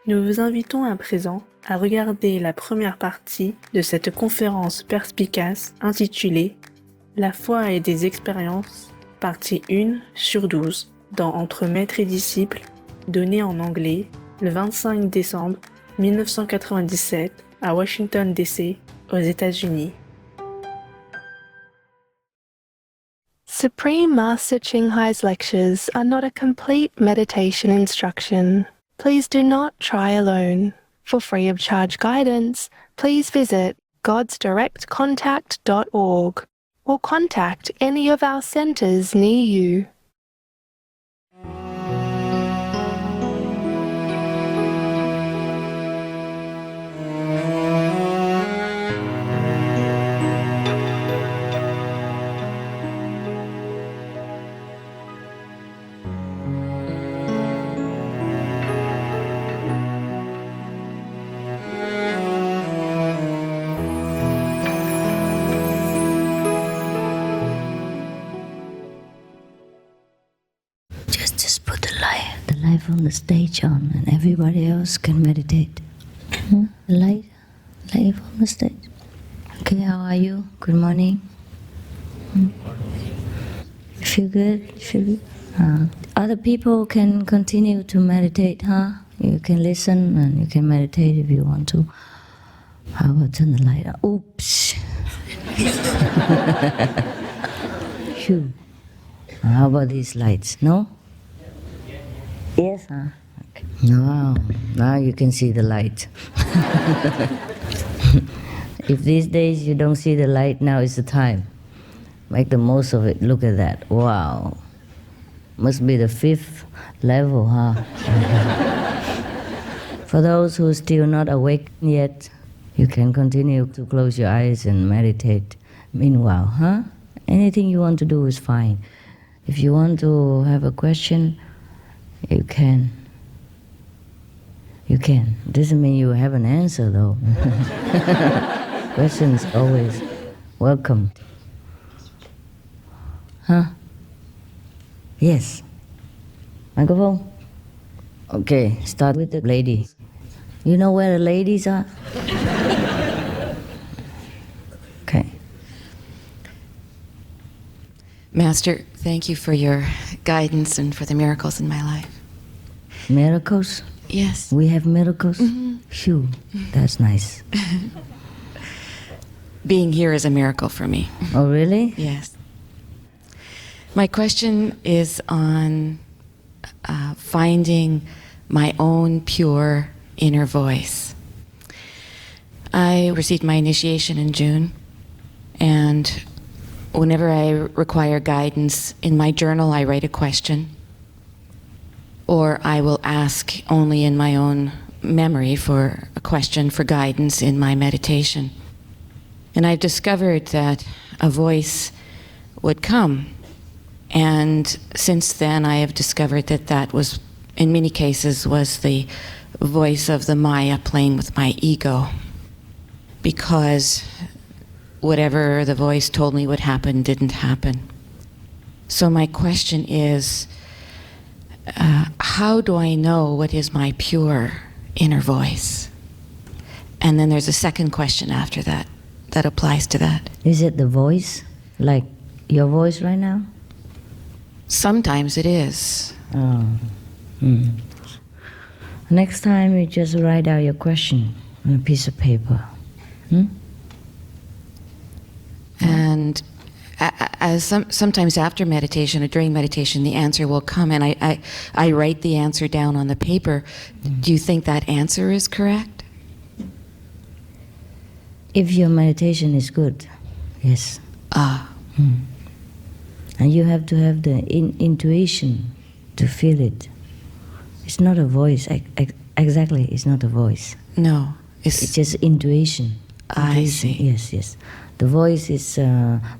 Nous vous invitons à présent à regarder la première partie de cette conférence perspicace intitulée « La foi et des expériences », partie 1/12, dans Entre maître et disciple, donnée en anglais le 25 décembre 1997 à Washington DC, aux États-Unis. Supreme Master Ching Hai's lectures are not a complete meditation instruction. Please do not try alone. For free of charge guidance, please visit godsdirectcontact.org or contact any of our centers near you. Just put the light on the stage on, and everybody else can meditate. The light on the stage. Okay, how are you? Good morning. Feel good? Other people can continue to meditate, huh? You can listen and you can meditate if you want to. How about turn the light on? Oops. Phew. How about these lights? No? Yes, huh? Okay. Wow, now you can see the light. If these days you don't see the light, now is the time. Make the most of it. Look at that. Wow. Must be the 5th level, huh? For those who are still not awake yet, you can continue to close your eyes and meditate. Meanwhile, huh? Anything you want to do is fine. If you want to have a question, you can. You can. Doesn't mean you have an answer, though. Questions always welcome. Huh? Yes. Microphone? Okay, start with the lady. You know where the ladies are? Okay. Master, thank you for your guidance and for the miracles in my life. Miracles? Yes. We have miracles? Mm-hmm. Phew, that's nice. Being here is a miracle for me. Oh, really? Yes. My question is on finding my own pure inner voice. I received my initiation in June, and whenever I require guidance in my journal, I write a question, or I will ask only in my own memory for a question for guidance in my meditation. And I've discovered that a voice would come. And since then, I have discovered that that was, in many cases, was the voice of the Maya playing with my ego. Because whatever the voice told me would happen didn't happen. So my question is, how do I know what is my pure inner voice? And then there's a second question after that that applies to that. Is it the voice? Like your voice right now? Sometimes it is. Oh. Next time you just write out your question on a piece of paper. And sometimes after meditation or during meditation, the answer will come, and I write the answer down on the paper. Do you think that answer is correct? If your meditation is good, yes. And you have to have the intuition to feel it. It's not a voice. Exactly, it's not a voice. No. It's just intuition. I see. Yes. The voice is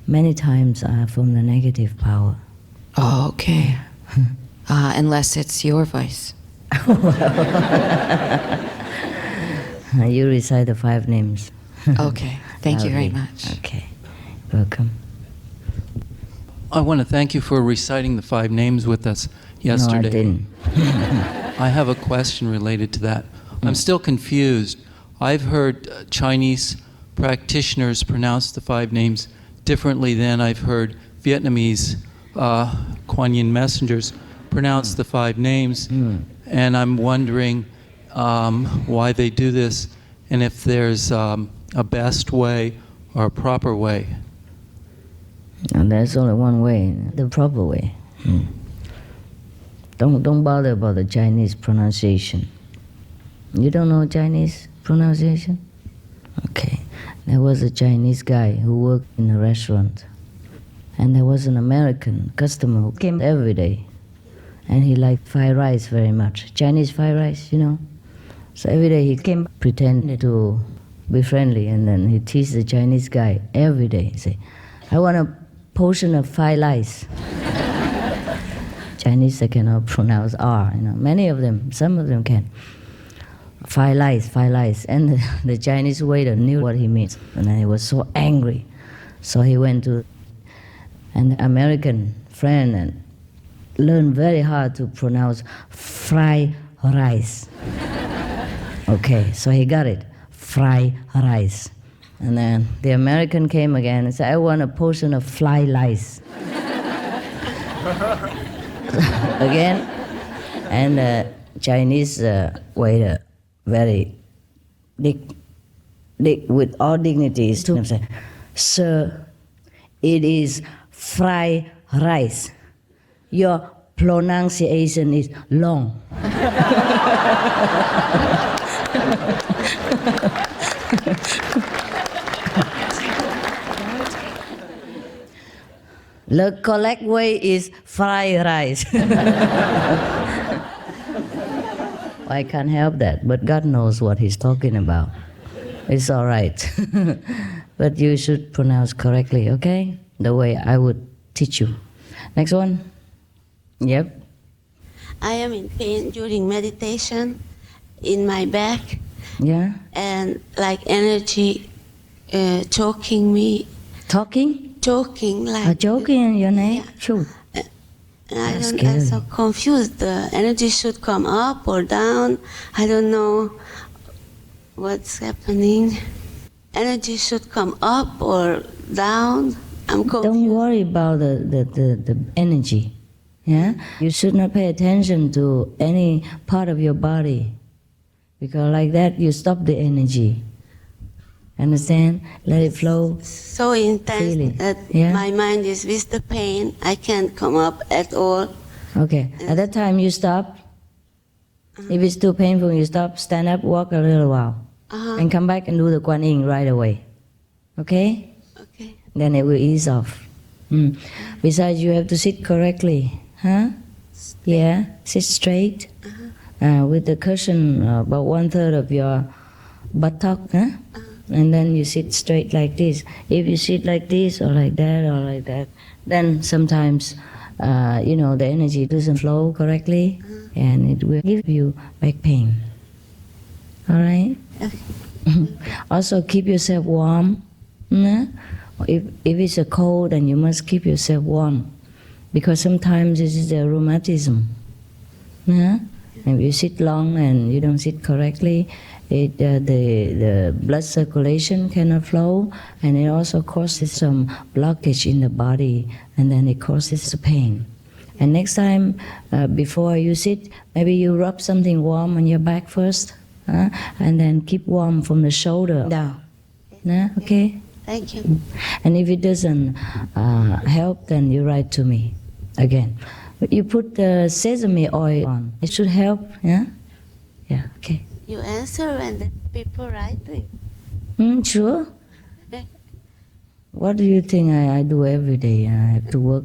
many times from the negative power. Oh, okay. Unless it's your voice. You recite the 5 names. Okay. Thank you very much. Okay. Welcome. I want to thank you for reciting the 5 names with us yesterday. No, I didn't. I have a question related to that. I'm still confused. I've heard Chinese practitioners pronounce the 5 names differently than I've heard Vietnamese Kuan Yin messengers pronounce the 5 names. And I'm wondering why they do this, and if there's a best way or a proper way. And there's only one way, the proper way. Don't bother about the Chinese pronunciation. You don't know Chinese pronunciation? Okay. There was a Chinese guy who worked in a restaurant. And there was an American customer who came every day. And he liked fried rice very much. Chinese fried rice, you know. So every day he came, pretended to be friendly, and then he teased the Chinese guy every day. He say, I want a portion of fried rice. Chinese, they cannot pronounce R, you know. Many of them, some of them can. Fried rice. And the Chinese waiter knew what he meant. And then he was so angry. So he went to an American friend and learned very hard to pronounce fried rice. Okay, so he got it, fried rice. And then the American came again and said, I want a portion of fly lice. Again, and the Chinese waiter, very with all dignities, to him said, Sir, it is fried rice. Your pronunciation is long. The correct way is fried rice. I can't help that, but God knows what He's talking about. It's all right. But you should pronounce correctly, okay? The way I would teach you. Next one. Yep. I am in pain during meditation in my back. Yeah. And like energy choking me. Talking? Choking like. Choking in your neck? Yeah. Sure. And I'm so confused. The energy should come up or down. I don't know what's happening. Energy should come up or down. I'm confused. Don't worry about the energy. Yeah? You should not pay attention to any part of your body, because like that you stop the energy. Understand? Let it flow. So intense freely. that Yeah? my mind is with the pain. I can't come up at all. Okay. At that time you stop. If it's too painful, you stop, stand up, walk a little while, and come back and do the Kuan Yin right away. Okay? Okay. Then it will ease off. Besides, you have to sit correctly. Huh? Yeah, sit straight. With the cushion about 1/3 of your buttock. Huh? And then you sit straight like this. If you sit like this or like that, then sometimes, the energy doesn't flow correctly, and it will give you back pain. All right? Also, keep yourself warm. If it's a cold, then you must keep yourself warm, because sometimes this is the rheumatism. If you sit long and you don't sit correctly, the blood circulation cannot flow, and it also causes some blockage in the body, and then it causes pain. And next time, before you sit, maybe you rub something warm on your back first, and then keep warm from the shoulder down. Okay? Thank you. And if it doesn't help, then you write to me again. But you put the sesame oil on. It should help, yeah? Yeah, okay. You answer when the people write to you. Sure. What do you think I do every day? I have to work.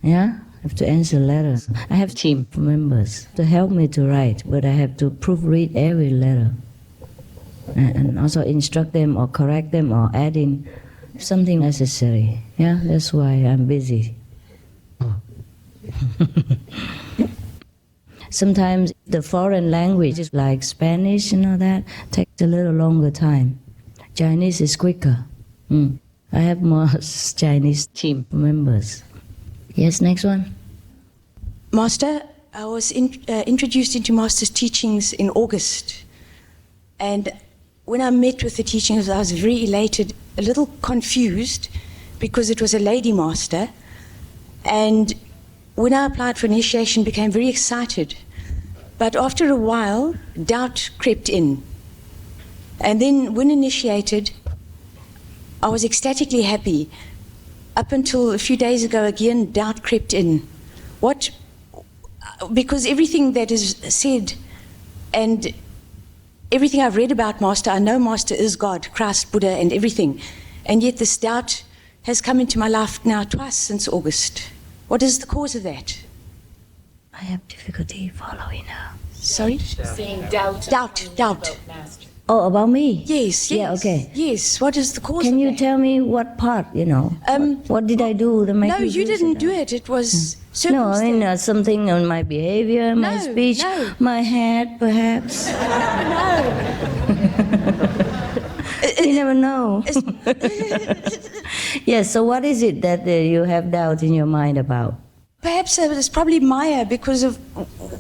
Yeah? I have to answer letters. I have team members to help me to write, but I have to proofread every letter. And also instruct them or correct them or add in something necessary. Yeah, that's why I'm busy. Sometimes the foreign languages like Spanish and all that takes a little longer time. Chinese is quicker. I have more Chinese team members. Yes, next one. Master, I was introduced into Master's teachings in August. And when I met with the teachings, I was very elated, a little confused, because it was a lady Master. And when I applied for initiation, became very excited. But after a while, doubt crept in. And then when initiated, I was ecstatically happy. Up until a few days ago, again, doubt crept in. Because everything that is said and everything I've read about Master, I know Master is God, Christ, Buddha, and everything. And yet this doubt has come into my life now twice since August. What is the cause of that? I have difficulty following her. Sorry? Saying doubt. Doubt. Oh, about me? Yes. Yeah, okay. Yes, what is the cause Can of you that? tell me what part, what did I do to make No, you feel didn't so do down? it. It was No, I circumstance. mean something on my behavior, my No, speech, no. my head, perhaps. You never know. Yes, so what is it that you have doubt in your mind about? Perhaps it's probably Maya because of...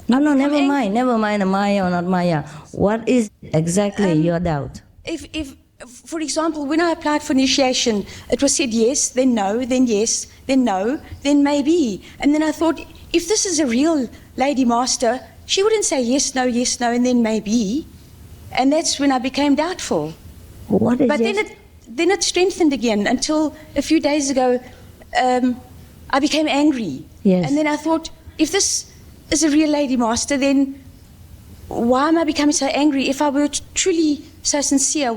No, never mind the Maya or not Maya. What is exactly your doubt? If, for example, when I applied for initiation, it was said yes, then no, then yes, then no, then maybe. And then I thought, if this is a real Lady Master, she wouldn't say yes, no, and then maybe. And that's when I became doubtful. What is But yes? then it strengthened again until a few days ago I became angry. Yes. And then I thought, if this is a real Lady Master, then why am I becoming so angry? If I were truly so sincere,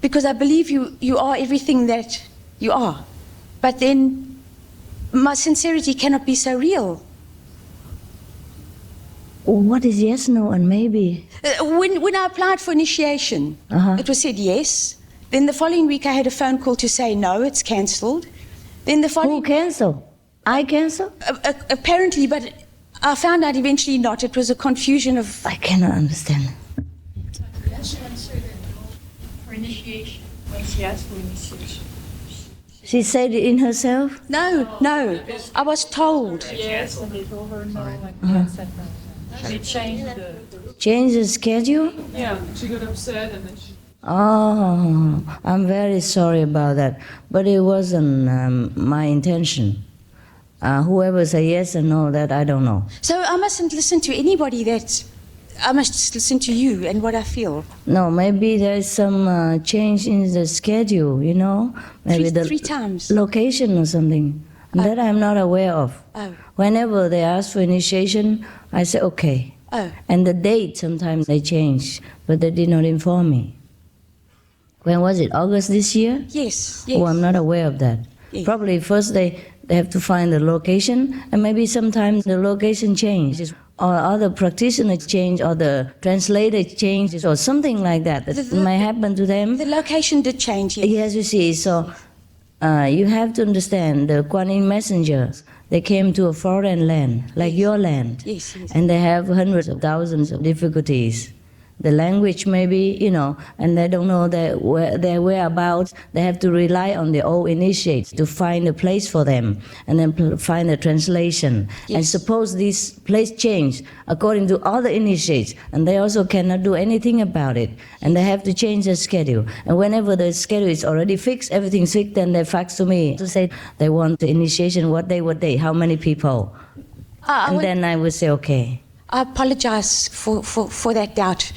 because I believe you are everything that you are. But then my sincerity cannot be so real. What is yes, no, and maybe? When I applied for initiation, it was said yes. Then the following week I had a phone call to say no, it's cancelled. Then the following Who cancel? I cancel? apparently, but I found out eventually not. It was a confusion of... I cannot understand. Yes, answered for initiation. When she asked for initiation. She said it in herself? No. I was told. Yes, and they told her no, and then said no. They changed the... Change the schedule? Yeah, she got upset and then she... Oh, I'm very sorry about that. But it wasn't my intention. Whoever say yes or no, that I don't know. So I mustn't listen to anybody I must just listen to you and what I feel. No, maybe there's some change in the schedule, Maybe Three times. location or something. That I'm not aware of. Oh. Whenever they ask for initiation, I say okay. Oh. And the date, sometimes they change, but they did not inform me. When was it? August this year? Yes. Oh, I'm not aware of that. Yes. Probably first they have to find the location, and maybe sometimes the location changes, or other practitioners change, or the translator changes, or something like that. That might happen to them. The location did change, yes. Yes, you see, so you have to understand the Kuan Yin messengers, they came to a foreign land, like your land, Yes. and they have hundreds of thousands of difficulties. The language maybe, and they don't know their whereabouts. They have to rely on the old initiates to find a place for them, and then find a translation. Yes. And suppose this place change according to other initiates, and they also cannot do anything about it, and they have to change the schedule. And whenever the schedule is already fixed, everything's fixed, then they fax to me to say they want the initiation, what day, how many people. Then I would say, okay. I apologize for that doubt.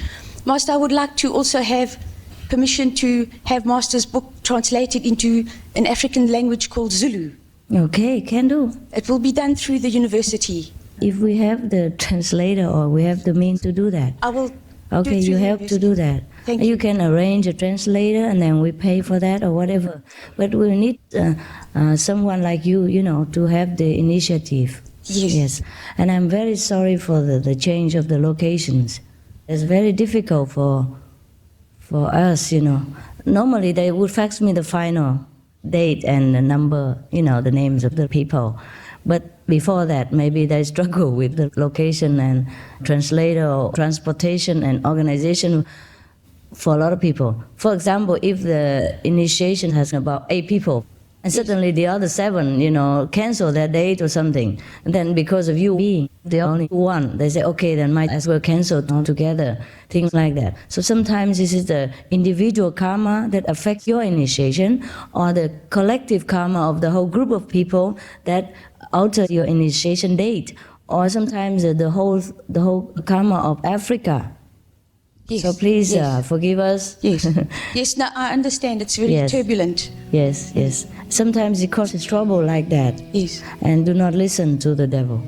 Master, I would like to also have permission to have Master's book translated into an African language called Zulu. Okay, can do. It will be done through the university. If we have the translator or we have the means to do that. I will Okay, do it you through the have to do that. Thank you. You can arrange a translator and then we pay for that or whatever. But we need someone like you, to have the initiative. Yes. And I'm very sorry for the change of the locations. It's very difficult for us, Normally they would fax me the final date and the number, the names of the people. But before that, maybe they struggle with the location and translator or transportation and organization for a lot of people. For example, if the initiation has about 8 people, and suddenly the other 7, cancel their date or something, and then because of you being the only one. They say, okay, then might as well cancel altogether, things like that. So sometimes this is the individual karma that affects your initiation, or the collective karma of the whole group of people that alter your initiation date, or sometimes the whole karma of Africa. Yes. So please Yes. forgive us. Yes. Yes, no, I understand. It's very Yes. turbulent. Yes, yes. Sometimes it causes trouble like that. Yes. And do not listen to the devil.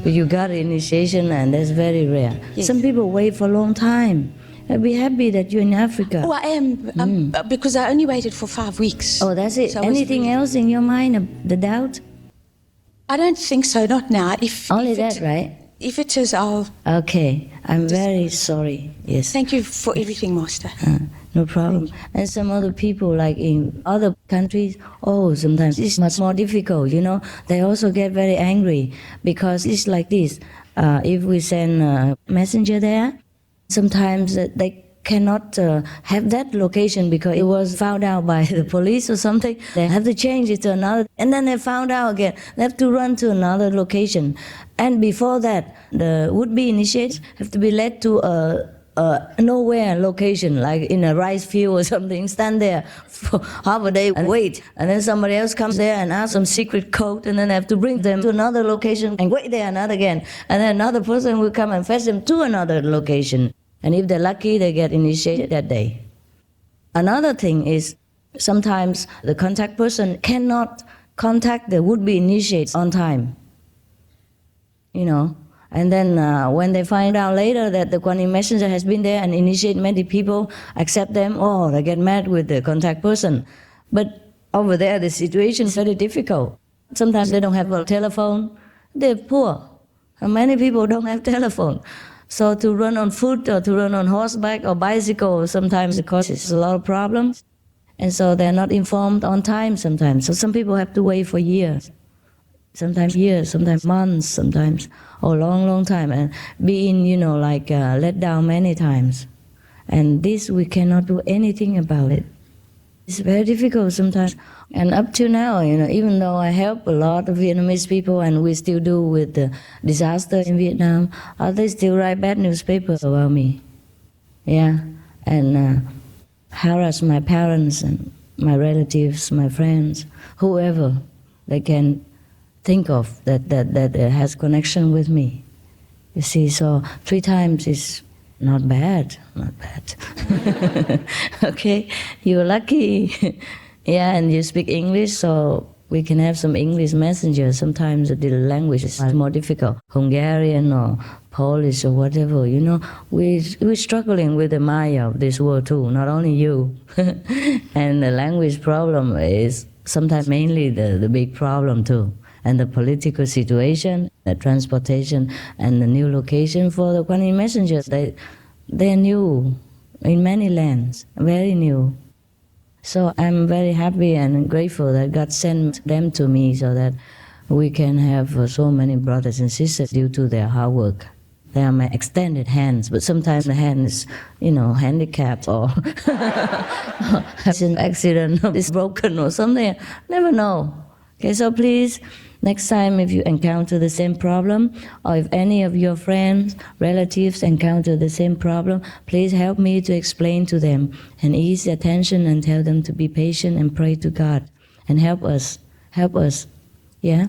But you got initiation, and that's very rare. Yes. Some people wait for a long time. I'd be happy that you're in Africa. Oh, I am, because I only waited for 5 weeks. Oh, that's it. So I was Anything really- else in your mind, the doubt? I don't think so, not now. Only if that, right? If it is, I'll... Okay, I'm very sorry. Yes. Thank you for everything, Master. No problem. And some other people, like in other countries, sometimes it's much more difficult, They also get very angry because it's like this. If we send a messenger there, sometimes they cannot have that location because it was found out by the police or something. They have to change it to another, and then they found out again. They have to run to another location. And before that, the would-be initiates have to be led to a nowhere location, like in a rice field or something, stand there for half a day and wait. And then somebody else comes there and asks some secret code, and then they have to bring them to another location and wait there another again. And then another person will come and fetch them to another location. And if they're lucky, they get initiated that day. Another thing is sometimes the contact person cannot contact the would-be initiate on time. And then when they find out later that the Kuan Yin messenger has been there and initiate many people, accept them, they get mad with the contact person. But over there, the situation is very difficult. Sometimes they don't have a telephone. They're poor. And many people don't have telephone. So to run on foot or to run on horseback or bicycle, sometimes it causes a lot of problems. And so they're not informed on time sometimes. So some people have to wait for years. Sometimes months, sometimes, or long time, and being, let down many times. And this, we cannot do anything about it. It's very difficult sometimes. And up to now, even though I help a lot of Vietnamese people, and we still do with the disaster in Vietnam, they still write bad newspapers about me. Yeah, and harass my parents and my relatives, my friends, whoever they can think of that has connection with me. You see, so 3 times is not bad. Okay, you're lucky. Yeah, and you speak English, so we can have some English messengers. Sometimes the language is more difficult. Hungarian or Polish or whatever, we're struggling with the Maya of this world too, not only you. And the language problem is sometimes mainly the big problem too. And the political situation, the transportation, and the new location for the Kuan Yin messengers, they're new in many lands, very new. So I'm very happy and grateful that God sent them to me so that we can have so many brothers and sisters due to their hard work. They are my extended hands, but sometimes the hand is, handicapped or has an accident or is broken or something. Never know. Okay, so please, next time if you encounter the same problem, or if any of your friends, relatives encounter the same problem, please help me to explain to them and ease their tension and tell them to be patient and pray to God and help us, yeah?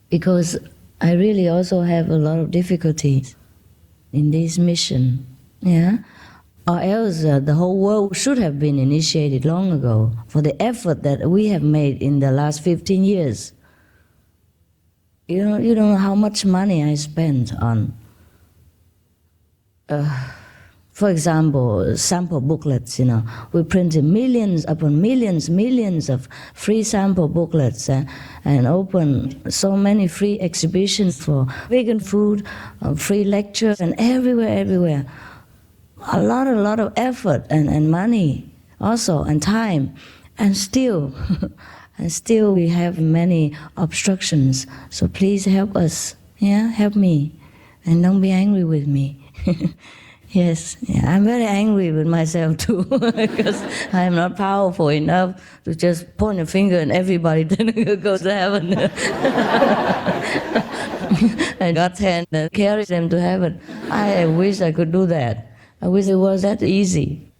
Because I really also have a lot of difficulties in this mission, yeah? Or else the whole world should have been initiated long ago for the effort that we have made in the last 15 years. You don't know how much money I spent on, for example, sample booklets, We printed millions upon millions of free sample booklets and opened so many free exhibitions for vegan food, free lectures, and everywhere. A lot of effort and money also, and time, and still we have many obstructions. So please help us, yeah, help me, and don't be angry with me. Yes, yeah, I'm very angry with myself too because I am not powerful enough to just point a finger and everybody then goes to heaven. and God's hand that carries them to heaven. I wish I could do that. I wish it was that easy.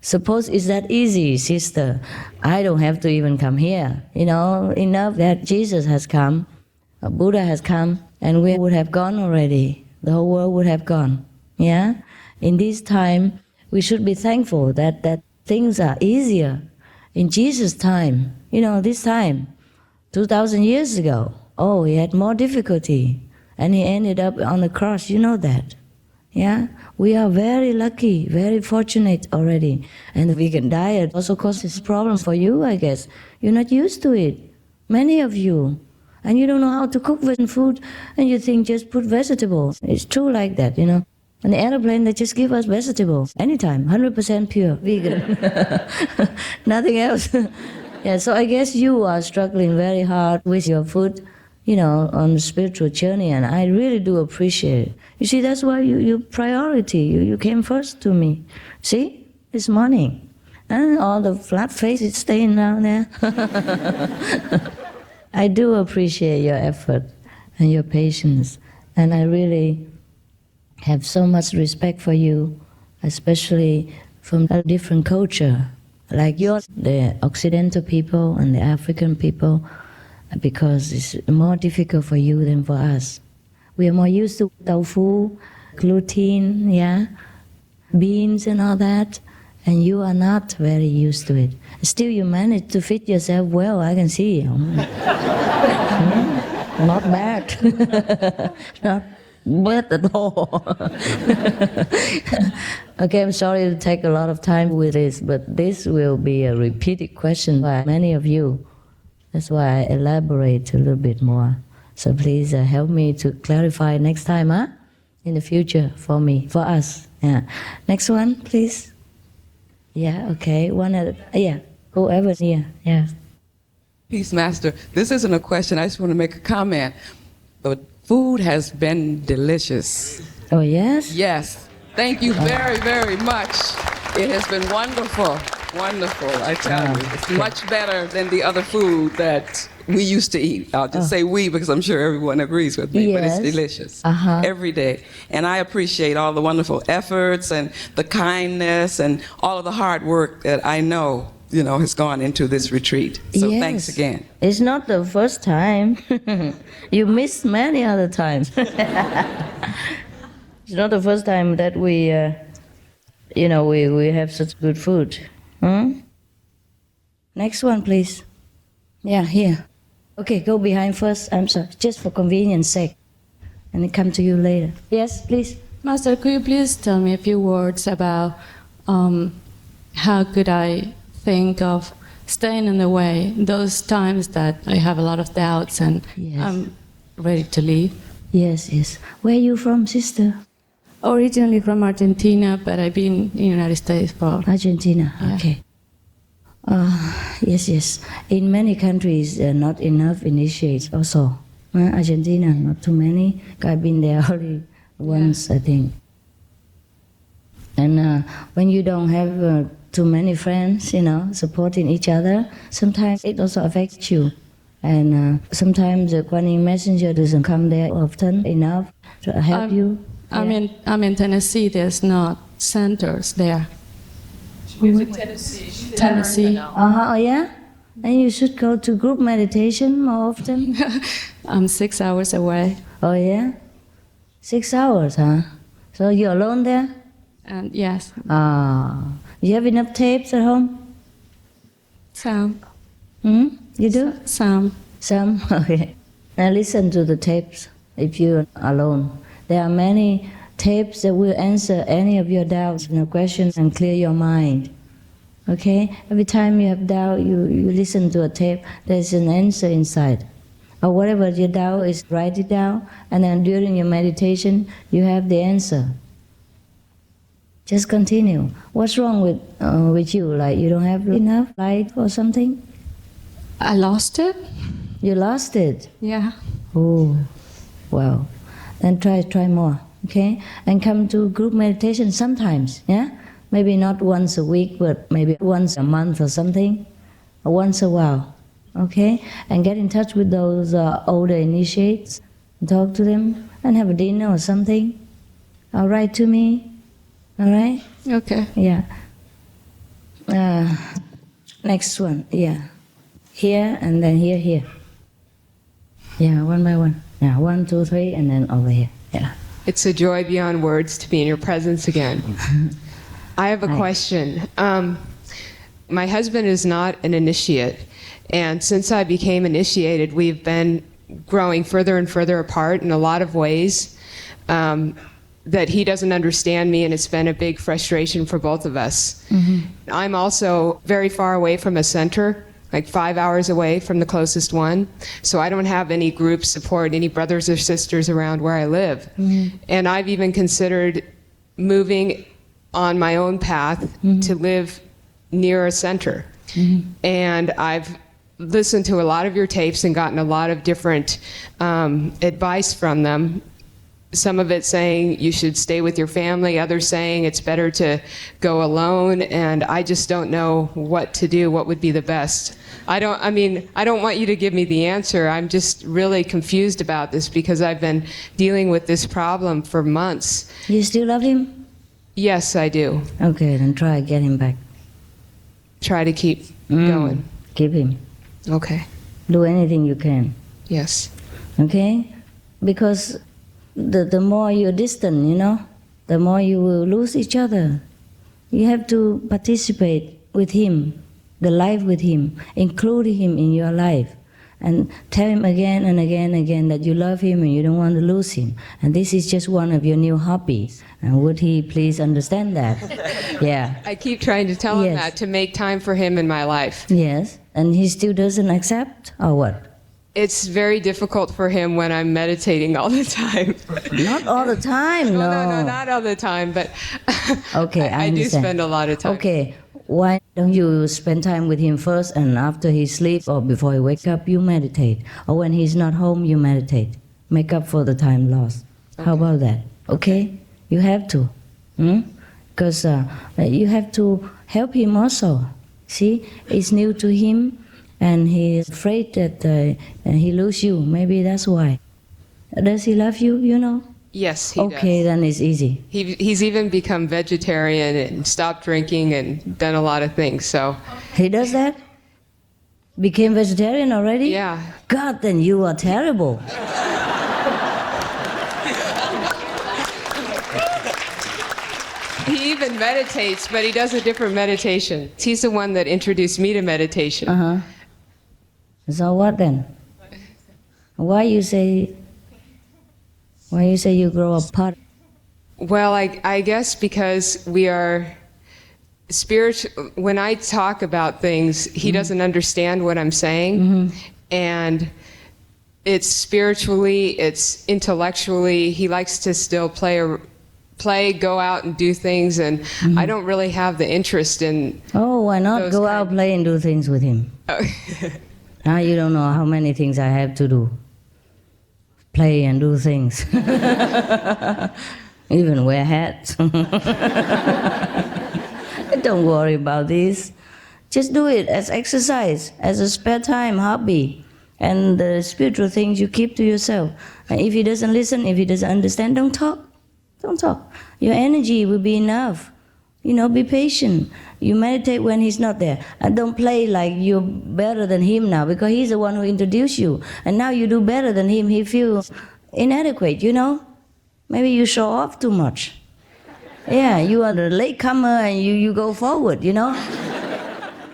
Suppose it's that easy, sister. I don't have to even come here. Enough that Jesus has come, Buddha has come, and we would have gone already. The whole world would have gone. Yeah? In this time, we should be thankful that things are easier. In Jesus' time, this time, 2,000 years ago, he had more difficulty. And he ended up on the cross, you know that. Yeah? We are very lucky, very fortunate already. And the vegan diet also causes problems for you, I guess. You're not used to it, many of you. And you don't know how to cook vegan food, and you think just put vegetables. It's true like that, On the airplane, they just give us vegetables, anytime, 100% pure, vegan. Nothing else. Yeah, so I guess you are struggling very hard with your food, on the spiritual journey, and I really do appreciate it. You see, that's why you priority. You came first to me. See, this morning. And all the flat faces staying down there. I do appreciate your effort and your patience, and I really have so much respect for you, especially from a different culture, like yours, the Occidental people and the African people, because it's more difficult for you than for us. We are more used to tofu, gluten, beans and all that, and you are not very used to it. Still, you manage to fit yourself well, I can see. Not bad. Not bad at all. Okay, I'm sorry to take a lot of time with this, but this will be a repeated question by many of you. That's why I elaborate a little bit more. So please help me to clarify next time, in the future for me, for us. Yeah. Next one, please. Yeah, okay. One at whoever's here. Yeah. Peace, Master. This isn't a question. I just want to make a comment. The food has been delicious. Oh, yes? Yes. Thank you very, very much. It has been wonderful. Wonderful, I tell you. It's much better than the other food that we used to eat. I'll just say we because I'm sure everyone agrees with me, but it's delicious every day. And I appreciate all the wonderful efforts and the kindness and all of the hard work that I know, has gone into this retreat. So thanks again. It's not the first time. You missed many other times. It's not the first time that we have such good food. Next one, please. Yeah, here. Okay, go behind first. I'm sorry, just for convenience sake. And then come to you later. Yes, please. Master, could you please tell me a few words about how could I think of staying in the way those times that I have a lot of doubts and I'm ready to leave? Yes. Where are you from, sister? Originally from Argentina, but I've been in the United States for... Argentina, okay. Yes. In many countries, not enough initiates also. Argentina, not too many. I've been there only once, I think. And when you don't have too many friends, supporting each other, sometimes it also affects you. And sometimes the Kuan Yin messenger doesn't come there often enough to help you. I'm in Tennessee. There's not centers there. Tennessee. Oh yeah? And you should go to group meditation more often. I'm 6 hours away. Oh yeah? 6 hours, huh? So you're alone there? Yes. You have enough tapes at home? Some. You do? Some. Okay. Now listen to the tapes if you're alone. There are many tapes that will answer any of your doubts and questions and clear your mind. Okay? Every time you have doubt, you listen to a tape, there's an answer inside. Or whatever your doubt is, write it down, and then during your meditation, you have the answer. Just continue. What's wrong with you? Like you don't have enough light or something? I lost it. You lost it? Yeah. Oh, wow. Then try more, okay? And come to group meditation sometimes, yeah? Maybe not once a week, but maybe once a month or something, or once a while, okay? And get in touch with those older initiates, talk to them, and have a dinner or something. Or write to me. All right? Okay. Yeah. Next one. Yeah. Here and then here. Yeah, one by one. Yeah, 1, 2, 3, and then over here. Yeah. It's a joy beyond words to be in your presence again. I have a question. My husband is not an initiate, and since I became initiated, we've been growing further and further apart in a lot of ways that he doesn't understand me, and it's been a big frustration for both of us. Mm-hmm. I'm also very far away from a center, like 5 hours away from the closest one. So I don't have any group support, any brothers or sisters around where I live. Mm-hmm. And I've even considered moving on my own path to live near a center. Mm-hmm. And I've listened to a lot of your tapes and gotten a lot of different advice from them. Some of it saying you should stay with your family, others saying it's better to go alone, and I just don't know what to do, what would be the best. I don't want you to give me the answer. I'm just really confused about this because I've been dealing with this problem for months. You still love him? Yes, I do. Okay, then try get him back. Try to keep going. Keep him. Okay. Do anything you can. Yes. Okay? Because the more you're distant, the more you will lose each other. You have to participate with him, the life with him, include him in your life, and tell him again and again and again that you love him and you don't want to lose him. And this is just one of your new hobbies. And would he please understand that? Yeah. I keep trying to tell him that, to make time for him in my life. Yes. And he still doesn't accept, or what? It's very difficult for him when I'm meditating all the time. Not all the time, no. No, not all the time, but okay, I do spend a lot of time. Okay, why don't you spend time with him first, and after he sleeps or before he wakes up, you meditate. Or when he's not home, you meditate. Make up for the time lost. Okay. How about that? Okay? You have to. Because you have to help him also. See, it's new to him. And he's afraid that he lose you. Maybe that's why. Does he love you, Yes, he does. Okay, then it's easy. He's even become vegetarian and stopped drinking and done a lot of things, so. He does that? Became vegetarian already? Yeah. God, then you are terrible. He even meditates, but he does a different meditation. He's the one that introduced me to meditation. Uh-huh. So what then? Why you say you grow apart? Well, I guess because we are spiritual. When I talk about things, he doesn't understand what I'm saying, and it's spiritually, it's intellectually. He likes to still play, go out and do things, and I don't really have the interest in. Oh, why not go out, play, and do things with him? Now you don't know how many things I have to do. Play and do things. Even wear hats. Don't worry about this. Just do it as exercise, as a spare time hobby. And the spiritual things you keep to yourself. And if he doesn't listen, if he doesn't understand, don't talk. Don't talk. Your energy will be enough. Be patient. You meditate when he's not there. And don't play like you're better than him now, because he's the one who introduced you. And now you do better than him. He feels inadequate, Maybe you show off too much. Yeah, you are the latecomer and you go forward,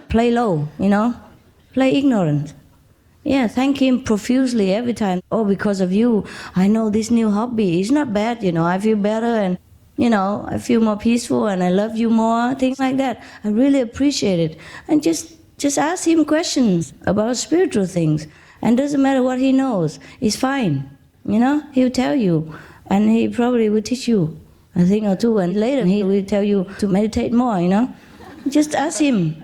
Play low, Play ignorant. Yeah, thank him profusely every time. Oh, because of you, I know this new hobby. It's not bad, I feel better and, I feel more peaceful and I love you more, things like that. I really appreciate it. And just ask him questions about spiritual things. And doesn't matter what he knows, it's fine. He'll tell you. And he probably will teach you a thing or two. And later he will tell you to meditate more, Just ask him.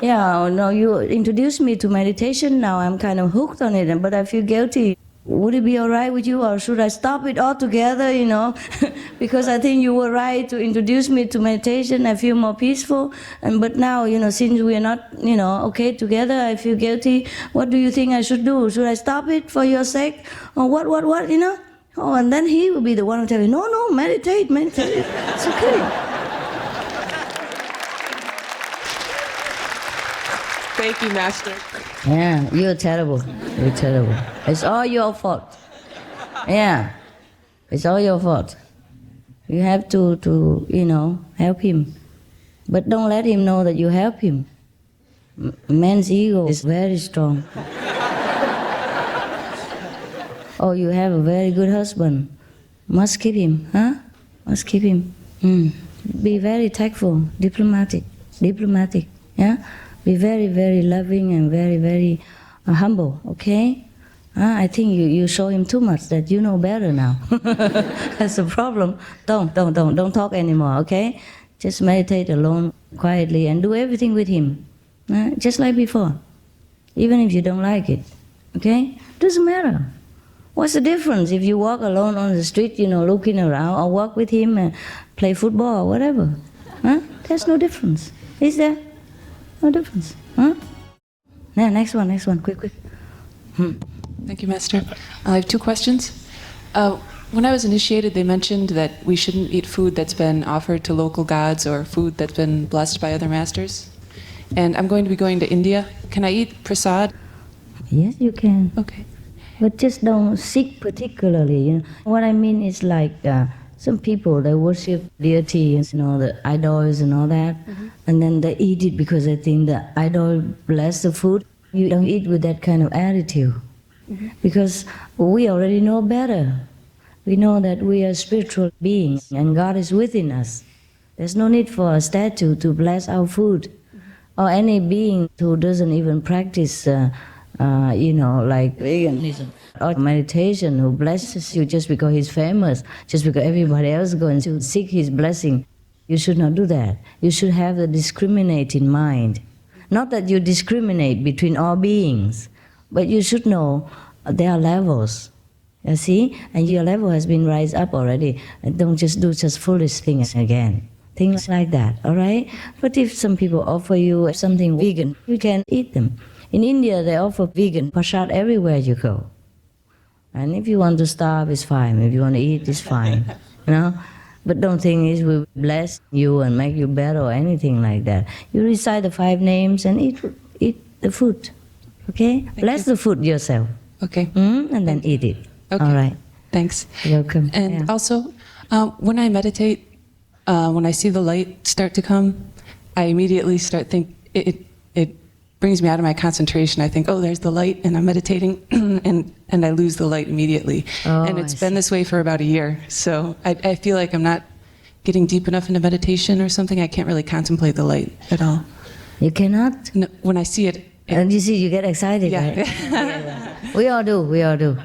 Yeah, no, you introduced me to meditation. Now I'm kind of hooked on it, but I feel guilty. would it be all right with you, or should I stop it altogether, because I think you were right to introduce me to meditation. I feel more peaceful, but now, since we are not, okay together, I feel guilty. What do you think I should do? Should I stop it for your sake, or what, Oh, and then he will be the one who tell you, no, meditate, it's okay. Thank you, Master. Yeah, you're terrible. It's all your fault. Yeah, it's all your fault. You have to help him. But don't let him know that you help him. Man's ego is very strong. Oh, you have a very good husband. Must keep him, huh? Must keep him. Be very tactful, diplomatic, yeah? Be very, very loving and very, very humble, okay? I think you show him too much that you know better now. That's the problem. Don't talk anymore, okay? Just meditate alone, quietly, and do everything with him, just like before. Even if you don't like it, okay? Doesn't matter. What's the difference if you walk alone on the street, looking around, or walk with him and play football or whatever? There's no difference. Is there? No difference. Yeah, next one, quick. Thank you, Master. I have two questions. When I was initiated, they mentioned that we shouldn't eat food that's been offered to local gods or food that's been blessed by other masters. And I'm going to be going to India. Can I eat prasad? Yes, you can. Okay. But just don't seek particularly. What I mean is like some people, they worship deities, the idols and all that, and then they eat it because they think the idol bless the food. You don't eat with that kind of attitude, because we already know better. We know that we are spiritual beings and God is within us. There's no need for a statue to bless our food, or any being who doesn't even practice like veganism or meditation, who blesses you just because he's famous, just because everybody else is going to seek his blessing. You should not do that. You should have the discriminating mind. Not that you discriminate between all beings, but you should know there are levels. You see? And your level has been raised up already. And don't just do just foolish things again. Things like that, all right? But if some people offer you something vegan, you can eat them. In India, they offer vegan prasad everywhere you go. And if you want to starve, it's fine. If you want to eat, it's fine. But don't think it will bless you and make you better or anything like that. You recite the 5 names and eat the food. Okay? Bless the food yourself. Okay. And then eat it. Okay. All right. Thanks. You're welcome. And also, when I meditate, when I see the light start to come, I immediately start think it brings me out of my concentration. I think, oh, there's the light, and I'm meditating, and I lose the light immediately. Oh, and it's been this way for about a year. So I feel like I'm not getting deep enough into meditation or something. I can't really contemplate the light at all. You cannot? No, when I see it. And you see, you get excited, yeah. Right? Yeah. We all do.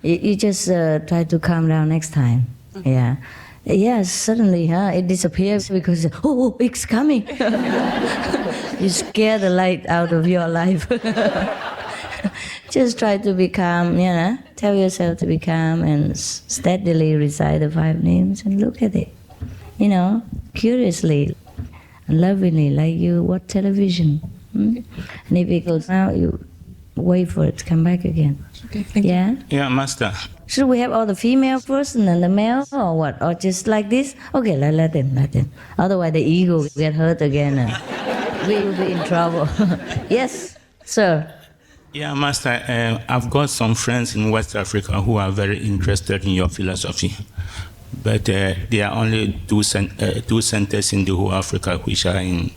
You just try to calm down next time. Okay. Yeah. Yes, suddenly, it disappears because, oh, it's coming. You scare the light out of your life. Just try to be calm, Tell yourself to be calm and steadily recite the 5 names and look at it. Curiously and lovingly, like you watch television. And if it goes out, you wait for it to come back again. Okay, thank you. Yeah, Master. Should we have all the female first and then the male, or what? Or just like this? Okay, let them. Otherwise the ego will get hurt again and we will be in trouble. Yes, sir. Yeah, Master, I've got some friends in West Africa who are very interested in your philosophy. But there are only two centers in the whole Africa which are in...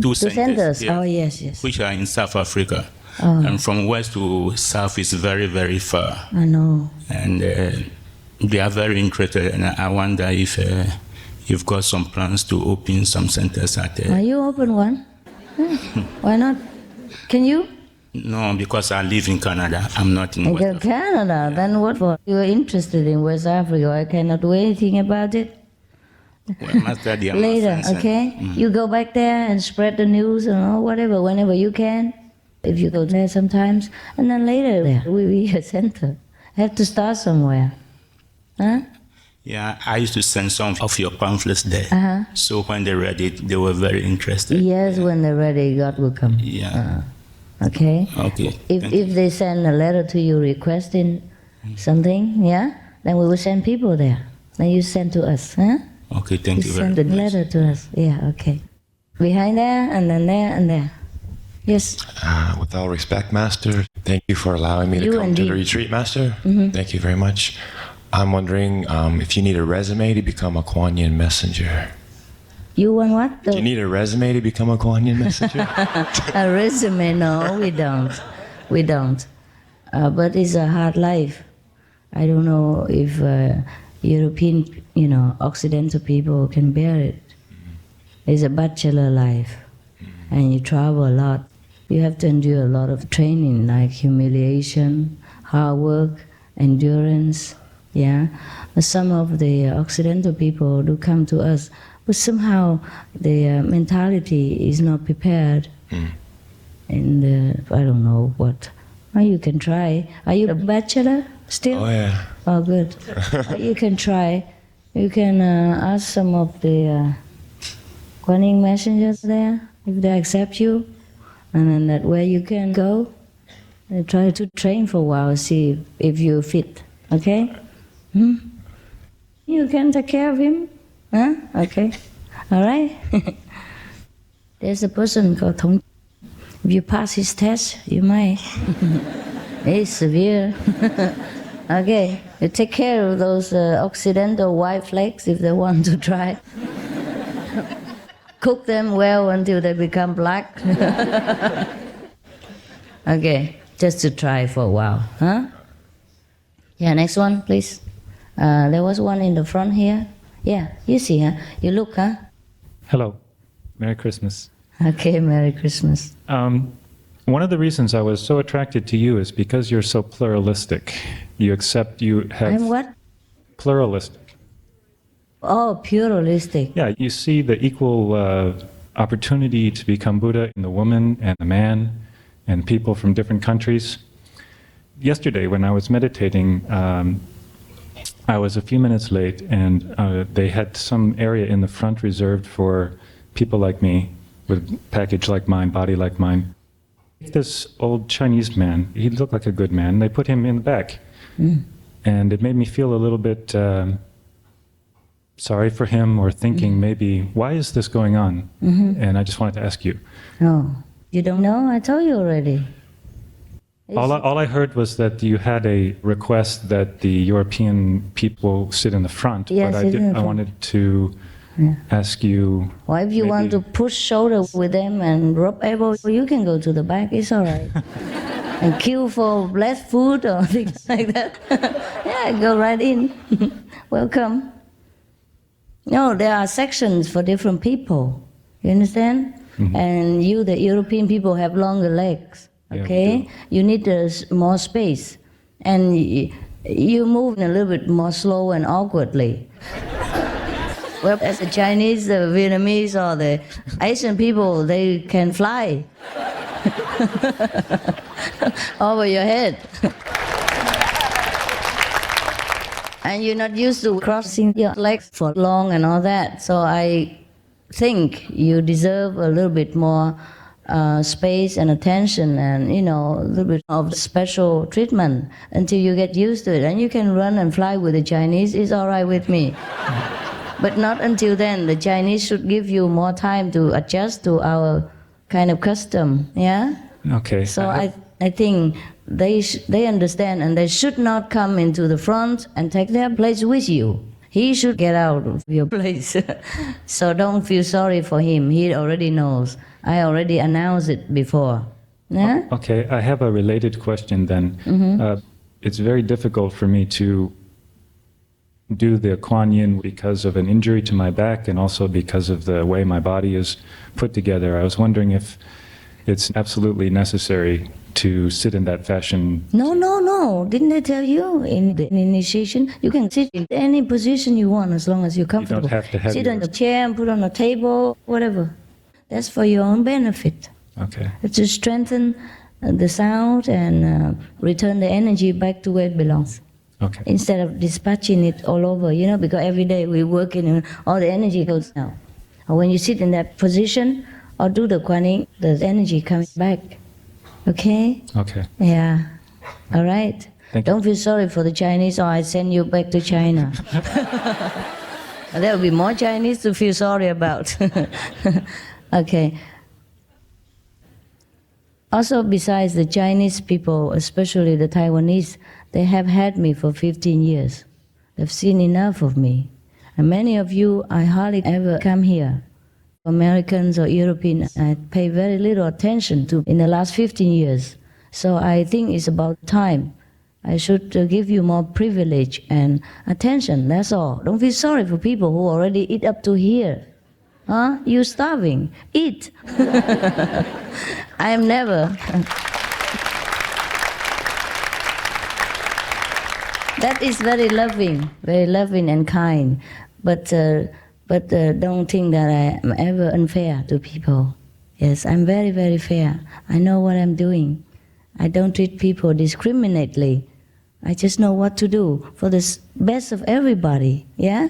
Two centers. Yeah, oh, yes. Which are in South Africa. Oh. And from west to south is very, very far. I know. And they are very interested, and I wonder if you've got some plans to open some centers at... You open one? Why not? Can you? No, because I live in Canada. I'm not in West Africa. Canada? Then what for? You are interested in West Africa. I cannot do anything about it. Well, Master, Later, okay? You go back there and spread the news and whatever, whenever you can. if you go there sometimes, and then later there will be a center. Have to start somewhere. Huh? Yeah, I used to send some of your pamphlets there. So when they read it, they were very interested. Yes, when they're ready, God will come. Yeah. Okay? Okay. If they send a letter to you requesting something, yeah, then we will send people there. Then you send to us, huh? Okay, thank you very much. Send a letter to us. Yeah, okay. Behind there, and then there, and there. Yes. With all respect, Master, thank you for allowing me to come to the retreat, Master. Thank you very much. I'm wondering if you need a resume to become a Kuan Yin messenger. You want what? Do you need a resume to become a Kuan Yin messenger? A resume? No, we don't. We don't. But it's a hard life. I don't know if European, Occidental people can bear it. It's a bachelor life, and you travel a lot. You have to endure a lot of training, like humiliation, hard work, endurance. Yeah, some of the Occidental people do come to us, but somehow their mentality is not prepared. And I don't know what. Well, you can try. Are you a bachelor still? Oh, yeah. Oh, good. You can try. You can ask some of the Kuan Yin messengers there, if they accept you, and then that way you can go and try to train for a while, see if you fit. Okay? You can take care of him? Huh? Okay. All right? There's a person called Thong. If you pass his test, you might. It's severe. Okay. You take care of those Occidental white flakes if they want to try. Cook them well until they become black. Okay. Just to try for a while. Huh? Yeah, next one, please. There was one in the front here. Yeah, you see, huh? You look, huh? Hello. Merry Christmas. Okay, Merry Christmas. One of the reasons I was so attracted to you is because you're so pluralistic. You have... I'm what? Pluralistic. Oh, pluralistic. Yeah, you see the equal opportunity to become Buddha in the woman and the man and people from different countries. Yesterday, when I was meditating, I was a few minutes late, and they had some area in the front reserved for people like me, with package like mine, body like mine. This old Chinese man, he looked like a good man, they put him in the back. And it made me feel a little bit sorry for him, or thinking maybe, why is this going on? And I just wanted to ask you. Oh, you don't know? I told you already. All I heard was that you had a request that the European people sit in the front, yes, but I wanted to ask you... Well, if you want to push shoulder with them and rub elbow, you can go to the back, it's all right. And queue for less food or things like that. Yeah, go right in. Welcome. No, there are sections for different people, you understand? And you, the European people, have longer legs. Okay, yeah, you need more space, and you move a little bit more slow and awkwardly. Well, as the Chinese, the Vietnamese, or the Asian people, they can fly over your head. And you're not used to crossing your legs for long and all that, so I think you deserve a little bit more space and attention, and a little bit of special treatment until you get used to it. And you can run and fly with the Chinese, it's all right with me. But not until then. The Chinese should give you more time to adjust to our kind of custom, yeah? Okay. So I think they understand, and they should not come into the front and take their place with you. He should get out of your place. So don't feel sorry for him, he already knows. I already announced it before. Yeah? Okay, I have a related question then. It's very difficult for me to do the Kuan Yin because of an injury to my back, and also because of the way my body is put together. I was wondering if it's absolutely necessary to sit in that fashion. No. Didn't I tell you in the initiation? You can sit in any position you want as long as you're comfortable. You don't have to have sit on the chair and put on a table, whatever. That's for your own benefit. Okay. It's to strengthen the sound and return the energy back to where it belongs. Okay. Instead of dispatching it all over, because every day we work and all the energy goes out. Or when you sit in that position or do the Kuan Yin, the energy comes back. Okay? Okay. Yeah. All right. Don't feel sorry for the Chinese or I send you back to China. There will be more Chinese to feel sorry about. Okay. Also, besides the Chinese people, especially the Taiwanese, they have had me for 15 years. They've seen enough of me. And many of you, I hardly ever come here. Americans or Europeans, I pay very little attention to in the last 15 years. So I think it's about time. I should give you more privilege and attention, that's all. Don't feel sorry for people who already eat up to here. Huh? You're starving. Eat. I am never. That is very loving and kind. But don't think that I am ever unfair to people. Yes, I'm very, very fair. I know what I'm doing. I don't treat people discriminately. I just know what to do for the best of everybody, yeah?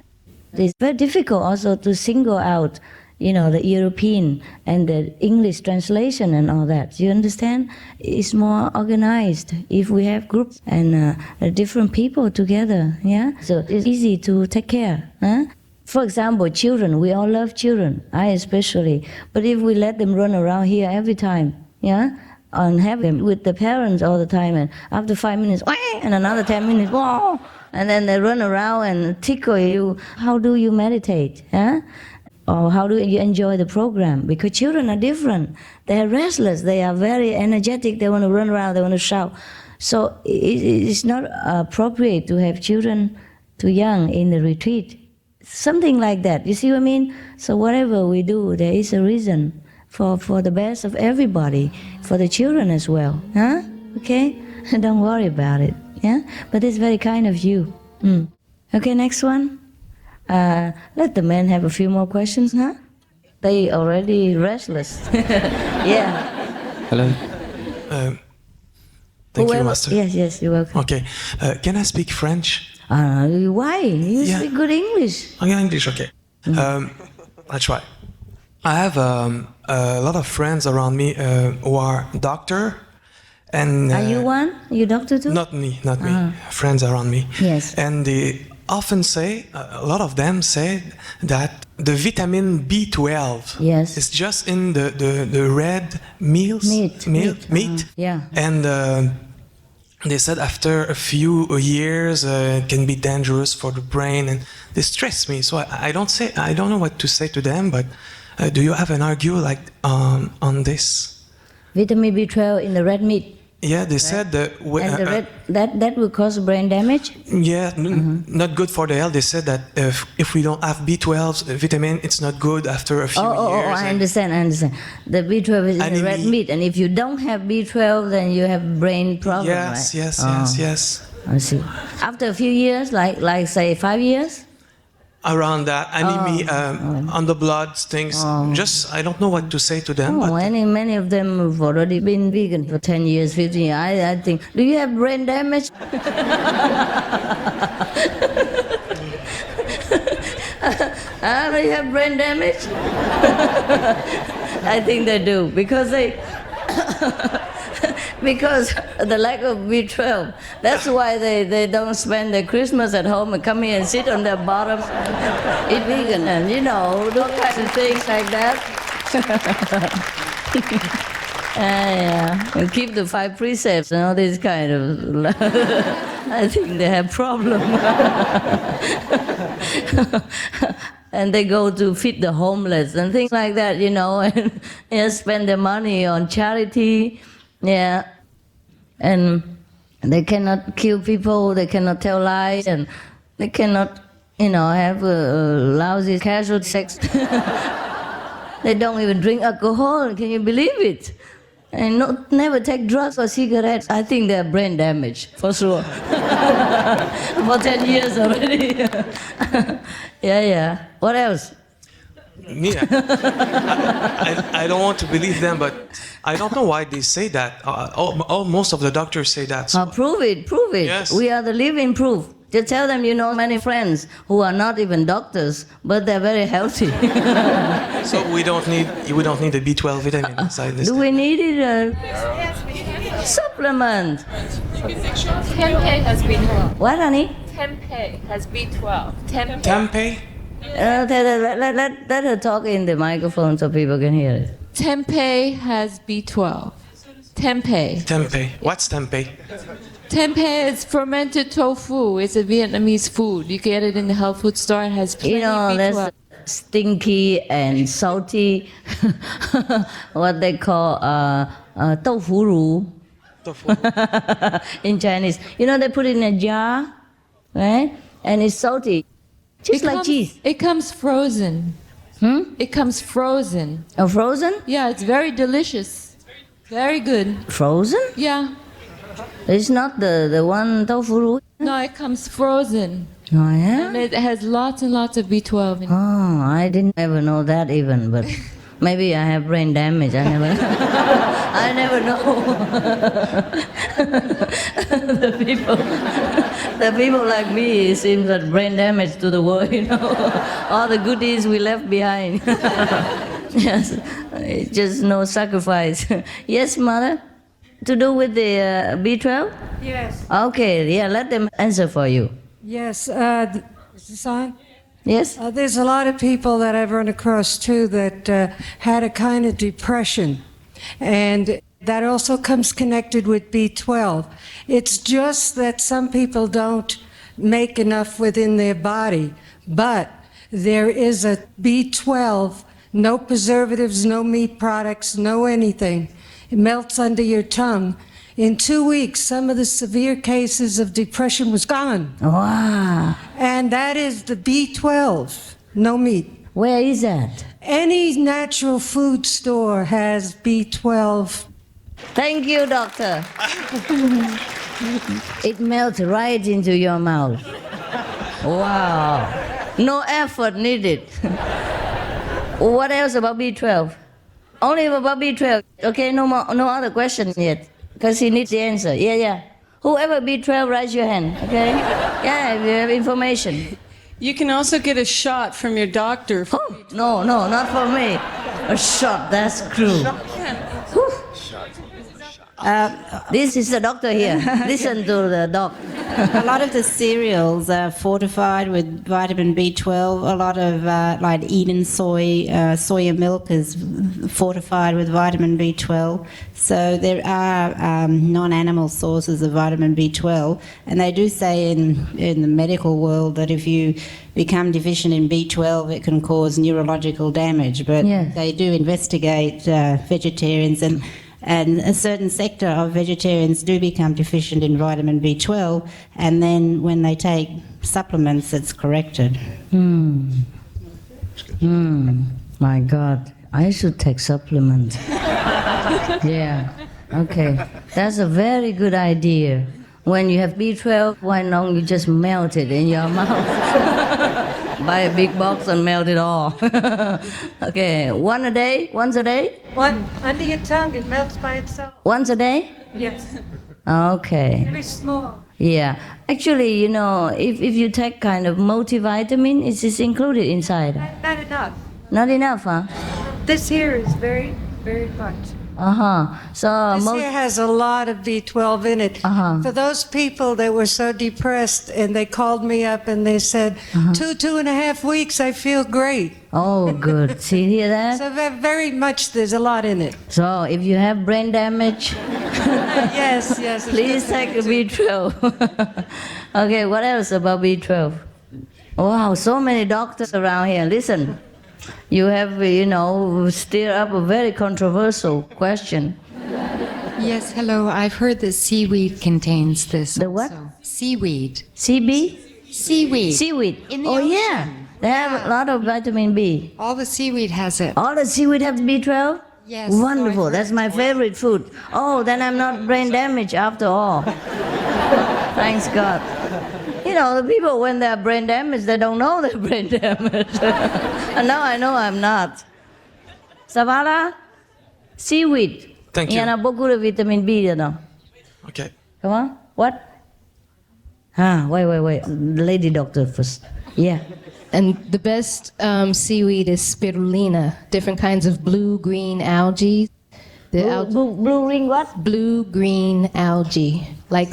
It's very difficult also to single out, the European and the English translation and all that. You understand? It's more organized if we have groups and different people together, yeah? So it's easy to take care, huh? For example, children, we all love children, I especially. But if we let them run around here every time, yeah? And have them with the parents all the time, and after 5 minutes, wah, and another 10 minutes, wah, and then they run around and tickle you. How do you meditate? Huh? Or how do you enjoy the program? Because children are different. They are restless. They are very energetic. They want to run around. They want to shout. So it's not appropriate to have children too young in the retreat. Something like that. You see what I mean? So whatever we do, there is a reason. For the best of everybody, for the children as well, huh? Okay? Don't worry about it, yeah? But it's very kind of you. Okay, next one. Let the men have a few more questions, huh? They already restless. Yeah. Hello. Thank you, Whoever, Master. Yes, you're welcome. Okay. Can I speak French? Why? You speak good English. Okay, English, okay. I'll try. I have a lot of friends around me who are doctor, and are you one? Are you doctor too? Not me. Friends around me. Yes. And they often say, a lot of them say that the vitamin B12 is just in the red meat. Yeah. And they said after a few years it can be dangerous for the brain, and they stress me. So I don't know what to say to them, but. Do you have an argument on this? Vitamin B12 in the red meat. Yeah, they said that. And that will cause brain damage. Yeah, not good for the health. They said that if we don't have B12 vitamin, it's not good after a few years. Oh, I understand. The B12 is in the red meat, and if you don't have B12, then you have brain problem. Yes, right? Yes. I see. After a few years, like say 5 years. Around that, on the blood things. Just I don't know what to say to them. But many of them have already been vegan for 10 years, 15 years. I think. Do you have brain damage? Do you have brain damage? I think they do because because the lack of B12. That's why they don't spend their Christmas at home and come here and sit on their bottom, eat vegan, and do kinds of things like that. And keep the 5 precepts and all this kind of. I think they have problem. And they go to feed the homeless and things like that, and spend their money on charity. Yeah, and they cannot kill people, they cannot tell lies, and they cannot, have lousy casual sex. They don't even drink alcohol, can you believe it? And never take drugs or cigarettes. I think they're brain damaged, for sure. For 10 years already. Yeah. What else? Me, I don't want to believe them, but I don't know why they say that. Most of the doctors say that. So. Prove it. Yes. We are the living proof. Just tell them you know many friends who are not even doctors, but they're very healthy. So we don't need the B12 vitamin inside this. Do we need it? Supplement. Tempeh has B12. What, honey? Tempeh has B12. Tempeh? Let her talk in the microphone so people can hear it. Tempeh has B12. Tempeh. Tempeh. What's tempeh? Tempeh is fermented tofu. It's a Vietnamese food. You get it in the health food store. It has plenty B12. There's stinky and salty, what they call tofu ru in Chinese. They put it in a jar, right? And it's salty, just like cheese. It comes frozen. It comes frozen. Oh, frozen? Yeah, it's very delicious. Very good. Frozen? Yeah. It's not the one tofu ru? No, it comes frozen. Oh, yeah? And it has lots and lots of B12 in it. Oh, I didn't ever know that even, but maybe I have brain damage. I never know. the people like me, it seems that brain damage to the world, all the goodies we left behind. Yes, just no sacrifice. Yes, mother? To do with the B12? Yes. Okay, yeah, let them answer for you. Yes. Is this on? Yes. There's a lot of people that I've run across too that had a kind of depression, and that also comes connected with B12. It's just that some people don't make enough within their body, but there is a B12, no preservatives, no meat products, no anything. It melts under your tongue. In 2 weeks, some of the severe cases of depression was gone. Wow. And that is the B12, no meat. Where is that? Any natural food store has B12. Thank you, doctor. It melts right into your mouth. Wow. No effort needed. What else about B12? Only about B12. Okay, no other question yet. Because he needs the answer. Yeah. Whoever B12, raise your hand, okay? Yeah, if you have information. You can also get a shot from your doctor. No, not for me. A shot, that's cruel. This is the doctor here. Listen to the doc. A lot of the cereals are fortified with vitamin B12. A lot of like Eden soya milk is fortified with vitamin B12. So there are non-animal sources of vitamin B12, and they do say in the medical world that if you become deficient in B12, it can cause neurological damage. But they do investigate vegetarians, and a certain sector of vegetarians do become deficient in vitamin B12, and then when they take supplements, it's corrected. My God, I should take supplements. Yeah, okay. That's a very good idea. When you have B12, why don't you just melt it in your mouth? Buy a big box and melt it all. Okay, once a day? One under your tongue, it melts by itself. Once a day? Yes. Okay. Very small. Yeah. Actually, if you take kind of multivitamin, it's included inside. Not enough. Not enough, huh? This here is very, very much. So this here has a lot of B12 in it. For those people that were so depressed, and they called me up and they said, 2.5 weeks, I feel great. Oh, good. See, hear that? So very much, there's a lot in it. So if you have brain damage, yes. Please take a B12. Okay, what else about B12? Wow, so many doctors around here. Listen. You have, stirred up a very controversial question. Yes, hello. I've heard that seaweed contains this. The what? Also. Seaweed. CB? Seaweed. Seaweed. In the ocean. Yeah. They have a lot of vitamin B. All the seaweed has it. All the seaweed has B12? Yes. Wonderful. That's my favorite food. Oh, then I'm not brain damaged after all. Thanks God. You know, the people, when they're brain damaged, they don't know they're brain damaged. And now I know I'm not. Savara, seaweed. Thank you. Il y en a beaucoup de vitamine B dedans. Okay. Come on. What? Wait. The lady doctor first. Yeah. And the best seaweed is spirulina, different kinds of blue-green algae. Blue-green what? Blue-green algae. Like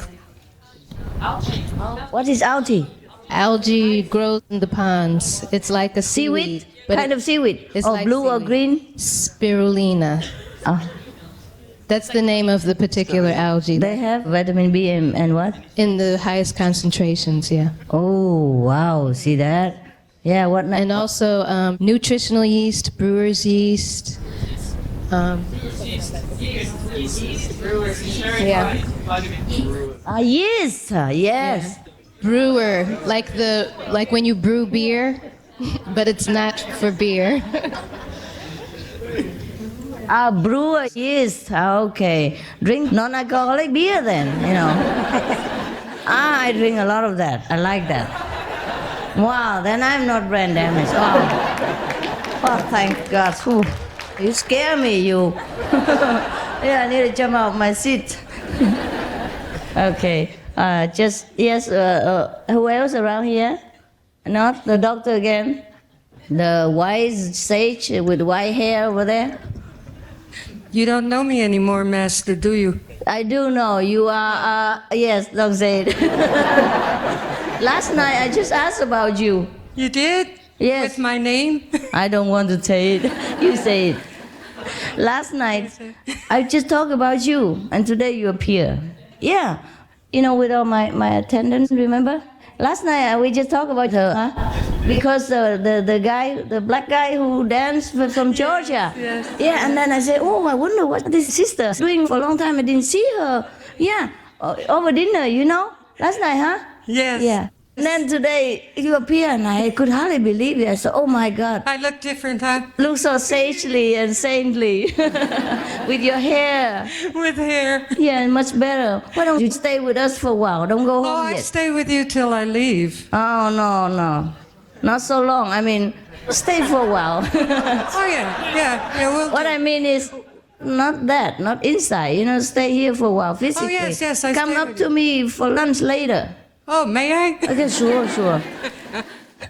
algae. What is algae? Algae grows in the ponds. It's like a seaweed. Kind of seaweed? It's or like blue seaweed. Or green? Spirulina. That's the name of the particular algae. They have vitamin B and what? In the highest concentrations, yeah. Oh, wow. See that? Yeah, what? And also nutritional yeast, brewer's yeast. Yeah. Yeast. Yes. Yeah. Brewer, like when you brew beer, but it's not for beer. Brewer yeast. Okay. Drink non-alcoholic beer then, you know. I drink a lot of that. I like that. Wow, then I'm not brain damaged. Oh, thank God. Whew. You scare me, you. Yeah, I need to jump out of my seat. Okay. Who else around here? Not the doctor again? The wise sage with white hair over there? You don't know me anymore, Master, do you? I do know. You are, yes, don't say it. Last night I just asked about you. You did? Yes. With my name? I don't want to say it. You say it. Last night I just talked about you, and today you appear. Yeah. You know, with all my attendants, remember? Last night we just talked about her, huh? Because the black guy who danced from Georgia. Yes. Yeah, and then I said, oh, I wonder what this sister is doing for a long time. I didn't see her. Yeah, over dinner, you know? Last night, huh? Yes. Yeah. And then today you appear, and I could hardly believe it. I said, oh my God. I look different, huh? Look so sagely and saintly. With your hair. With hair. Yeah, much better. Why don't you stay with us for a while? Don't go home yet. I stay with you till I leave. Oh, no. Not so long. I mean, stay for a while. Oh, yeah. What I mean is, not that, not inside. You know, stay here for a while physically. Oh, yes, I come stay up with to you. me for lunch later. Oh, may I? Okay, sure.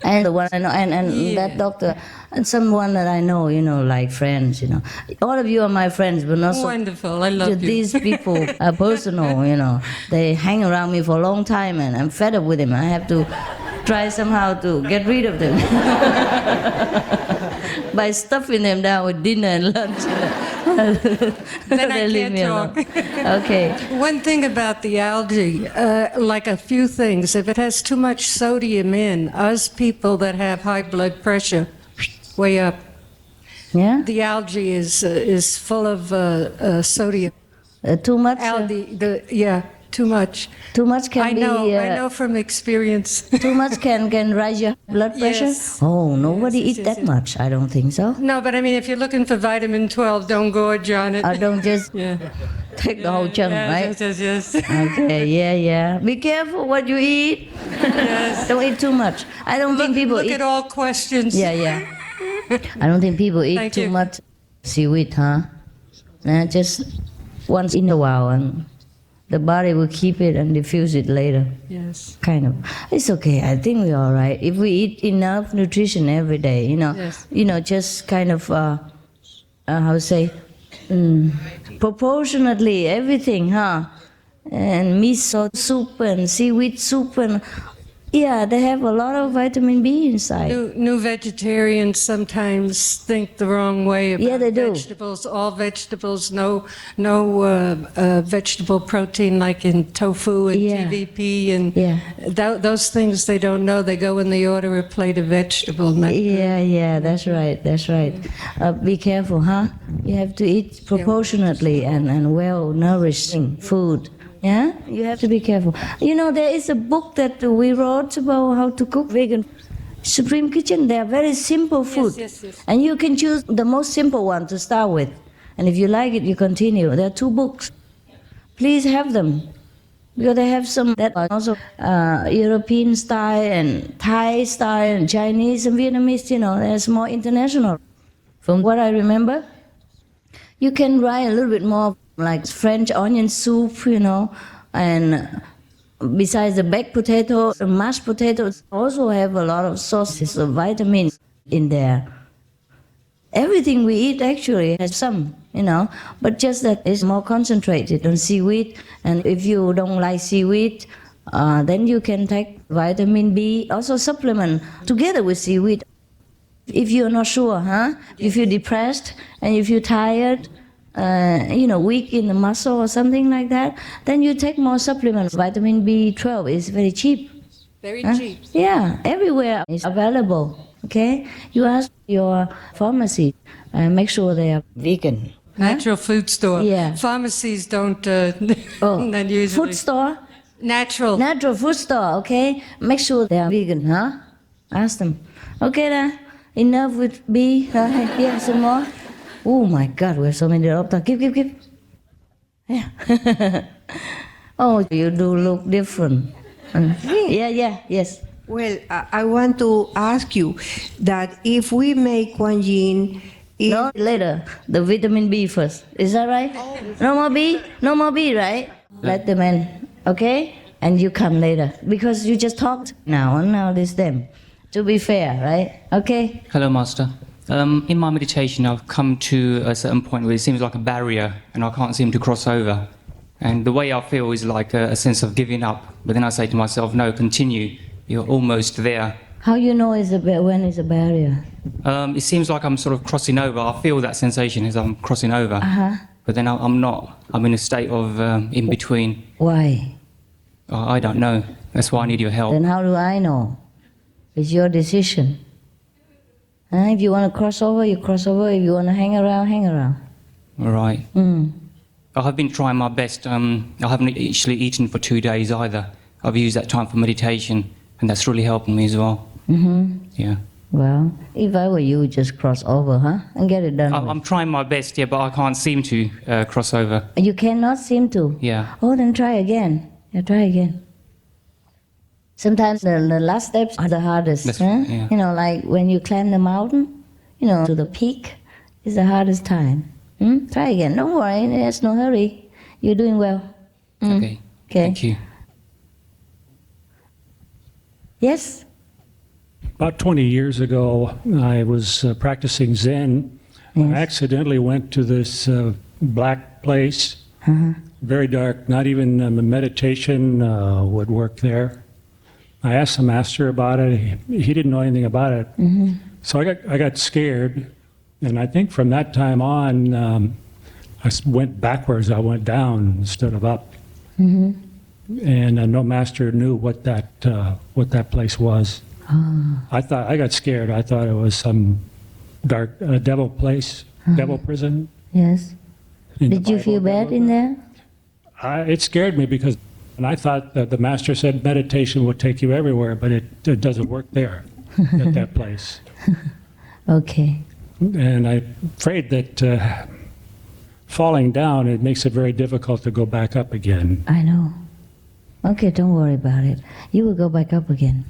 And the one I know, and that doctor, and someone that I know, you know, like friends, you know. All of you are my friends, but not so. Wonderful, I love you. These people are personal, you know. They hang around me for a long time, and I'm fed up with them. I have to try somehow to get rid of them by stuffing them down with dinner and lunch. Then I can't talk. Okay. One thing about the algae, like a few things, if it has too much sodium in, us people that have high blood pressure, way up. Yeah. The algae is full of sodium. Too much. Algae, too much. Too much can be. I know from experience. Too much can raise your blood pressure. Yes. Oh, nobody eat that much. I don't think so. No, but I mean, if you're looking for vitamin 12, don't gorge on it. I don't just take the whole chunk, right? Yes. Okay, yeah. Be careful what you eat. Yes. Don't eat too much. I don't think people look eat. at all questions. Yeah. I don't think people eat too much seaweed, huh? Just once in a while, and the body will keep it and diffuse it later. Yes. Kind of. It's okay. I think we're all right. If we eat enough nutrition every day, you know, Yes. Just kind of, proportionately everything, huh? And miso soup and seaweed soup and, they have a lot of vitamin B inside. New vegetarians sometimes think the wrong way about they do. vegetables. All vegetables, no vegetable protein like in tofu and TVP and those things they don't know. They go when they order a plate of vegetable. That's right. Be careful, huh? You have to eat proportionately and well-nourishing food. Yeah, you have to be careful. You know, there is a book that we wrote about how to cook vegan. Supreme Kitchen, they are very simple food. Yes. And you can choose the most simple one to start with. And if you like it, you continue. There are 2 books. Please have them. Because they have some that are also European style and Thai style and Chinese and Vietnamese, there's more international. From what I remember, you can write a little bit more like French onion soup, and besides the baked potato, the mashed potatoes also have a lot of sources of vitamins in there. Everything we eat actually has some, but just that it's more concentrated on seaweed. And if you don't like seaweed, then you can take vitamin B, also supplement together with seaweed. If you're not sure, if you're depressed and if you're tired, weak in the muscle or something like that, then you take more supplements. Vitamin B12 is very cheap. Very cheap. Yeah, everywhere it's available. Okay, you ask your pharmacy, make sure they are vegan. Natural food store. Yeah. Pharmacies don't. Not usually. Food store. Natural food store. Okay, make sure they are vegan. Ask them. Okay, then enough with B. Yeah, some more. Oh my God, we have so many doctors. Give. Yeah. Oh, you do look different. Yes. Well, I want to ask you that if we make Kuan Yin... No, later. The vitamin B first. Is that right? Oh. No more B? No more B, right? Let them in, okay? And you come later. Because you just talked now, and now it's them. To be fair, right? Okay? Hello, Master. In my meditation, I've come to a certain point where it seems like a barrier, and I can't seem to cross over. And the way I feel is like a sense of giving up. But then I say to myself, no, continue. You're almost there. How you know when it's a barrier? It seems like I'm sort of crossing over. I feel that sensation as I'm crossing over. But then I'm not. I'm in a state of in between. Why? I don't know. That's why I need your help. Then how do I know? It's your decision. If you want to cross over, you cross over. If you want to hang around, hang around. All right. I have been trying my best. I haven't actually eaten for 2 days either. I've used that time for meditation, and that's really helping me as well. Yeah. Well, if I were you, just cross over, and get it done. I'm trying my best, but I can't seem to cross over. You cannot seem to? Yeah. Oh, then try again. Yeah, try again. Sometimes the last steps are the hardest. Yeah. Like when you climb the mountain, to the peak is the hardest time. Try again. Don't worry, there's no hurry. You're doing well. Okay. Thank you. Yes? About 20 years ago, I was practicing Zen. Yes. I accidentally went to this black place, very dark. Not even meditation would work there. I asked the master about it. He didn't know anything about it. So I got scared. And I think from that time on, I went backwards. I went down instead of up. And no master knew what that place was. I got scared. I thought it was some dark devil place, devil prison. Yes. Did you feel bad in there? It scared me because I thought that the master said meditation would take you everywhere, but it doesn't work there at that place. Okay. And I'm afraid that falling down, it makes it very difficult to go back up again. I know. Okay, don't worry about it. You will go back up again.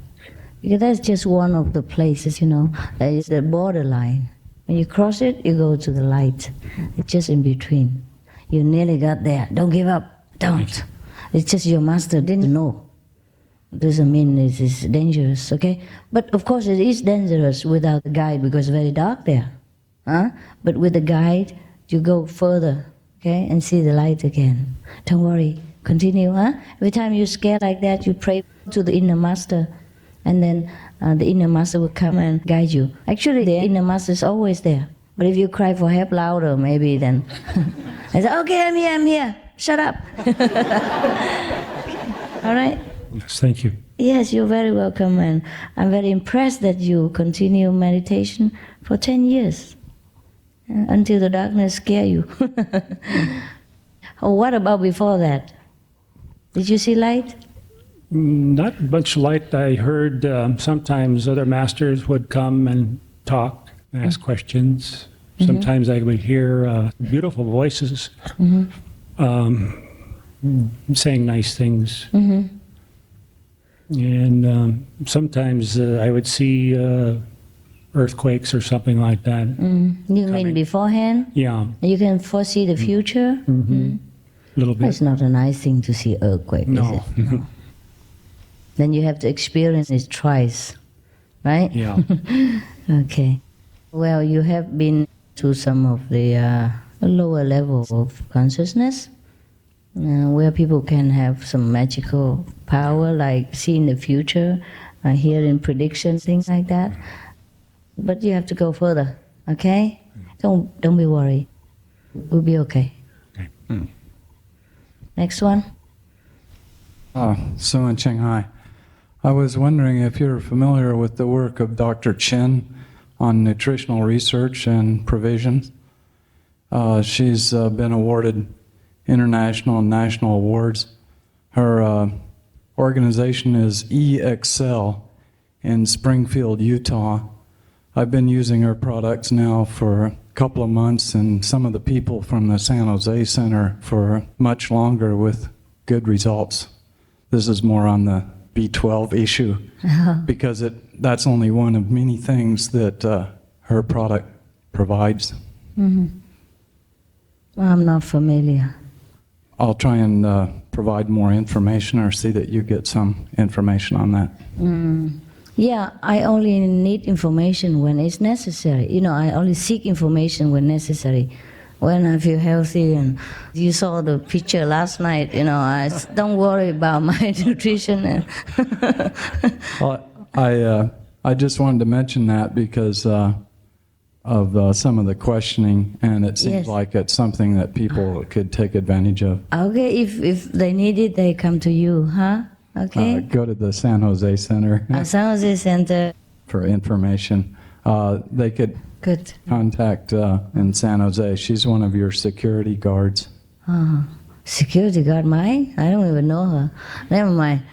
Because that's just one of the places, that is the borderline. When you cross it, you go to the light. It's just in between. You nearly got there. Don't give up. Don't. It's just your master didn't know. Doesn't mean it is dangerous, okay? But of course it is dangerous without the guide because it's very dark there. But with the guide, you go further, okay, and see the light again. Don't worry. Continue, Every time you're scared like that, you pray to the inner master, and then the inner master will come and guide you. Actually, the inner master is always there. But if you cry for help louder, maybe then I say, okay, I'm here. Shut up. All right? Yes, thank you. Yes, you're very welcome, and I'm very impressed that you continue meditation for 10 years until the darkness scare you. Oh, what about before that? Did you see light? Not much light. I heard sometimes other masters would come and talk, ask questions. Sometimes I would hear beautiful voices. saying nice things. Mm-hmm. And sometimes I would see earthquakes or something like that. You mean beforehand? Yeah. You can foresee the future? Mm-hmm. A little bit. It's not a nice thing to see earthquake, No. is it? No. Then you have to experience it twice, right? Yeah. Okay. Well, you have been to some of the lower level of consciousness, where people can have some magical power, like seeing the future, hearing predictions, things like that. But you have to go further, okay? Don't be worried. We'll be okay. Next one. So in Shanghai, I was wondering if you're familiar with the work of Dr. Chen on nutritional research and provision. She's been awarded international and national awards. Her organization is eExcel in Springfield, Utah. I've been using her products now for a couple of months, and some of the people from the San Jose Center for much longer with good results. This is more on the B12 issue, because that's only one of many things that her product provides. Mm-hmm. I'm not familiar. I'll try and provide more information or see that you get some information on that. Yeah, I only need information when it's necessary. I only seek information when necessary. When I feel healthy, and you saw the picture last night, I don't worry about my nutrition. Well, I just wanted to mention that because of some of the questioning, and it seems like it's something that people could take advantage of. Okay, if they need it, they come to you, huh? Okay. Go to the San Jose Center San Jose Center. for information. They could contact in San Jose. She's one of your security guards. Security guard, mine? I don't even know her. Never mind.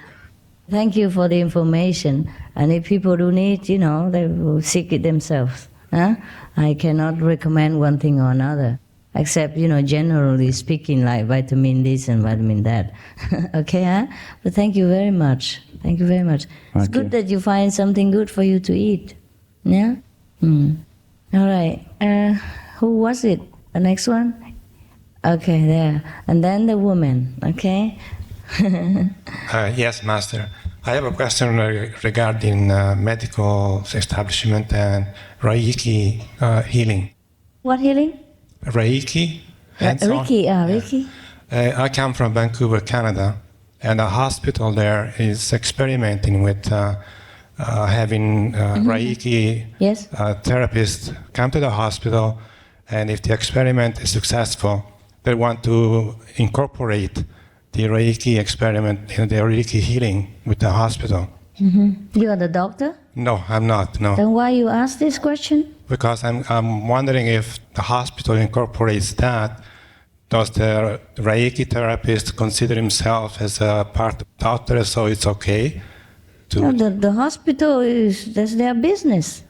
Thank you for the information. And if people do need, they will seek it themselves. Huh? I cannot recommend one thing or another, except, generally speaking, like vitamin this and vitamin that. Okay, huh? But thank you very much. Thank you very much. It's good that you find something good for you to eat. Yeah? All right. Who was it? The next one? Okay, there. And then the woman, okay? Yes, Master. I have a question regarding medical establishment and Reiki healing. What healing? Reiki. Reiki. I come from Vancouver, Canada, and a hospital there is experimenting with having Reiki therapists come to the hospital, and if the experiment is successful, they want to incorporate the Reiki experiment in the Reiki healing with the hospital. You are the doctor? No, I'm not, no. Then why you ask this question? Because I'm wondering if the hospital incorporates that, does the Reiki therapist consider himself as a part of the doctor, so it's okay? No, the hospital that's their business.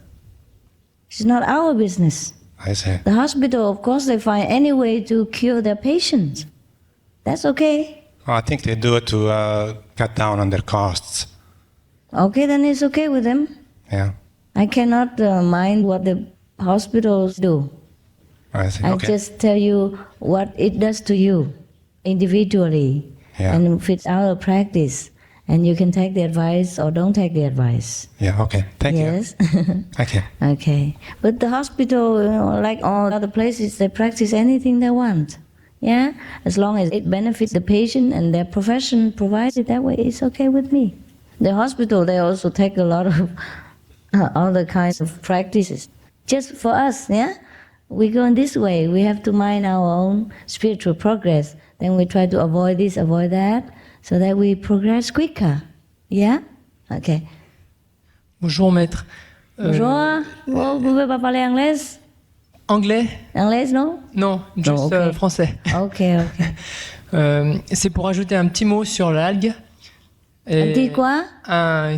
It's not our business. I see. The hospital, of course, they find any way to cure their patients. That's okay. Well, I think they do it to cut down on their costs. Okay, then it's okay with them. Yeah. I cannot mind what the hospitals do. I see. I Okay. just tell you what it does to you individually. Yeah. And if it's out of practice, and you can take the advice or don't take the advice. Yeah, okay. Thank you. Yes. Okay. Okay. But the hospital, like all other places, they practice anything they want. Yeah? As long as it benefits the patient and their profession provides it that way, it's okay with me. The hospital, they also take a lot of other kinds of practices. Just for us, yeah? We go in this way. We have to mind our own spiritual progress. Then we try to avoid this, avoid that, so that we progress quicker. Yeah? Okay. Bonjour, maître. Bonjour. Vous pouvez pas parler anglais? Anglais? Anglais, non? Non, juste okay. Français. Ok, ok. C'est pour ajouter un petit mot sur l'algue. Un petit quoi?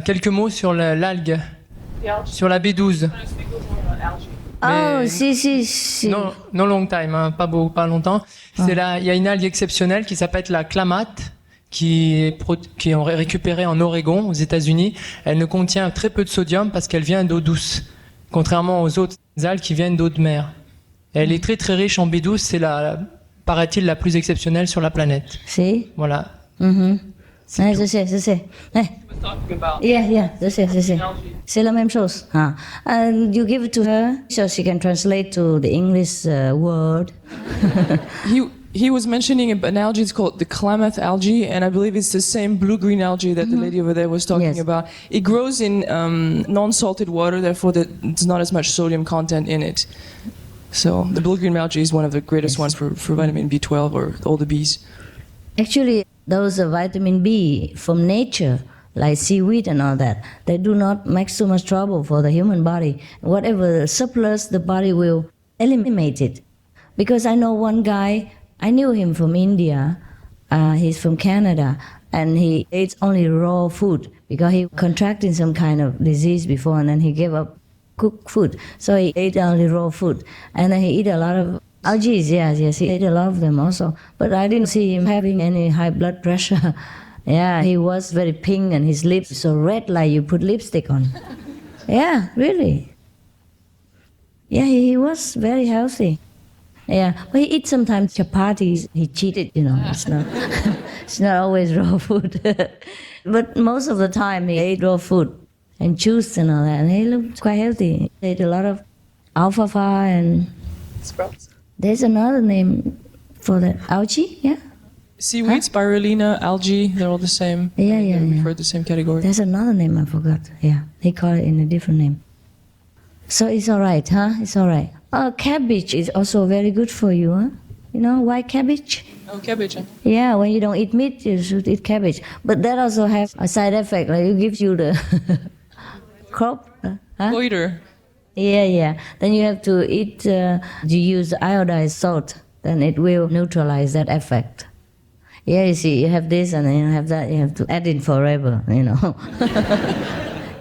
Quelques mots sur l'algue, sur la B12. Mais si. No long time, hein, pas longtemps. Il y a une algue exceptionnelle qui s'appelle la clamate, qui est récupérée en Oregon, aux États-Unis. Elle ne contient très peu de sodium parce qu'elle vient d'eau douce, contrairement aux autres algues qui viennent d'eau de mer. Et elle est très très riche en B12, c'est paraît-il la plus exceptionnelle sur la planète. Si. Voilà. Je sais. Yeah, je sais. C'est la même chose. And you give it to her so she can translate to the English word. He was mentioning an algae, it's called the Klamath algae, and I believe it's the same blue-green algae that the lady over there was talking about. It grows in non-salted water, therefore there's not as much sodium content in it. So the blue-green algae is one of the greatest ones for vitamin B12 or all the Bs. Actually, those vitamin B from nature, like seaweed and all that, they do not make so much trouble for the human body. Whatever surplus, the body will eliminate it. Because I know one guy, I knew him from India, he's from Canada, and he ate only raw food because he contracted some kind of disease before, and then he gave up cooked food. So he ate only raw food, and then he ate a lot of algae. Yes, he ate a lot of them also. But I didn't see him having any high blood pressure. Yeah, he was very pink and his lips so red like you put lipstick on. Yeah, really. Yeah, he was very healthy. Yeah, but he eats sometimes chapatis. He cheated, It's not, it's not always raw food. But most of the time he ate raw food and juice and all that. And he looked quite healthy. He ate a lot of alfalfa and sprouts. There's another name for the algae, yeah? Seaweed, spirulina, algae, they're all the same. Yeah. Refer to the same category. There's another name I forgot. Yeah, he called it in a different name. So it's all right, huh? It's all right. Cabbage is also very good for you, huh? White cabbage? Oh, cabbage. Yeah, when you don't eat meat, you should eat cabbage. But that also has a side effect, like it gives you the crop. Goiter. Yeah. Then you have to eat, you use iodized salt, then it will neutralize that effect. Yeah, you see, you have this and then you have that, you have to add it forever,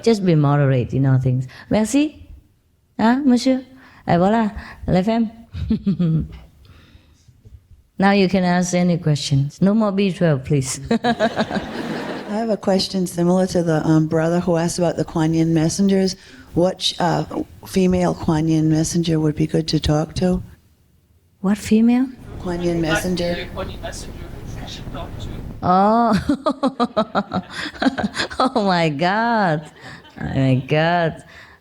Just be moderate, things. Merci. Monsieur? Et voilà, les femmes. Now you can ask any questions. No more B12, please. I have a question similar to the brother who asked about the Kuan Yin messengers. What female Kuan Yin messenger would be good to talk to? What female? Kuan Yin messenger. Oh. Oh my God.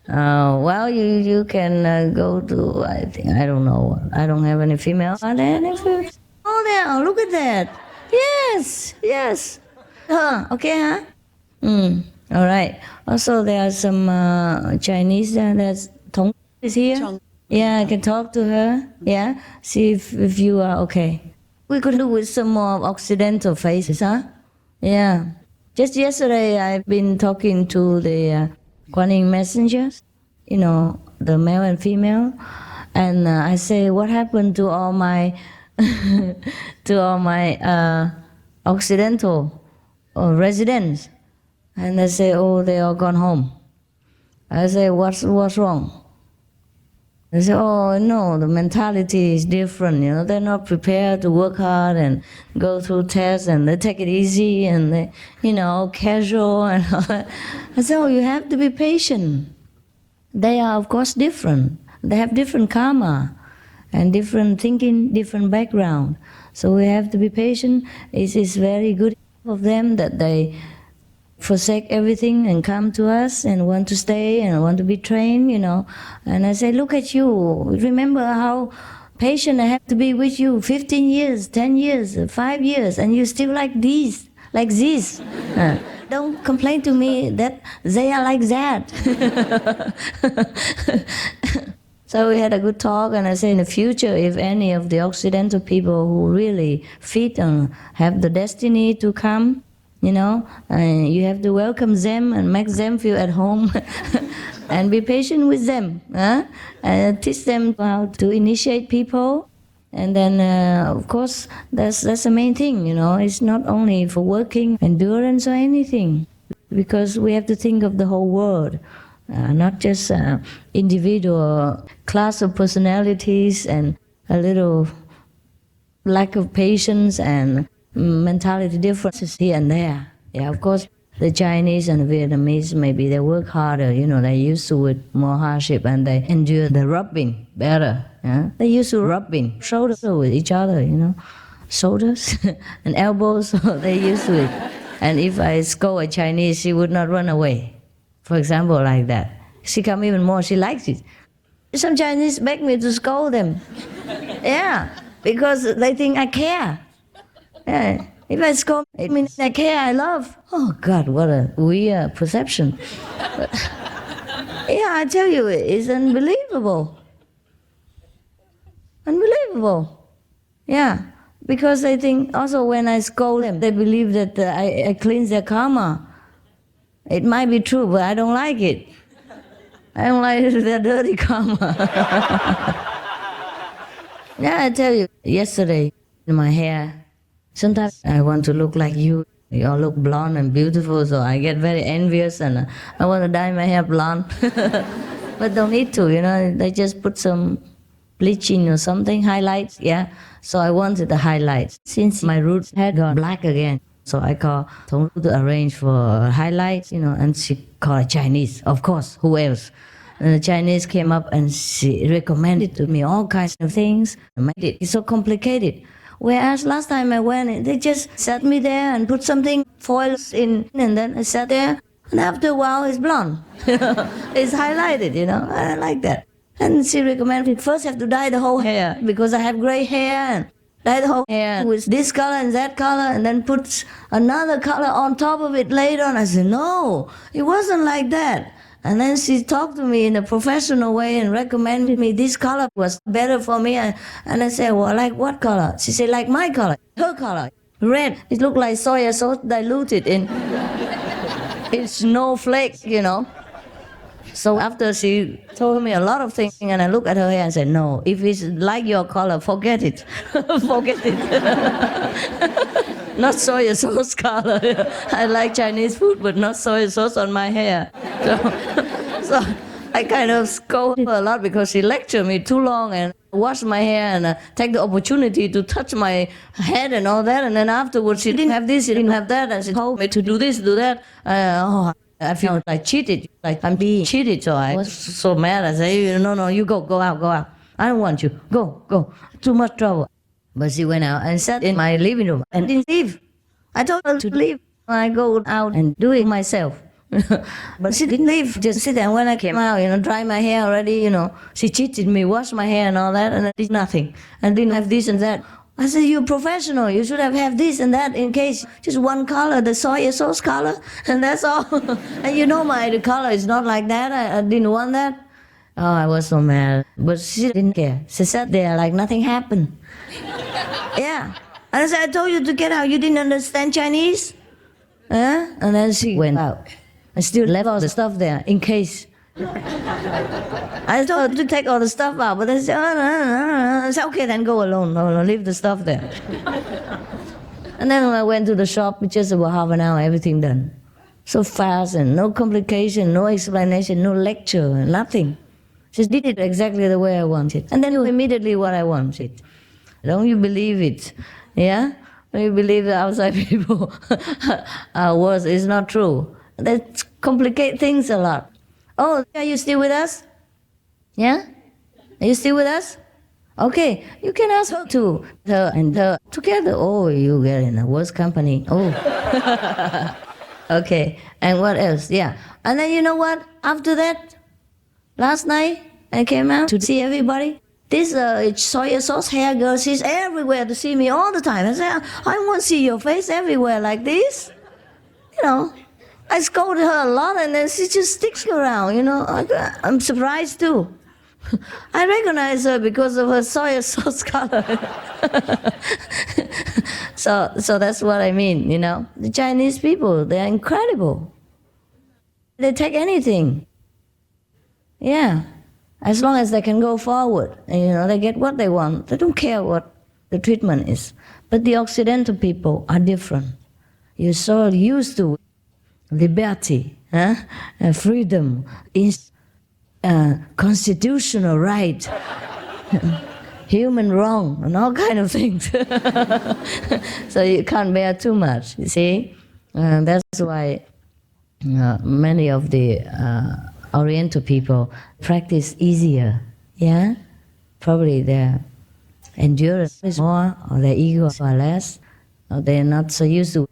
Well, you can go to, I don't know. I don't have any female. Are there any female? Oh, there. Look at that. Yes. Okay, huh? All right. Also, there are some Chinese. There's Tong is here. Yeah, I can talk to her. Yeah, see if you are okay. We could do with some more Occidental faces, huh? Yeah. Just yesterday, I've been talking to the Kuan Yin messengers, the male and female, and I say, what happened to all my Occidental residents? And they say, oh, they all gone home. I say, what's wrong? They say, oh, no, the mentality is different, they're not prepared to work hard and go through tests, and they take it easy, and they, casual and all that. I say, oh, you have to be patient. They are, of course, different. They have different karma and different thinking, different background. So we have to be patient. It is very good of them that they forsake everything and come to us and want to stay and want to be trained, And I say, look at you. Remember how patient I have to be with you 15 years, 10 years, 5 years, and you're still like this. Don't complain to me that they are like that. So we had a good talk, and I say in the future, if any of the Occidental people who really fit and have the destiny to come, and you have to welcome them and make them feel at home and be patient with them, and teach them how to initiate people. And then, of course, that's the main thing, It's not only for working, endurance or anything, because we have to think of the whole world. not just individual class of personalities and a little lack of patience and mentality differences here and there. Yeah, of course, the Chinese and the Vietnamese, maybe they work harder, they're used to it, more hardship, and they endure the rubbing better. Yeah? They used to rubbing shoulder with each other, shoulders and elbows, so they're used to it. And if I scold a Chinese, she would not run away, for example, like that. She come even more, she likes it. Some Chinese beg me to scold them. Yeah, because they think I care. Yeah. If I scold, it means I care, I love. Oh God, what a weird perception. But, yeah, I tell you, it's unbelievable. Unbelievable. Yeah, because they think, also when I scold them, they believe that I cleanse their karma. It might be true, but I don't like it. I don't like their dirty karma. Yeah, I tell you, yesterday, my hair, sometimes I want to look like you. You all look blonde and beautiful, so I get very envious and I want to dye my hair blonde. But don't need to, they just put some bleaching or something, highlights, yeah. So I wanted the highlights. Since my roots had gone black again, so I called Thong to arrange for highlights, and she called Chinese, of course, who else? And the Chinese came up and she recommended to me all kinds of things. It's so complicated. Whereas last time I went, they just sat me there and put something, foils in, and then I sat there, and after a while it's blonde. It's highlighted, I like that. And she recommended, first have to dye the whole hair, because I have gray hair, and dye the whole hair with this color and that color, and then put another color on top of it later on. I said, no, it wasn't like that. And then she talked to me in a professional way and recommended me this color was better for me. And I said, well, like what color? She said, like my color, her color, red. It looked like soy sauce diluted in snowflake, So after she told me a lot of things, and I looked at her hair and said, no, if it's like your color, forget it. Forget it. Not soy sauce color. I like Chinese food, but not soy sauce on my hair. So I kind of scold her a lot because she lectured me too long and washed my hair and take the opportunity to touch my head and all that. And then afterwards, she didn't have this, she didn't have that, and she told me to do this, do that. I feel like cheated, like I'm being cheated. So I was so mad. I said, no, you go out. I don't want you. Go. Too much trouble. But she went out and sat in my living room and didn't leave. I told her to leave. I go out and do it myself. But she didn't leave, just sit there. And when I came out, dry my hair already, she cheated me, washed my hair and all that, and I did nothing. And didn't have this and that. I said, you're professional. You should have this and that in case. Just one color, the soy sauce color, and that's all. And the color is not like that. I didn't want that. Oh, I was so mad. But she didn't care. She sat there like nothing happened. Yeah. And I said, I told you to get out. You didn't understand Chinese? And then she went out. I still left all the stuff there in case. I told her to take all the stuff out, but they said, I said, okay, then go alone. No, leave the stuff there. And then when I went to the shop, just about half an hour, everything done. So fast and no complication, no explanation, no lecture, nothing. She did it exactly the way I wanted. And then immediately what I wanted. Don't you believe it? Yeah? Don't you believe the outside people words is not true? That complicate things a lot. Oh, are you still with us? Yeah? Are you still with us? Okay, you can ask her too. Her and her together. Oh, you get in a worse company. Oh. Okay, and what else? Yeah. And then you know what? After that, last night, I came out to see everybody. This soy sauce hair girl, she's everywhere to see me all the time. I said, I want to see your face everywhere like this. I scolded her a lot, and then she just sticks around, I'm surprised too. I recognize her because of her soy sauce color. So that's what I mean, The Chinese people, they're incredible. They take anything. Yeah. As long as they can go forward, and, they get what they want. They don't care what the treatment is. But the Occidental people are different. You're so used to liberty, Freedom is constitutional right, human wrong, and all kind of things. So you can't bear too much, you see? That's why many of the Oriental people practice easier, yeah? Probably their endurance is more, or their ego is less, or they're not so used to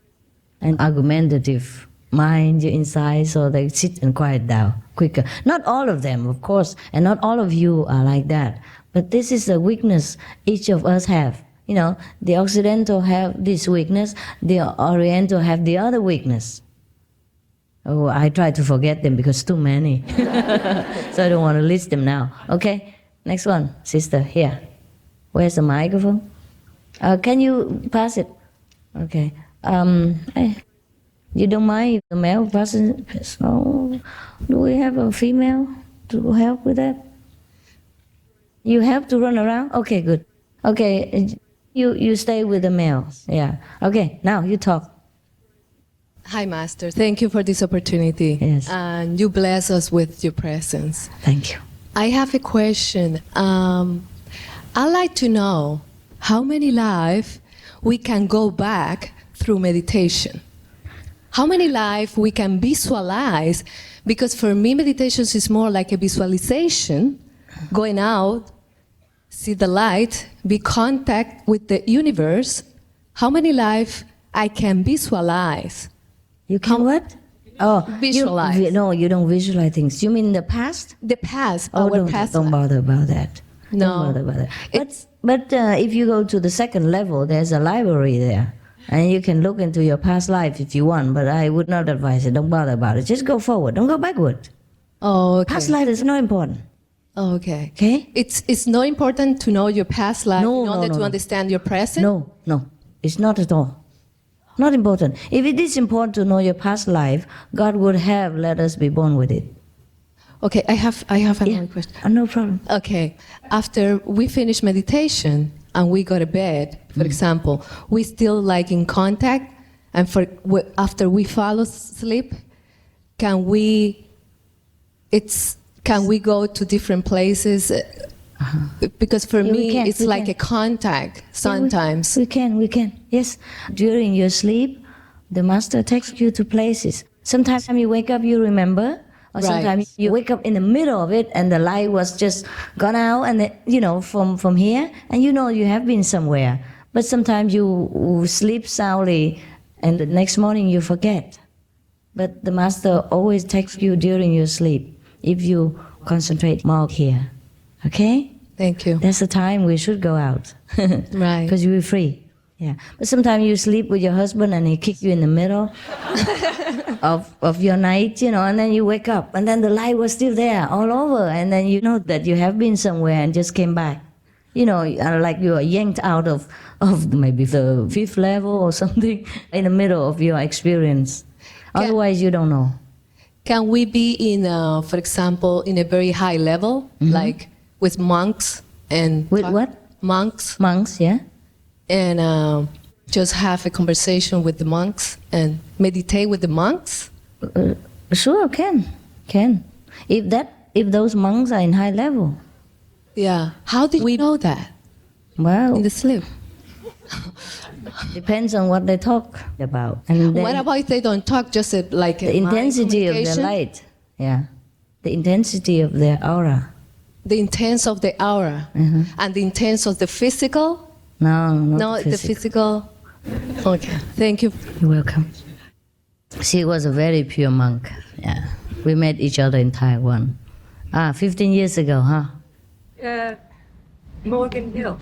an argumentative mind inside, so they sit and quiet down quicker. Not all of them, of course, and not all of you are like that. But this is a weakness each of us have. You know, the Occidental have this weakness, the Oriental have the other weakness. Oh, I try to forget them because too many. So I don't want to list them now. Okay, next one, sister, here. Where's the microphone? Can you pass it? Okay. Hey, you don't mind if the male person? Oh, do we have a female to help with that? You have to run around? Okay, good. Okay, you stay with the males. Yeah. Okay, now you talk. Hi, Master. Thank you for this opportunity. Yes. And you bless us with your presence. Thank you. I have a question. I'd like to know how many lives we can go back through meditation. How many lives we can visualize, because for me meditation is more like a visualization, going out, see the light, be contact with the universe. How many lives I can visualize? You can what? Oh, visualize. No, you don't visualize things. You mean the past? The past, oh, our past. Don't bother about that. No. Don't bother about that. But if you go to the second level, there's a library there. And you can look into your past life if you want, but I would not advise it. Don't bother about it. Just go forward. Don't go backward. Oh, okay. Past life is not important. Oh, okay. Okay? It's not important to know your past life in order to understand your present? No. It's not at all. Not important. If it is important to know your past life, God would have let us be born with it. Okay, I have another question. No problem. Okay, after we finish meditation and we go to bed, for example, we still like in contact, and after we fall asleep, can we go to different places? Because for me, it's like a contact sometimes. We can. Yes. During your sleep, the master takes you to places. Sometimes you wake up, you remember, or sometimes you wake up in the middle of it and the light was just gone out, and from here, and you have been somewhere. But sometimes you sleep soundly, and the next morning you forget. But the master always takes you during your sleep if you concentrate more here. Okay? Thank you. That's the time we should go out. Right. Because you're free. Yeah. But sometimes you sleep with your husband and he kick you in the middle of your night, and then you wake up and then the light was still there all over, and then you know that you have been somewhere and just came back. Like you are yanked out of maybe the 5th level or something in the middle of your experience. Otherwise you don't know. Can we be in, for example, in a very high level, like with monks and... With what? Monks. Monks, yeah. And just have a conversation with the monks and meditate with the monks? Sure, can. If those monks are in high level. Yeah. How did we know that? Well... In the sleep. Depends on what they talk about. And what about if they don't talk, just like the intensity of the light? Yeah, the intensity of their aura. The intense of the aura, and the intense of the physical. No, not the physical. Okay, thank you. You're welcome. She was a very pure monk. Yeah, we met each other in Taiwan. 15 years ago, huh? Morgan Hill.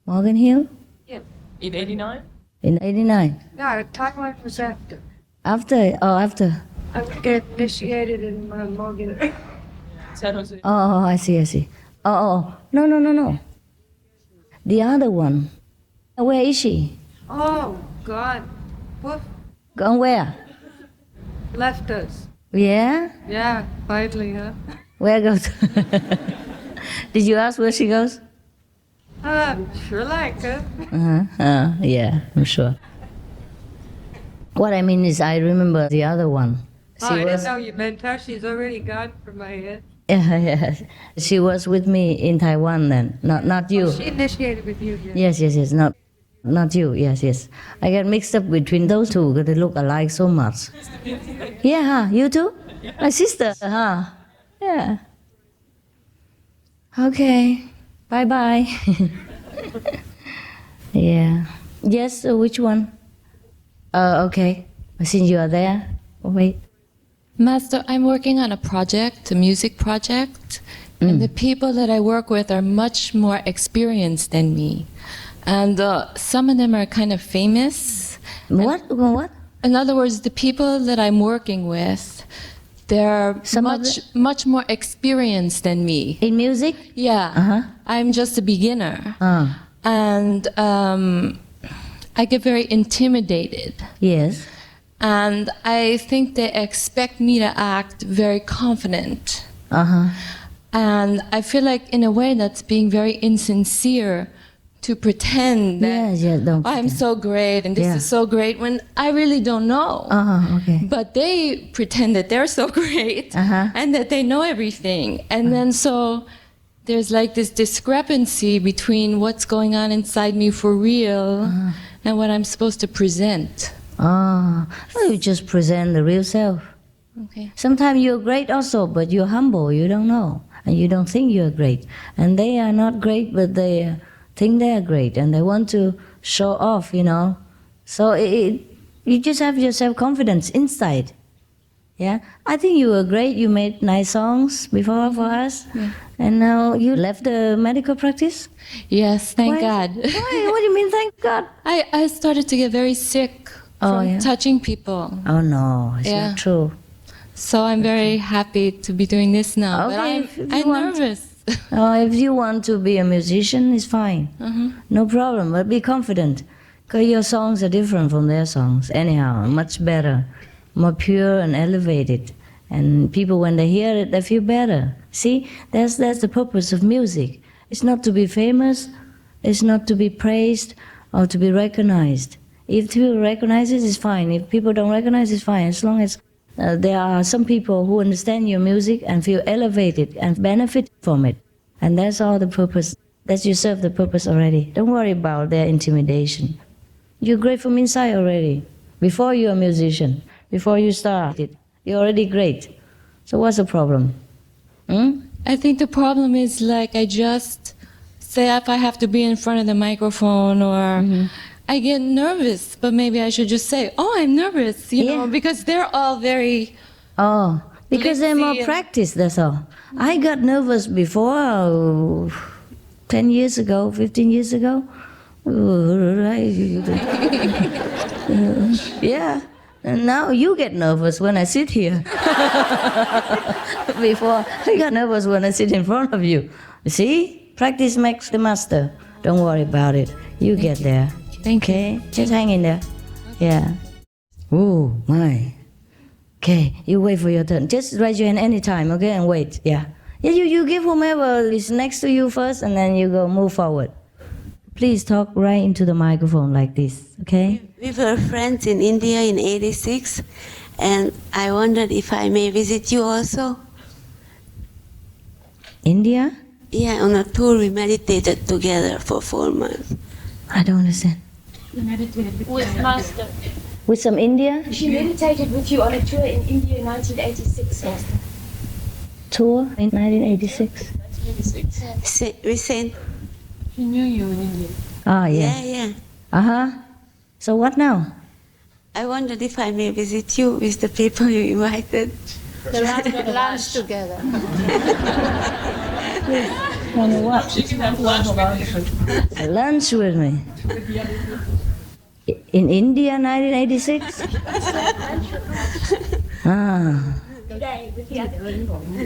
Morgan Hill? Yeah. In 89? In 89? No, Taiwan was after. After? Oh, after. I got initiated in Morgan Hill. San Jose. Oh, I see. Oh. No. The other one. Where is she? Oh, God. Woof. Gone where? Left us. Yeah? Yeah, quietly, huh? Where goes? Did you ask where she goes? Sure like her. Yeah, I'm sure. What I mean is I remember the other one. I didn't know you meant her. She's already gone from my head. Yeah. She was with me in Taiwan then, not you. She initiated with you, yes. Yes, not you, yes. I get mixed up between those two because they look alike so much. Yeah, huh? You too? My sister, huh? Yeah. Okay, bye-bye. Yeah. Yes, which one? Okay, since you are there, wait. Master, I'm working on a project, a music project, and the people that I work with are much more experienced than me. And some of them are kind of famous. What? In other words, the people that I'm working with, they're much more experienced than me. In music? Yeah. I'm just a beginner. And I get very intimidated. Yes. And I think they expect me to act very confident. And I feel like, in a way, that's being very insincere to pretend that I'm so great and this is so great when I really don't know. Okay. But they pretend that they're so great and that they know everything. And then so there's like this discrepancy between what's going on inside me for real and what I'm supposed to present. Well, you just present the real self. Okay. Sometimes you're great also, but you're humble, you don't know. And you don't think you're great. And they are not great, but they think they are great. And they want to show off, you know. So you just have your self-confidence inside. Yeah? I think you were great. You made nice songs before for us. Yeah. And now you left the medical practice? Yes, thank Why? God. Why? What do you mean, thank God? I started to get very sick from touching people. Oh, no, it's not true. So I'm very happy to be doing this now. Okay, but I'm nervous. If you want to be a musician, it's fine. No problem, but be confident. Because your songs are different from their songs. Anyhow, much better, more pure and elevated. And people, when they hear it, they feel better. See, that's the purpose of music. It's not to be famous. It's not to be praised or to be recognized. If people recognize it, it's fine. If people don't recognize it, it's fine. As long as there are some people who understand your music and feel elevated and benefit from it. And that's all the purpose. That you serve the purpose already. Don't worry about their intimidation. You're great from inside already. Before you're a musician, before you started, you're already great. So what's the problem? I think the problem is, like, I just say if I have to be in front of the microphone or I get nervous, but maybe I should just say, oh, I'm nervous, you know, because they're all very... Oh, because they're more practiced, that's all. I got nervous before, 10 years ago, 15 years ago. Yeah, and now you get nervous when I sit here. Before, I got nervous when I sit in front of you. See? Practice makes the master. Don't worry about it. You get there. Okay? Just hang in there. Yeah. Oh, my. Okay, you wait for your turn. Just raise your hand anytime, okay? And wait, yeah. Yeah, you give whomever is next to you first, and then you go move forward. Please talk right into the microphone like this, okay? We were friends in India in '86, and I wondered if I may visit you also. India? Yeah, on a tour we meditated together for 4 months. I don't understand. With Master. With some India? She meditated with you on a tour in India in 1986, Master. Tour in 1986? We sent. She knew you in India. Ah, yeah. Yeah. Uh-huh. So what now? I wondered if I may visit you with the people you invited. The lunch together. Tell me what? Lunch with me. In India, 1986?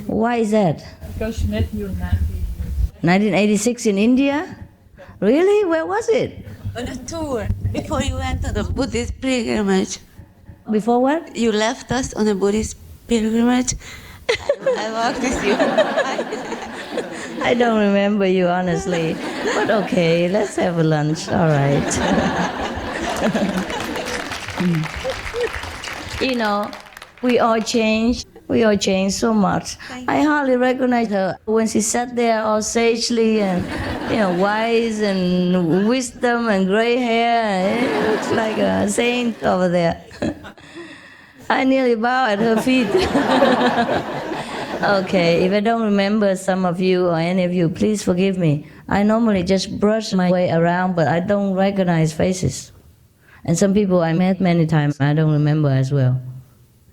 Why is that? Because she met you in 1986 in India? Really? Where was it? On a tour, before you went on the Buddhist pilgrimage. Before what? You left us on a Buddhist pilgrimage. I walked with you. I don't remember you, honestly. But okay, let's have a lunch. All right. You know, We all changed. We all changed so much. I hardly recognize her when she sat there all sagely and, wise and wisdom and gray hair. It looks like a saint over there. I nearly bow at her feet. Okay, if I don't remember some of you or any of you, please forgive me. I normally just brush my way around, but I don't recognize faces. And some people I met many times, I don't remember as well.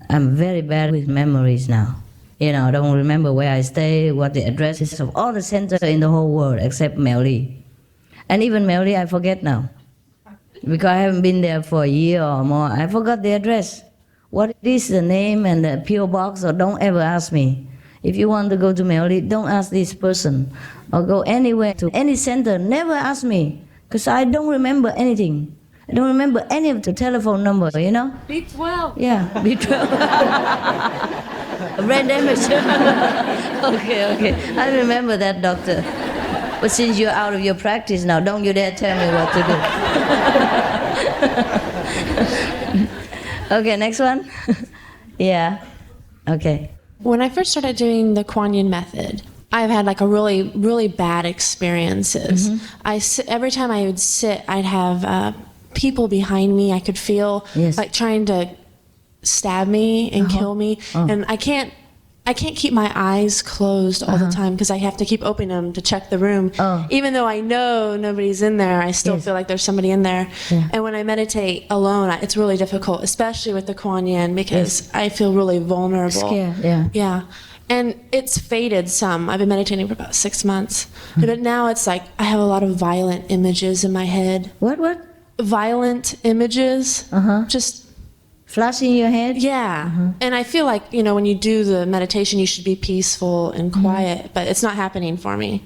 I'm very bad with memories now. I don't remember where I stay, what the address is of all the centers in the whole world except Mel Lee. And even Mel Lee I forget now. Because I haven't been there for a year or more. I forgot the address. What is the name and the PO box? Or don't ever ask me. If you want to go to Mel Lee, don't ask this person. Or go anywhere to any center, never ask me. Because I don't remember anything. I don't remember any of the telephone numbers, B12. Yeah, B12. Brain damage. Okay. I remember that, doctor. But since you're out of your practice now, don't you dare tell me what to do. Okay, next one. Yeah. Okay. When I first started doing the Kuan Yin method, I've had like a really, really bad experiences. Every time I would sit, I'd have people behind me. I could feel like trying to stab me and kill me, and I can't keep my eyes closed all the time because I have to keep opening them to check the room. Even though I know nobody's in there, I still feel like there's somebody in there. And when I meditate alone, it's really difficult, especially with the Kuan Yin, because I feel really vulnerable. Scared, yeah. And it's faded some. I've been meditating for about 6 months. But now it's like I have a lot of violent images in my head. What? Violent images. Just flashing in your head? Yeah. And I feel like, when you do the meditation, you should be peaceful and quiet, but it's not happening for me.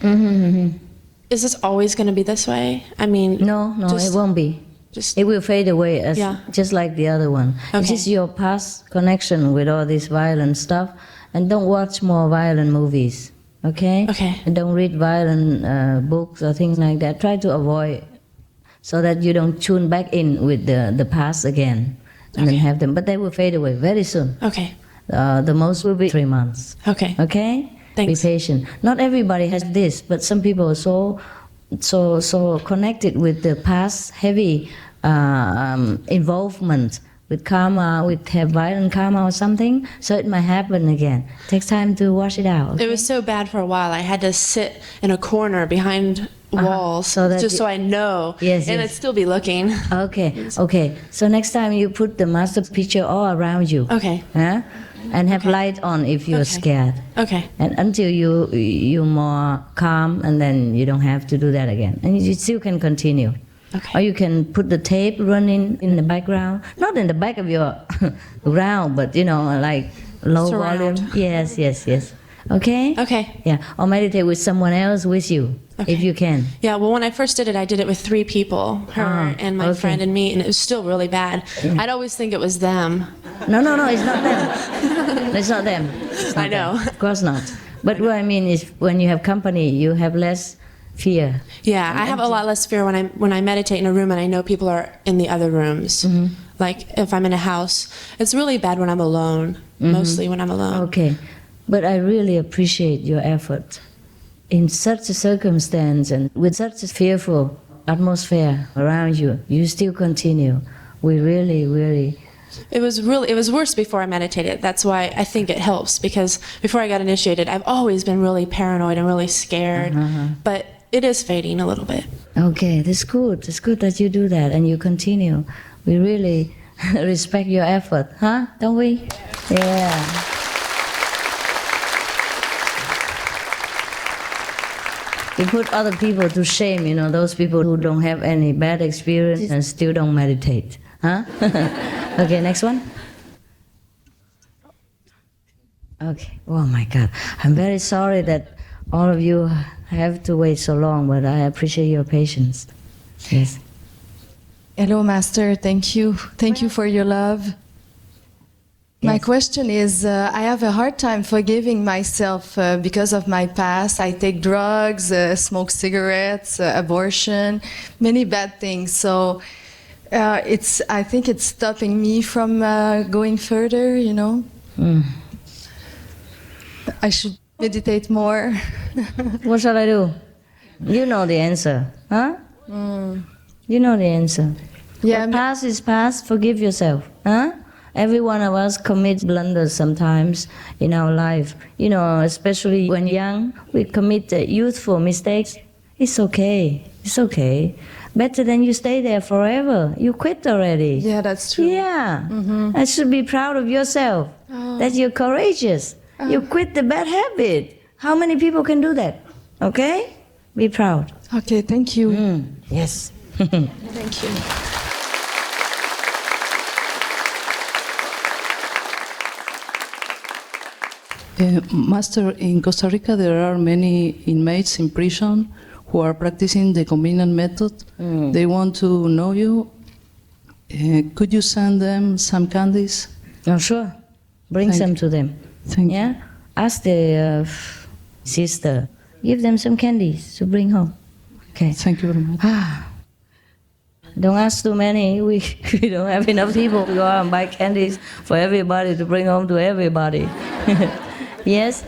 Is this always going to be this way? I mean... No, it won't be. It will fade away just like the other one. Okay. It's just your past connection with all this violent stuff. And don't watch more violent movies, okay? Okay. And don't read violent books or things like that. Try to avoid so that you don't tune back in with the past again and then have them. But they will fade away very soon. Okay. The most will be 3 months. Okay. Okay? Thanks. Be patient. Not everybody has this, but some people are so connected with the past, heavy involvement with karma, have violent karma or something, so it might happen again. It takes time to wash it out. Okay? It was so bad for a while. I had to sit in a corner behind walls so I know. Yes, and I'd still be looking. Okay. So next time you put the master picture all around you. Okay. And have light on if you're scared. Okay. And until you're more calm, and then you don't have to do that again. And you still can continue. Okay. Or you can put the tape running in the background, not in the back of your ground, but like low Surround. volume. Yes. Okay? Okay. Yeah. Or meditate with someone else with you, if you can. Yeah, well, when I first did it, I did it with 3 people, her and my friend and me, and it was still really bad. I'd always think it was them. No, it's not them. It's not them. I know. Them. Of course not. But what I mean is when you have company, you have less fear. Yeah, I have a lot less fear when I meditate in a room and I know people are in the other rooms. Like if I'm in a house. It's really bad when I'm alone, mostly when I'm alone. Okay, but I really appreciate your effort. In such a circumstance and with such a fearful atmosphere around you, you still continue. We really... It was worse before I meditated. That's why I think it helps, because before I got initiated, I've always been really paranoid and really scared. But it is fading a little bit. Okay, that's good. It's good that you do that and you continue. We really respect your effort, huh? Don't we? Yeah. We put other people to shame, those people who don't have any bad experience and still don't meditate, huh? Okay, next one. Okay. Oh my God. I'm very sorry that all of you have to wait so long, but I appreciate your patience. Yes. Hello, Master. Thank you. Thank you for your love. Yes. My question is, I have a hard time forgiving myself because of my past. I take drugs, smoke cigarettes, abortion, many bad things. So I think it's stopping me from going further, you know. I should meditate more. What shall I do? You know the answer, huh? You know the answer. Yeah. What past is past, forgive yourself, huh? Every one of us commits blunders sometimes in our life. You know, especially when young, we commit youthful mistakes. It's okay. It's okay. Better than you stay there forever. You quit already. Yeah, that's true. Yeah. I should be proud of yourself. That you're courageous. You quit the bad habit. How many people can do that? Okay? Be proud. Okay, thank you. Yes. Thank you. Master, in Costa Rica there are many inmates in prison who are practicing the convenient method. They want to know you. Could you send them some candies? Oh, sure. Bring some to them. Thank you. Ask the sister. Give them some candies to bring home. Okay. Thank you very much. Don't ask too many. We don't have enough people to go out and buy candies for everybody to bring home to everybody. Yes?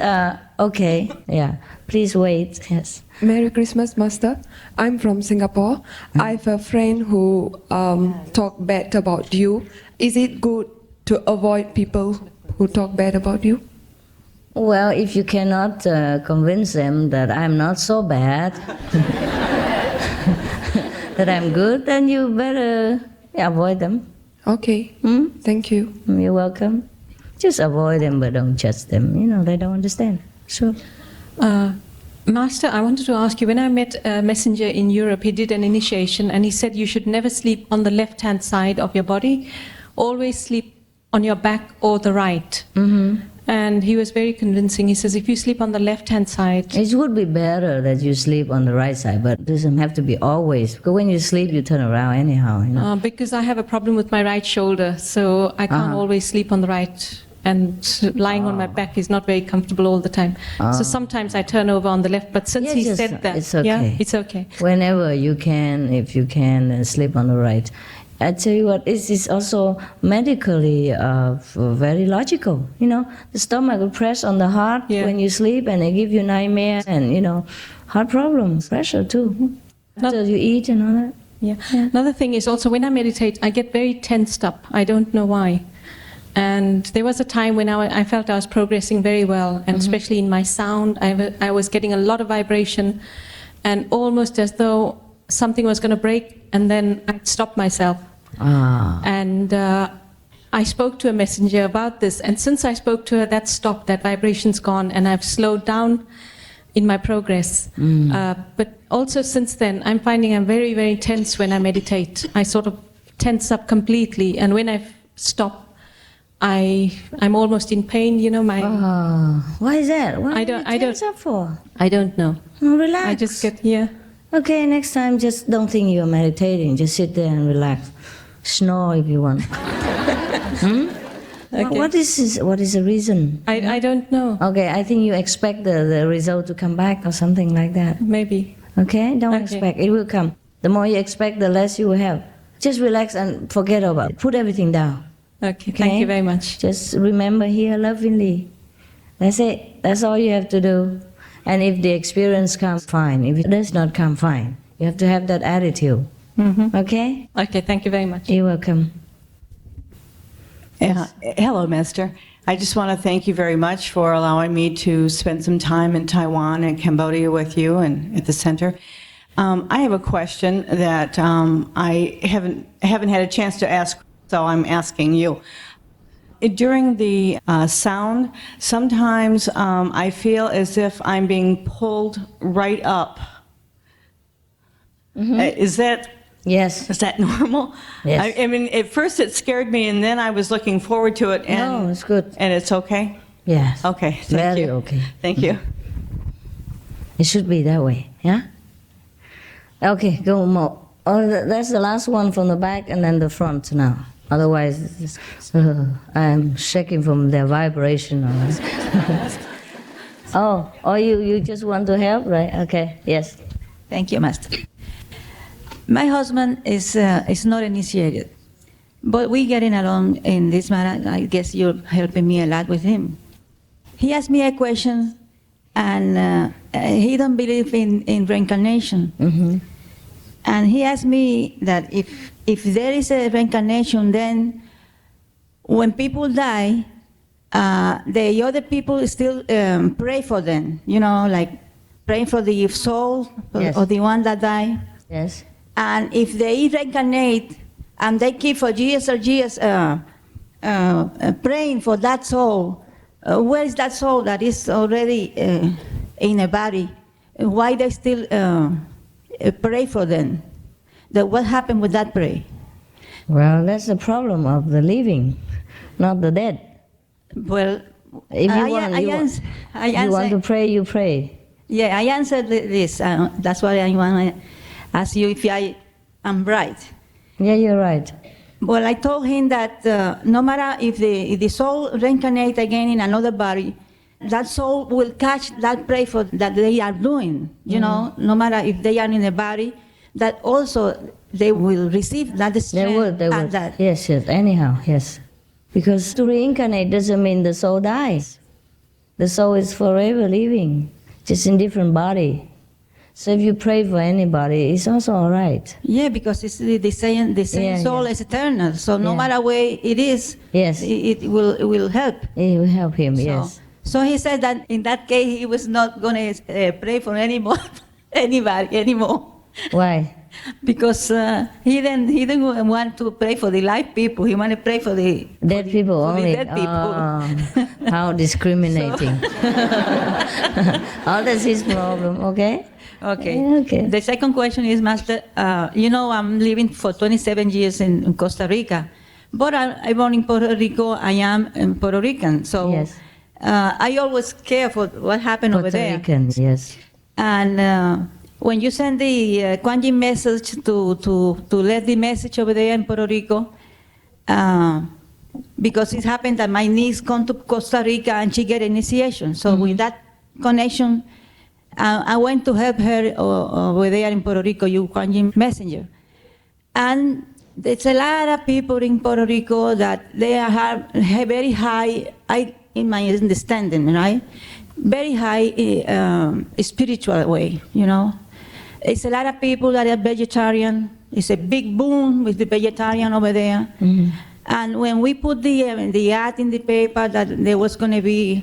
Okay. Yeah. Please wait. Yes. Merry Christmas, Master. I'm from Singapore. I have a friend who talk bad about you. Is it good to avoid people who talk bad about you? Well, if you cannot convince them that I'm not so bad, that I'm good, then you better avoid them. Okay. Thank you. You're welcome. Just avoid them, but don't judge them. You know, they don't understand. Sure. Master, I wanted to ask you, when I met a messenger in Europe, he did an initiation and he said you should never sleep on the left-hand side of your body, always sleep on your back or the right. And he was very convincing. He says if you sleep on the left-hand side... It would be better that you sleep on the right side, but it doesn't have to be always. Because when you sleep, you turn around anyhow. You know? Because I have a problem with my right shoulder, so I can't always sleep on the right. And lying on my back is not very comfortable all the time. So sometimes I turn over on the left, but since he said that, it's okay. Yeah, it's okay. Whenever you can, if you can, sleep on the right. I tell you what, this is also medically very logical. You know, the stomach will press on the heart when you sleep, and they give you nightmares and, you know, heart problems, pressure too. After you eat and all that. Yeah. Another thing is also when I meditate, I get very tensed up. I don't know why. And there was a time when I felt I was progressing very well, and especially in my sound, I was getting a lot of vibration, and almost as though something was going to break, and then I'd stop myself. And I spoke to a messenger about this, and since I spoke to her, that stopped, that vibration's gone, and I've slowed down in my progress. But also since then, I'm finding I'm very, very tense when I meditate. I sort of tense up completely, and when I stop, I'm almost in pain, you know. Why is that? What I don't tense up for? I don't know. Oh, relax. I just get here. Okay, next time just don't think you're meditating. Just sit there and relax. Snore if you want. Okay. What is the reason? I don't know. Okay, I think you expect the result to come back or something like that. Maybe. Okay, don't expect. It will come. The more you expect, the less you will have. Just relax and forget about it. Put everything down. Okay, thank you very much. Just remember here lovingly. That's it. That's all you have to do. And if the experience comes, fine. If it does not come, fine. You have to have that attitude. Okay? Okay, thank you very much. You're welcome. Hello, Master. I just want to thank you very much for allowing me to spend some time in Taiwan and Cambodia with you and at the center. I have a question that I haven't had a chance to ask, so I'm asking you. During the sound, sometimes I feel as if I'm being pulled right up. Is that normal? Yes. I mean, at first it scared me, and then I was looking forward to it. And, no, it's good. And it's okay? Yes. Okay, thank you. Very okay. Thank you. It should be that way, yeah? Okay, go more. Oh, that's the last one from the back and then the front now. Otherwise, I'm shaking from the vibration. You just want to help, right? Okay, yes. Thank you, Master. My husband is not initiated, but we're getting along in this matter. I guess you're helping me a lot with him. He asked me a question, and he don't believe in reincarnation. Mm-hmm. And he asked me that if there is a reincarnation, then when people die, the other people still pray for them, like praying for the soul Yes. of the one that died. Yes. And if they reincarnate and they keep for years or years praying for that soul, where is that soul that is already in a body? Why they still pray for them? What happened with that prayer? Well, that's the problem of the living, not the dead. Well, if you want to pray, you pray. Yeah, I answered this. That's why I want to ask you if I am right. Yeah, you're right. Well, I told him that no matter if the soul reincarnate again in another body, that soul will catch that prayer for that they are doing. No matter if they are in a body, that also they will receive that strength. They would. That. Yes, anyhow, yes. Because to reincarnate doesn't mean the soul dies. The soul is forever living, just in different body. So if you pray for anybody, it's also all right. Yeah, because it's the same soul is eternal. So no matter where it is, yes, it will help. It will help him, yes. So he said that in that case he was not going to pray for anybody anymore. Why? Because he didn't want to pray for the live people. He wanted to pray for the dead people only. The dead people. How discriminating! Oh, that's his problem. Okay. Okay. The second question is, Master. I'm living for 27 years in Costa Rica, but I'm born in Puerto Rico. I am a Puerto Rican, so yes. I always care for what happened over there. Puerto Rican, yes. And when you send the Kuan Yin message to let the message over there in Puerto Rico, because it happened that my niece come to Costa Rica and she get initiation. So with that connection, I went to help her over there in Puerto Rico, you Kuan Yin messenger. And there's a lot of people in Puerto Rico that they have very high, in my understanding, right? Very high spiritual way, It's a lot of people that are vegetarian. It's a big boom with the vegetarian over there. Mm-hmm. And when we put the ad in the paper that there was going to be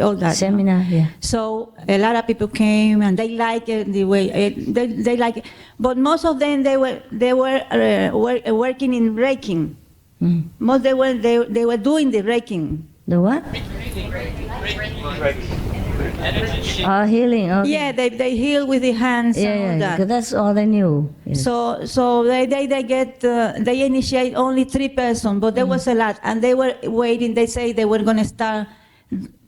all that seminar, yeah. So a lot of people came and they like it the way they like it. But most of them they were working in raking. Mm. Most they were doing the raking. The what? Healing. Okay. Yeah, they heal with the hands. Yeah, and all that. Because that's all they knew. Yes. So they get they initiate only 3 persons, but there was a lot, and they were waiting. They say they were going to start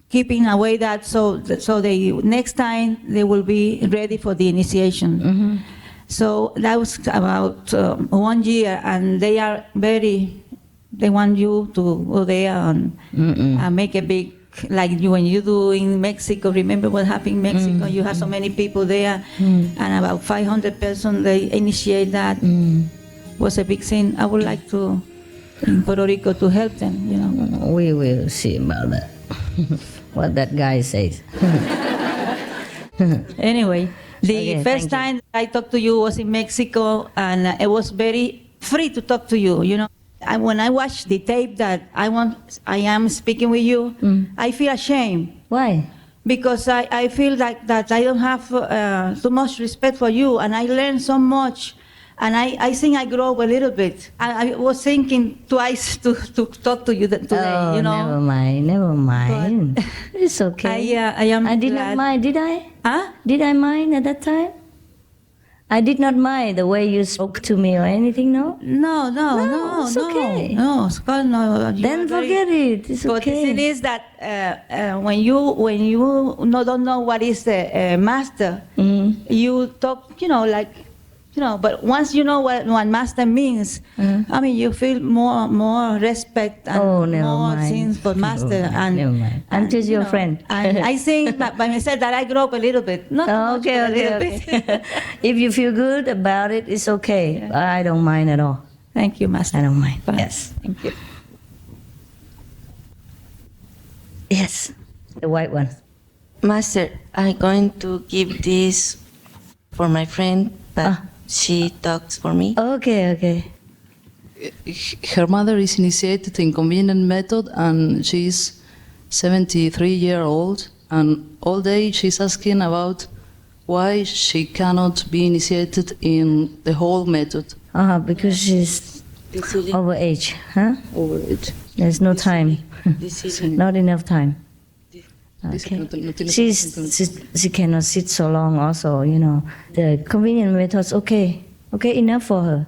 keeping away that so the next time they will be ready for the initiation. Mm-hmm. So that was about 1 year, and they are they want you to go there and make a big, like when you do in Mexico. Remember what happened in Mexico? You have so many people there, and about 500 persons, they initiate that. Was a big thing. I would like to, in Puerto Rico, to help them, We will see about that. What that guy says. Anyway, the first time I talked to you was in Mexico, and it was very free to talk to you, And when I watch the tape that I am speaking with you, I feel ashamed. Why? Because I feel that I don't have too much respect for you, and I learned so much, and I think I grow a little bit. I was thinking twice to talk to you today, Never mind. But it's okay. I did not mind, did I? Huh? Did I mind at that time? I did not mind the way you spoke to me or anything, no? No, it's okay. No. Then forget it. It's but okay. the thing is that when you don't know what is the master, you talk, like but once you know what master means, I mean, you feel more respect and more things for master. Never mind. I'm just your friend. And I think by myself that I grew up a little bit. Not much, but a little bit. If you feel good about it, it's okay. Yeah. I don't mind at all. Thank you, master. I don't mind. Bye. Yes. Thank you. Yes, the white one. Master, I'm going to give this for my friend, but she talks for me. Okay. Her mother is initiated in convenient method, and she's 73 years old, and all day she's asking about why she cannot be initiated in the whole method. Because she's over age, huh? Over age. There's no time. Not enough time. Okay. She cannot sit so long also, The convenient method's okay. Okay, enough for her.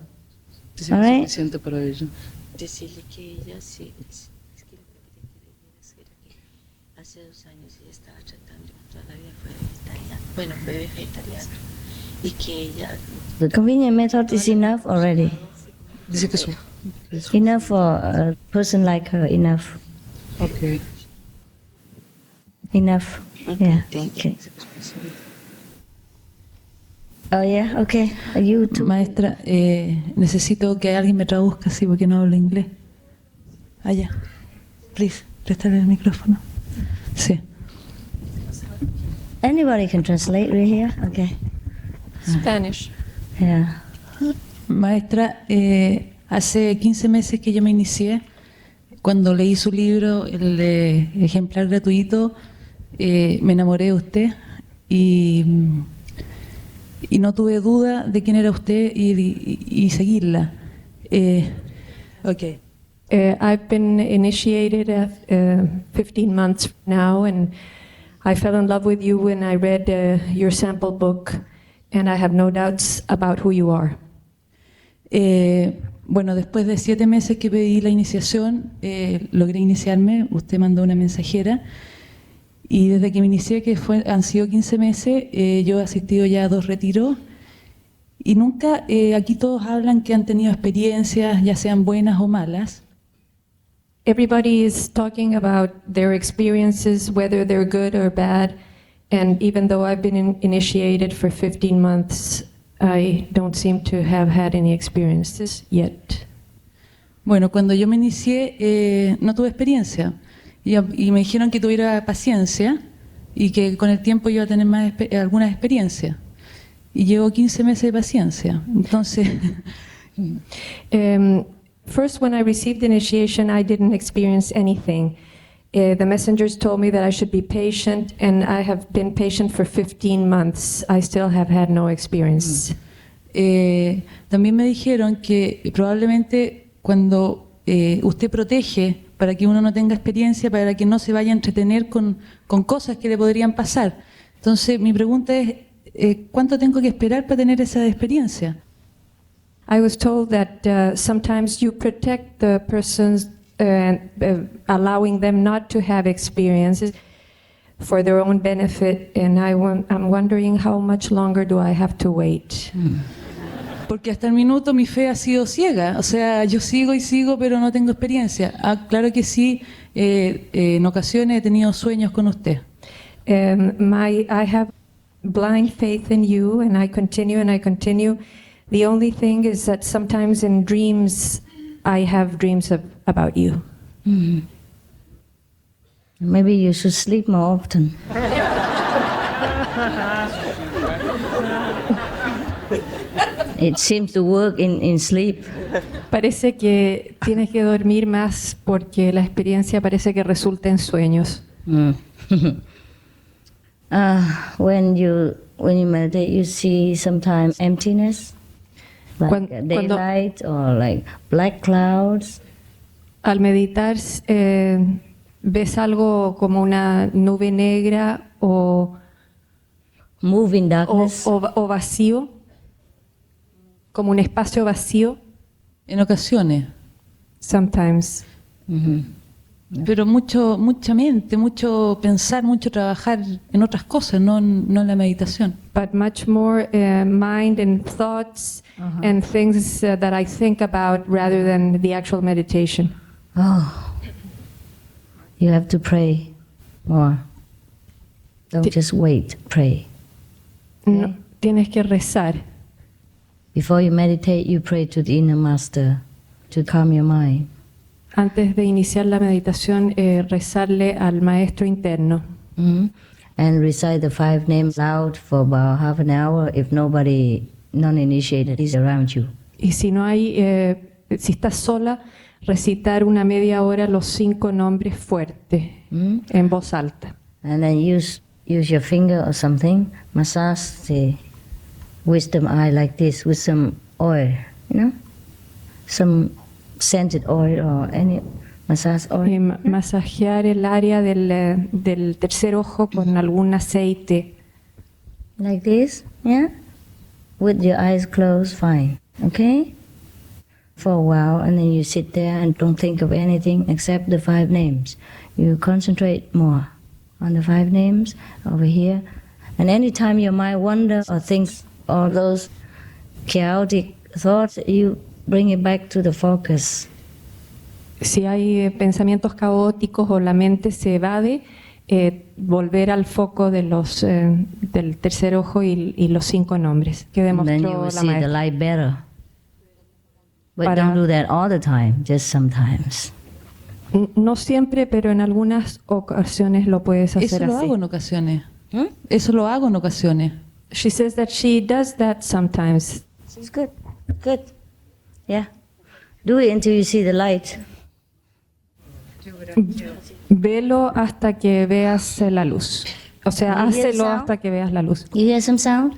All right? Decirle que ella sí, es que lo que quería decir aquí, hace 2 años ella estaba tratando, toda la vida fue vegetariana, bueno, fue vegetariana, y que ella... The convenient method is enough already. Enough for a person like her, enough. Okay. Enough. Yeah. Okay. Oh, yeah, okay. You too. Maestra, necesito que alguien me traduzca, sí, porque no hablo inglés. Allá. Please, préstale el micrófono. Sí. Anybody can translate right here? Okay. Spanish. Yeah. Maestra, hace 15 meses que yo me inicié. Cuando leí su libro, el ejemplar gratuito, me enamoré de usted y no tuve duda de quién era usted y seguirla. Okay. I've been initiated at 15 months now, and I fell in love with you when I read your sample book, and I have no doubts about who you are. Bueno, después de 7 meses que pedí la iniciación, logré iniciarme. Usted mandó una mensajera y desde que me inicié, que han sido 15 meses, yo he asistido ya a 2 retiros y nunca, aquí todos hablan que han tenido experiencias, ya sean buenas o malas. Everybody is talking about their experiences, whether they're good or bad, and even though I've been initiated for 15 months, I don't seem to have had any experiences yet. Bueno, cuando yo me inicié no tuve experiencia y me dijeron que tuviera paciencia y que con el tiempo iba a tener algunas experiencias. Y llevo 15 meses de paciencia. Entonces, first, when I received the initiation, I didn't experience anything. The messengers told me that I should be patient, and I have been patient for 15 months. I still have had no experience. También me dijeron que probablemente cuando usted protege para que uno no tenga experiencia, para que no se vaya a entretener con cosas que le podrían pasar. Entonces, mi pregunta es, ¿cuánto tengo que esperar para tener esa experiencia? I was told that sometimes you protect the persons allowing them not to have experiences for their own benefit, and I'm wondering how much longer do I have to wait? Porque hasta el minuto mi fe ha sido ciega, o sea, yo sigo y sigo, pero no tengo experiencia. Claro que sí, en ocasiones he tenido sueños con usted. I have blind faith in you, and I continue and I continue. The only thing is that sometimes in dreams, I have dreams about you. Mm-hmm. Maybe you should sleep more often. It seems to work in sleep. Parece que tienes que dormir más porque la experiencia parece que resulta en sueños. When you meditate, you see sometimes emptiness, like daylight or like black clouds. Al meditar, ves algo como una nube negra o moving darkness o vacío, como un espacio vacío. En ocasiones. Sometimes. Mm-hmm. Pero mucha mente, mucho pensar, mucho trabajar en otras cosas, no en la meditación. but much more mind and thoughts and things that I think about rather than the actual meditation. Oh, you have to pray more. Don't just wait, pray. No, tienes que rezar. Before you meditate, you pray to the inner master to calm your mind. Antes de iniciar la meditación, rezarle al maestro interno. And recite the 5 names loud for about half an hour if nobody non-initiated is around you. Y si no hay, si estás sola, recitar una media hora los 5 nombres fuertes en voz alta. And then use your finger or something, massage the wisdom eye like this with some oil, some scented oil or any massage oil. Masajear el área del tercer ojo con algún aceite. Like this, yeah? With your eyes closed, fine, okay? For a while, and then you sit there and don't think of anything except the 5 names. You concentrate more on the 5 names over here. And anytime your mind wanders or thinks all those chaotic thoughts, you bring it back to the focus. Si hay pensamientos caóticos o la mente se evade, volver al foco de del tercer ojo y los 5 nombres que demostró then you will la see the maestra. light better. But don't do that all the time, just sometimes. No siempre, pero en algunas ocasiones lo puedes hacer Eso lo así. hago en ocasiones. Eso lo hago en ocasiones. She says that she does that sometimes. It's good, good. Yeah. Do it until you see the light. Velo hasta que veas la luz. O sea, You hear hácelo sound? hasta que veas la luz. You hear some sound?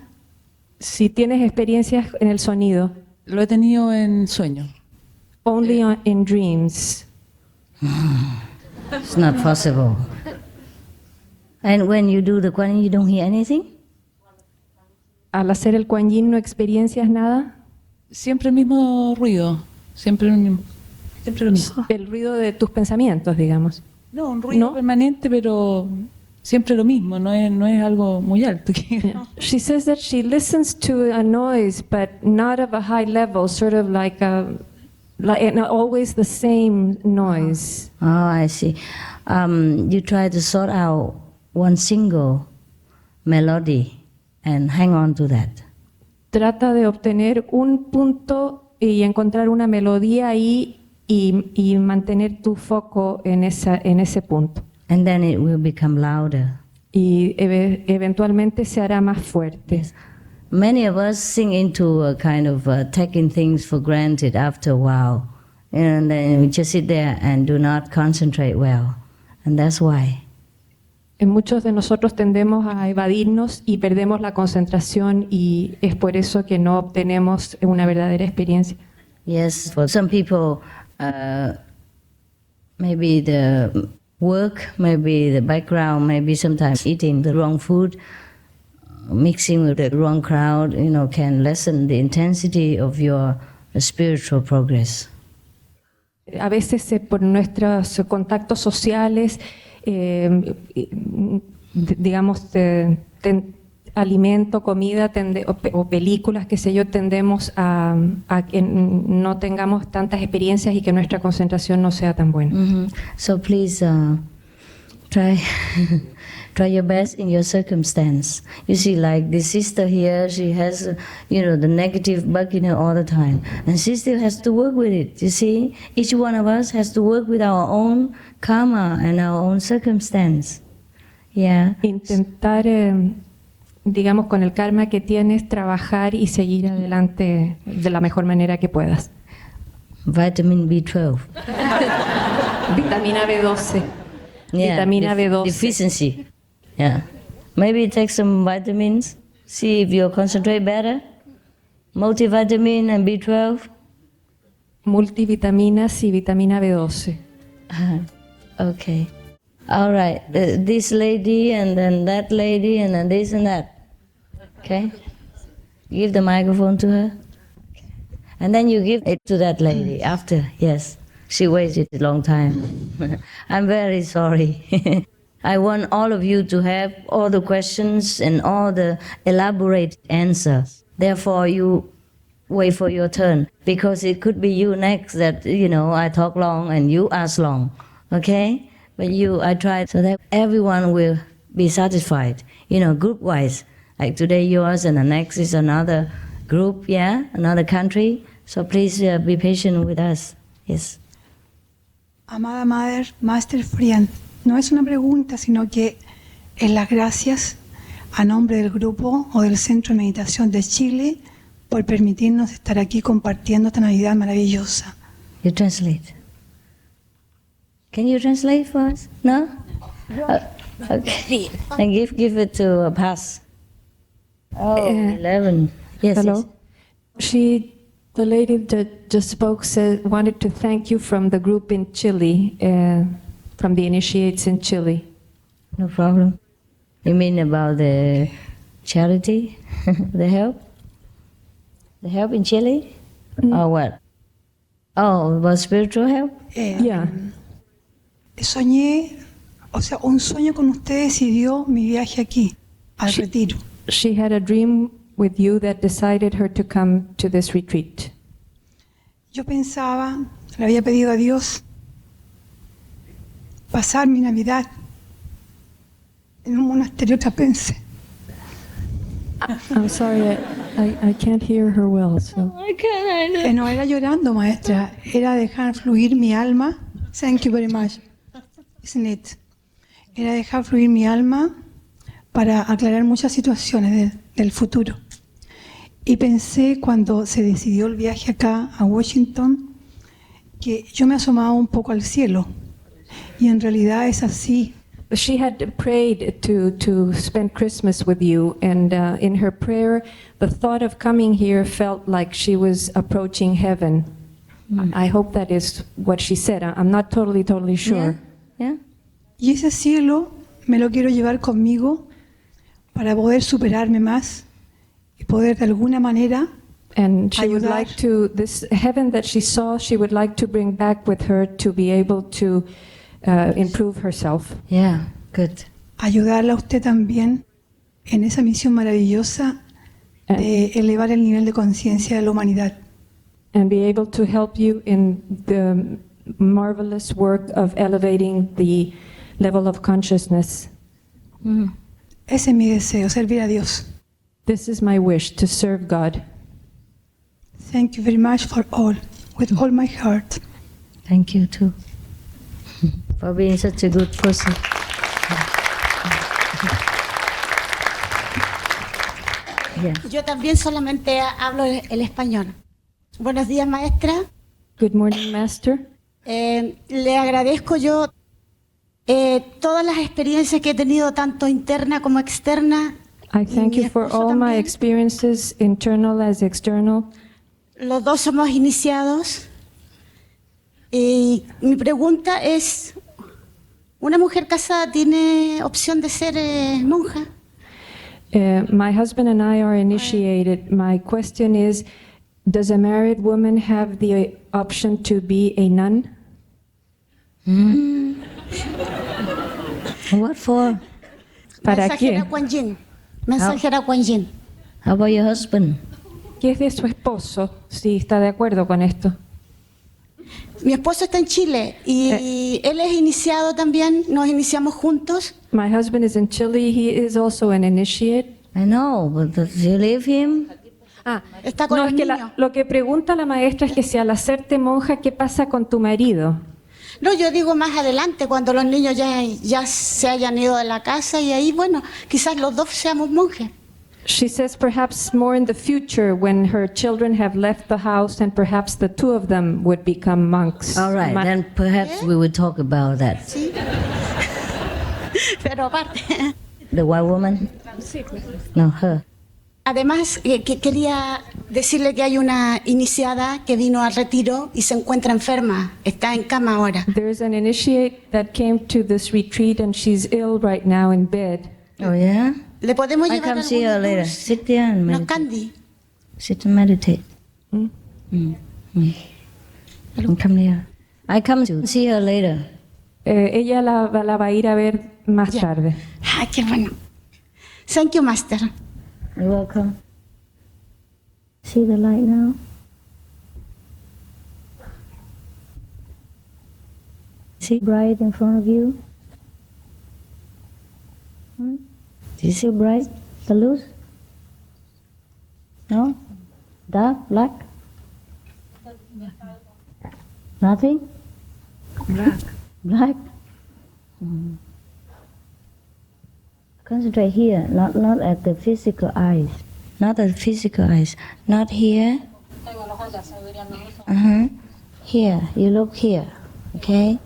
Si tienes experiencias en el sonido. Lo he tenido en sueño. Only in dreams. It's not possible. And when you do the Kuan Yin, you don't hear anything? Al hacer el Kuan Yin, ¿no experiencias nada? Siempre el mismo ruido. Siempre el mismo. Siempre lo mismo. El ruido de tus pensamientos, digamos. No, un ruido permanente, pero siempre lo mismo. No es algo muy alto. She says that she listens to a noise, but not of a high level, sort of like always the same noise. Oh, I see. You try to sort out one single melody and hang on to that. Trata de obtener un punto y encontrar una melodía ahí y mantener tu foco en ese punto. And then it will become louder. Y eventualmente se hará más fuerte. Yes. Many of us sink into a kind of taking things for granted after a while. And then we just sit there and do not concentrate well. And that's why. Muchos de nosotros tendemos a evadirnos y perdemos la concentración y es por eso que no obtenemos una verdadera experiencia. Yes, for some people, maybe the work, maybe the background, maybe sometimes eating the wrong food, mixing with the wrong crowd, can lessen the intensity of your spiritual progress. A veces por nuestros contactos sociales, digamos, alimento, comida o películas, qué sé yo, tendemos a que no tengamos tantas experiencias y que nuestra concentración no sea tan buena. So please try your best in your circumstance. You see, like this sister here, she has, the negative bug in her all the time. And she still has to work with it, you see. Each one of us has to work with our own karma and our own circumstance. Yeah. Intentar, digamos, con el karma que tienes, trabajar y seguir adelante de la mejor manera que puedas. Vitamin B12. Vitamina B12. Yeah, Vitamina B12. Deficiency. Yeah. Maybe take some vitamins, see if you concentrate better. Multivitamin and B12. Multivitaminas y vitamina B12. Okay. All right. This lady and then that lady and then this and that. Okay? Give the microphone to her. And then you give it to that lady after. Yes. She waited a long time. I'm very sorry. I want all of you to have all the questions and all the elaborate answers. Therefore, you wait for your turn, because it could be you next that, I talk long and you ask long, okay? But I try so that everyone will be satisfied, group-wise. Like today yours and the next is another group, another country. So please be patient with us. Yes. Amada Master Friend, no es una pregunta, sino que es las gracias a nombre del grupo o del Centro de Meditación de Chile por permitirnos estar aquí compartiendo esta Navidad maravillosa. You translate. Can you translate for us? No? Okay. Then give it to Paz. 11. Yes. Hello. Yes. The lady that just spoke wanted to thank you from the group in Chile, from the initiates in Chile. No problem. You mean about the charity, the help? The help in Chile? Or what? Oh, about spiritual help? Yeah. Soñé, un sueño con ustedes y dio mi viaje aquí, al retiro. She had a dream with you that decided her to come to this retreat. Yo pensaba, le había pedido a Dios pasar mi Navidad en un monasterio trapense. I'm sorry, I can't hear her well. So. No era llorando, maestra, era dejar fluir mi alma. Thank you very much. Isn't it? Era dejar fluir mi alma para aclarar muchas situaciones del futuro. Y pensé cuando se decidió el viaje acá a Washington que yo me asomaba un poco al cielo y en realidad es así. She had prayed to spend Christmas with you, and in her prayer, the thought of coming here felt like she was approaching heaven. I hope that is what she said. I'm not totally sure. Yeah. Y ese cielo me lo quiero llevar conmigo para poder superarme más y poder de alguna manera And she would like to, this heaven that she saw, she would like to bring back with her to be able to improve herself. Yeah, good. Ayudarla a usted también en esa misión maravillosa de elevar el nivel de conciencia de la humanidad. And be able to help you in the marvelous work of elevating the level of consciousness. Ese es mi deseo, servir a Dios. This is my wish, to serve God. Thank you very much for all, with all my heart. Thank you too, for being such a good person. Yeah. Yo también solamente hablo el español. Buenos días, maestra. Good morning, Master. Le agradezco yo todas las experiencias que he tenido, tanto interna como externa. I thank you for all my experiences, internal as external. Los dos somos iniciados. Y mi pregunta es, ¿una mujer casada tiene opción de ser monja? My husband and I are initiated. My question is, does a married woman have the option to be a nun? What for? ¿Para qué? Mensajera Kuan Yin. How about your husband? ¿Qué es de su esposo? Si está de acuerdo con esto. Mi esposo está en Chile y él es iniciado también. Nos iniciamos juntos. My husband is in Chile. He is also an initiate. I know, but does you leave him? Está con no, los es que niños. lo que pregunta la maestra es que si al hacerte monja, ¿qué pasa con tu marido? No, yo digo más adelante, cuando los niños ya se hayan ido de la casa y ahí, bueno, quizás los dos seamos monjes. She says perhaps more in the future when her children have left the house and perhaps the two of them would become monks. All right, then perhaps we would talk about that. Sí. Pero aparte. The white woman? No, her. Además, que quería decirle que hay una iniciada que vino al retiro y se encuentra enferma, está en cama ahora. There's an initiate that came to this retreat and she's ill right now in bed. Oh, yeah? Le podemos I llevar come see her later. Sit there and meditate. candy. Sit and meditate. Come here. I come to see her later. Ella la va a ir a ver más tarde. Ay, qué bueno. Thank you, Master. You're welcome. See the light now? See bright in front of you? Do you see bright? The luz? No? Dark? Black? Nothing? Black. Black? Concentrate here, not at the physical eyes. Not at the physical eyes. Not here. Here. You look here. Okay?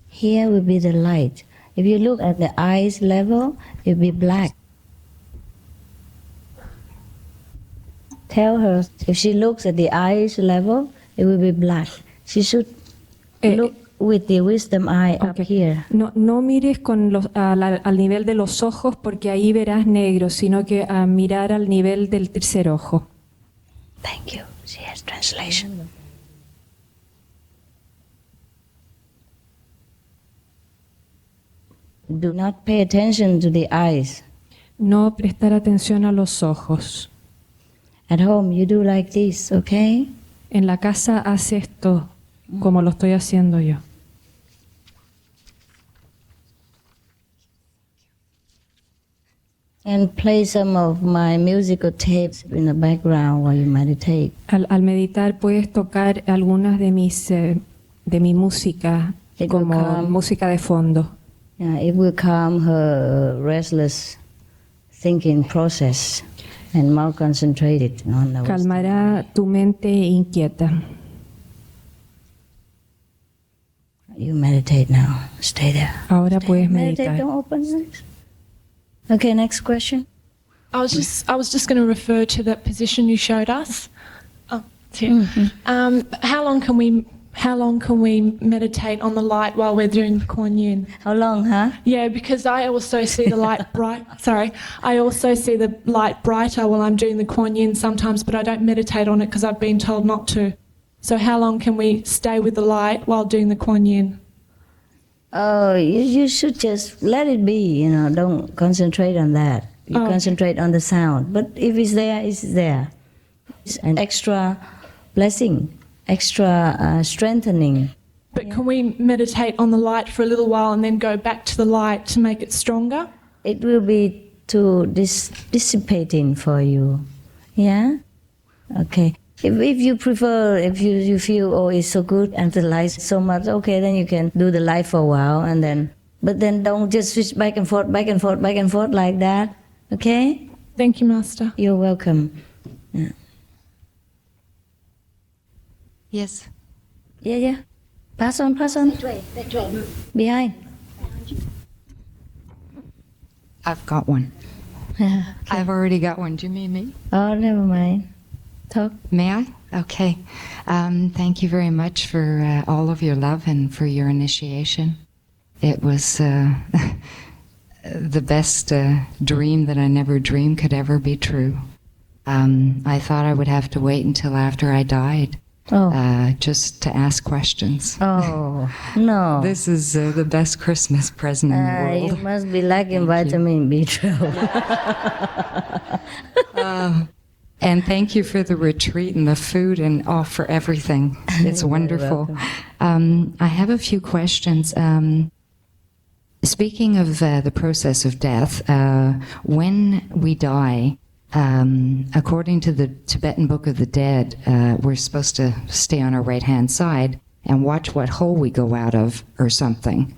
Here will be the light. If you look at the eyes level, it will be black. Tell her, if she looks at the eyes level, it will be black. She should look with the wisdom eye up here. No mires con al nivel de los ojos porque ahí verás negro, sino que a mirar al nivel del tercer ojo. Thank you. She has translation. Do not pay attention to the eyes. No prestar atención a los ojos. At home you do like this, okay? En la casa haz esto como lo estoy haciendo yo. And play some of my musical tapes in the background while you meditate. Al meditar puedes tocar algunas de mi música como música de fondo. Yeah, it will calm her restless thinking process and more concentrated on the Calmará tu mente inquieta. You meditate now. Stay there. Ahora puedes meditar. Don't open your eyes. Okay, next question. I was just going to refer to that position you showed us. Oh, it's here. How long can we meditate on the light while we're doing Kuan Yin? How long, huh? Yeah, because I also see the light bright. Sorry, I also see the light brighter while I'm doing the Kuan Yin sometimes, but I don't meditate on it because I've been told not to. So how long can we stay with the light while doing the Kuan Yin? Oh, you should just let it be, don't concentrate on that. You concentrate on the sound. But if it's there, it's there. It's an extra blessing, extra strengthening. But can we meditate on the light for a little while and then go back to the light to make it stronger? It will be too dissipating for you. Yeah? Okay. If you prefer, if you feel, it's so good and the light so much, okay, then you can do the light for a while but then don't just switch back and forth like that, okay? Thank you, Master. You're welcome. Yeah. Yes. Yeah. Pass on. Behind. I've got one. Okay. I've already got one. Do you mean me? Oh, never mind. Talk. May I? Okay. Thank you very much for all of your love and for your initiation. It was the best dream that I never dreamed could ever be true. I thought I would have to wait until after I died just to ask questions. Oh, no. This is the best Christmas present in the world. You must be lacking vitamin B12. And thank you for the retreat and the food and for everything. It's wonderful. I have a few questions. Speaking of the process of death, when we die, according to the Tibetan Book of the Dead, we're supposed to stay on our right-hand side and watch what hole we go out of or something.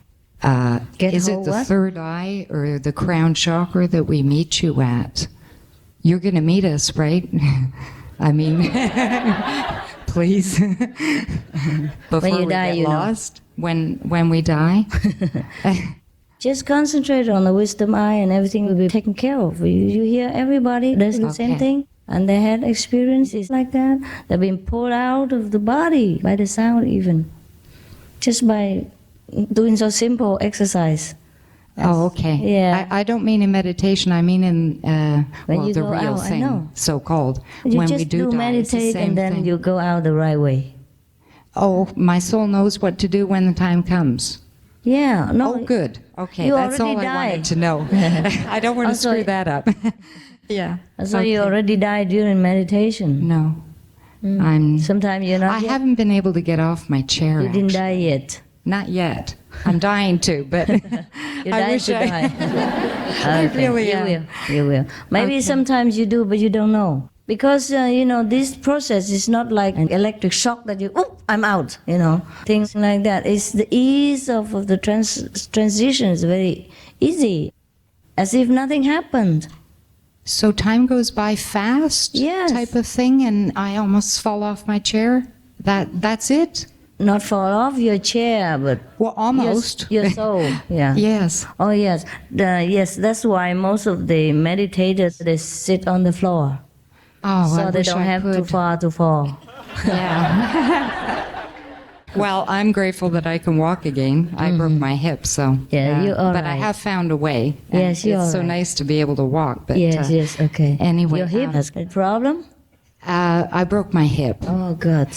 Is it the third eye or the crown chakra that we meet you at? You're going to meet us, right? I mean, please. Before when you we die, get lost. When we die. Just concentrate on the wisdom eye and everything will be taken care of. You hear everybody does the same thing and they had experiences like that. They've been pulled out of the body by the sound even. Just by doing so simple exercise. Oh, okay. Yeah. I don't mean in meditation. I mean in you the go real out, thing, so-called. You when just we do die, meditate it's the same and then thing. you go out the right way. Oh, my soul knows what to do when the time comes. Yeah. No. Oh, good. Okay, You that's all already I wanted died. to know. I don't want to Also- screw that up. Yeah. So you already died during meditation. No. Sometimes you're not. I haven't been able to get off my chair. You didn't die yet. Not yet. I'm dying to, but You're I dying wish to I. die. I Okay, really you am. will. You will. Maybe Okay. sometimes you do, but you don't know. Because, this process is not like an electric shock that you, I'm out, things like that. It's the ease of the transition is very easy, as if nothing happened. So time goes by fast, Yes. type of thing, and I almost fall off my chair. That's it. Not fall off your chair, but well, almost your soul. Yeah. Yes. Oh yes. Yes. That's why most of the meditators they sit on the floor. Oh, so I they wish don't I have could. to fall. Yeah. Well, I'm grateful that I can walk again. I broke my hip, so Yeah, you're all but I right. have found a way. and Yes, you're it's all so right. nice to be able to walk. But Yes. Okay. Anyway, Your hip has a problem. I broke my hip. Oh God.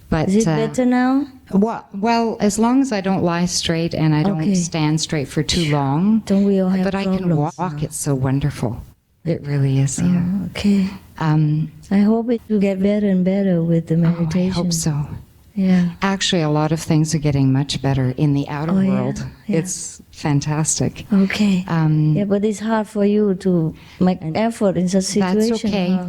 But Is it better now? Well, as long as I don't lie straight and I don't Okay. stand straight for too long. Don't we all have But I can problems walk. It's so wonderful. It really is. Yeah. Okay. I hope it will get better and better with the meditation. I hope so. Yeah. Actually, a lot of things are getting much better in the outer Oh, yeah, world. yeah. It's fantastic. Okay. Yeah, but it's hard for you to make an effort in such situation. That's okay. huh?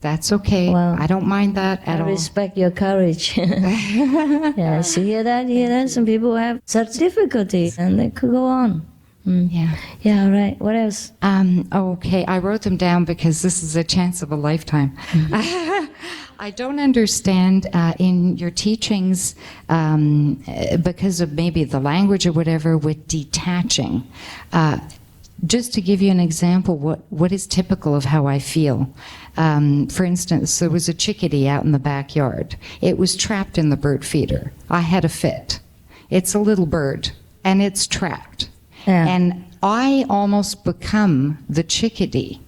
That's okay. Well, I don't mind that at I all. respect your courage. Yeah, so hear that? You hear that? Some people have such difficulties and they could go on. Yeah. Yeah, all right. What else? Okay, I wrote them down because this is a chance of a lifetime. I don't understand in your teachings because of maybe the language or whatever with detaching. Just to give you an example, what is typical of how I feel. For instance, there was a chickadee out in the backyard. It was trapped in the bird feeder. I had a fit. It's a little bird, and it's trapped. Yeah. And I almost become the chickadee.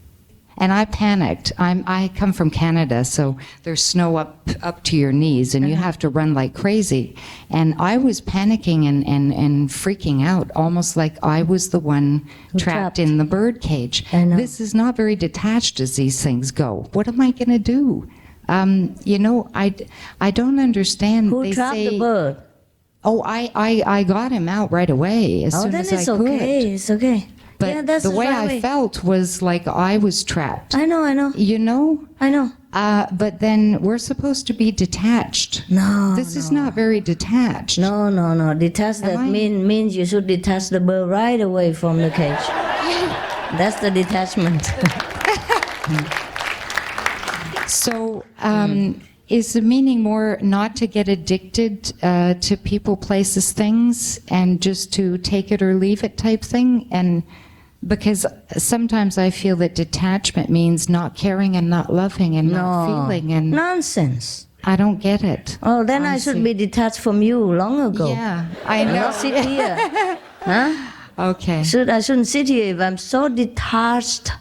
And I panicked. I come from Canada, so there's snow up to your knees, and you have to run like crazy. And I was panicking and freaking out, almost like I was the one trapped in the bird cage. This is not very detached as these things go. What am I going to do? I don't understand. Who They trapped say, the bird? Oh, I got him out right away as soon then as it's I could. okay. It's okay. But yeah, that's the way right I felt was like I was trapped. I know. You know? I know. But then we're supposed to be detached. No. This is not very detached. No. Detach that means you should detach the bird right away from the cage. That's the detachment. So, is the meaning more not to get addicted to people, places, things, and just to take it or leave it type thing? And because sometimes I feel that detachment means not caring and not loving and not feeling. And nonsense. I don't get it. Oh, then I should be detached from you long ago. Yeah, I know. Not sit here. Huh? Okay. I shouldn't sit here if I'm so detached.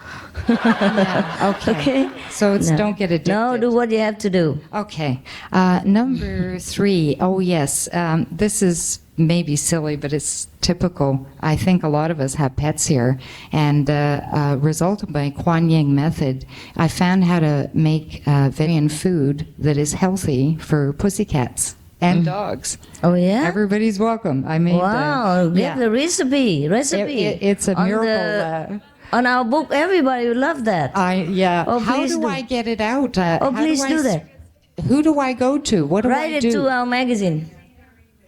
Okay. So it's don't get addicted. No, do what you have to do. Okay. Number 3. Oh, yes. This is maybe silly, but it's typical. I think a lot of us have pets here. And result of my Kuan Yin method, I found how to make vegetarian food that is healthy for pussycats and dogs. Oh, yeah? Everybody's welcome. I made Wow, get the recipe. It's a miracle. On our book, everybody will love that. Yeah. Oh, How please do I get it out? Please do that. Who do I go to? What do Write I it do? to our magazine.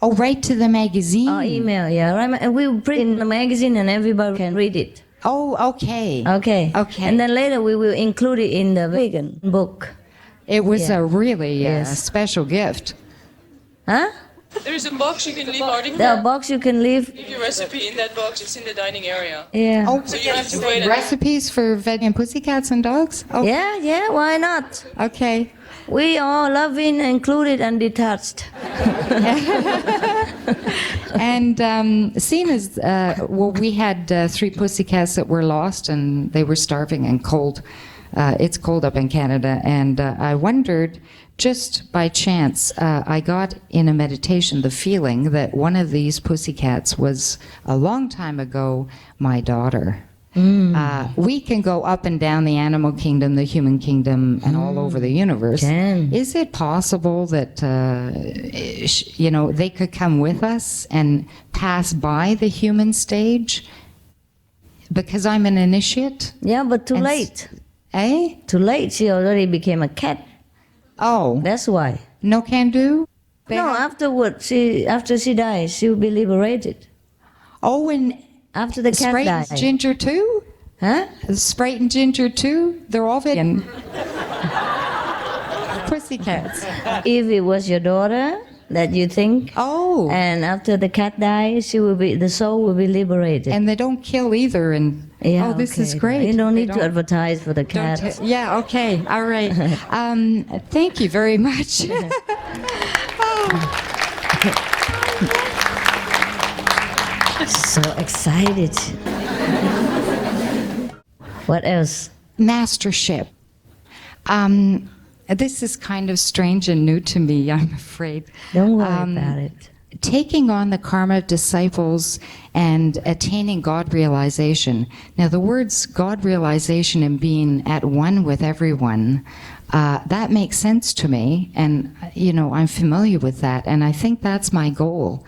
Oh, write to the magazine. Or email, yeah. Right, and we will print in the magazine and everybody can read it. Oh, okay. Okay. And then later we will include it in the vegan book. It was a really special gift. Huh? There's a box you can leave article. There are box you can leave. Leave your recipe in that box. It's in the dining area. Yeah. Oh, So you have to wait. recipes for vegan pussycats and dogs? Oh. Yeah, why not? Okay. We are loving, included, and detached. And seeing as, we had 3 pussycats that were lost and they were starving and cold. It's cold up in Canada. And I wondered, just by chance, I got in a meditation the feeling that one of these pussycats was, a long time ago, my daughter. We can go up and down the animal kingdom, the human kingdom, and all over the universe. Is it possible that, they could come with us and pass by the human stage? Because I'm an initiate? Yeah, but too late. Too late. She already became a cat. Oh. That's why. No can do? No, afterwards, after she dies, she will be liberated. Oh, and after the cat Sprite dies. and Ginger too? Huh? Sprite and Ginger too? They're all vegan. Pussycats. If it was your daughter that you think, and after the cat dies, the soul will be liberated. And they don't kill either. And this is great. You don't need to advertise for the cat. Okay, all right. Thank you very much. So excited. What else? Mastership. This is kind of strange and new to me, I'm afraid. Don't worry about it. Taking on the karma of disciples and attaining God realization. Now, the words God realization and being at one with everyone, that makes sense to me. And, I'm familiar with that. And I think that's my goal.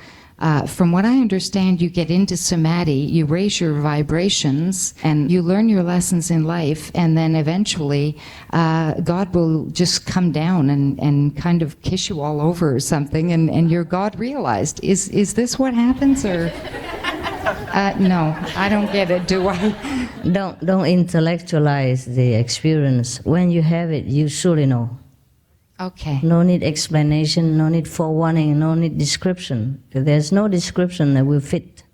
From what I understand, you get into samadhi, you raise your vibrations, and you learn your lessons in life, and then eventually God will just come down and kind of kiss you all over or something, and you're God realized. Is this what happens, or? No, I don't get it, do I? Don't intellectualize the experience. When you have it, you surely know. Okay. No need explanation, no need forewarning, no need description. There's no description that will fit.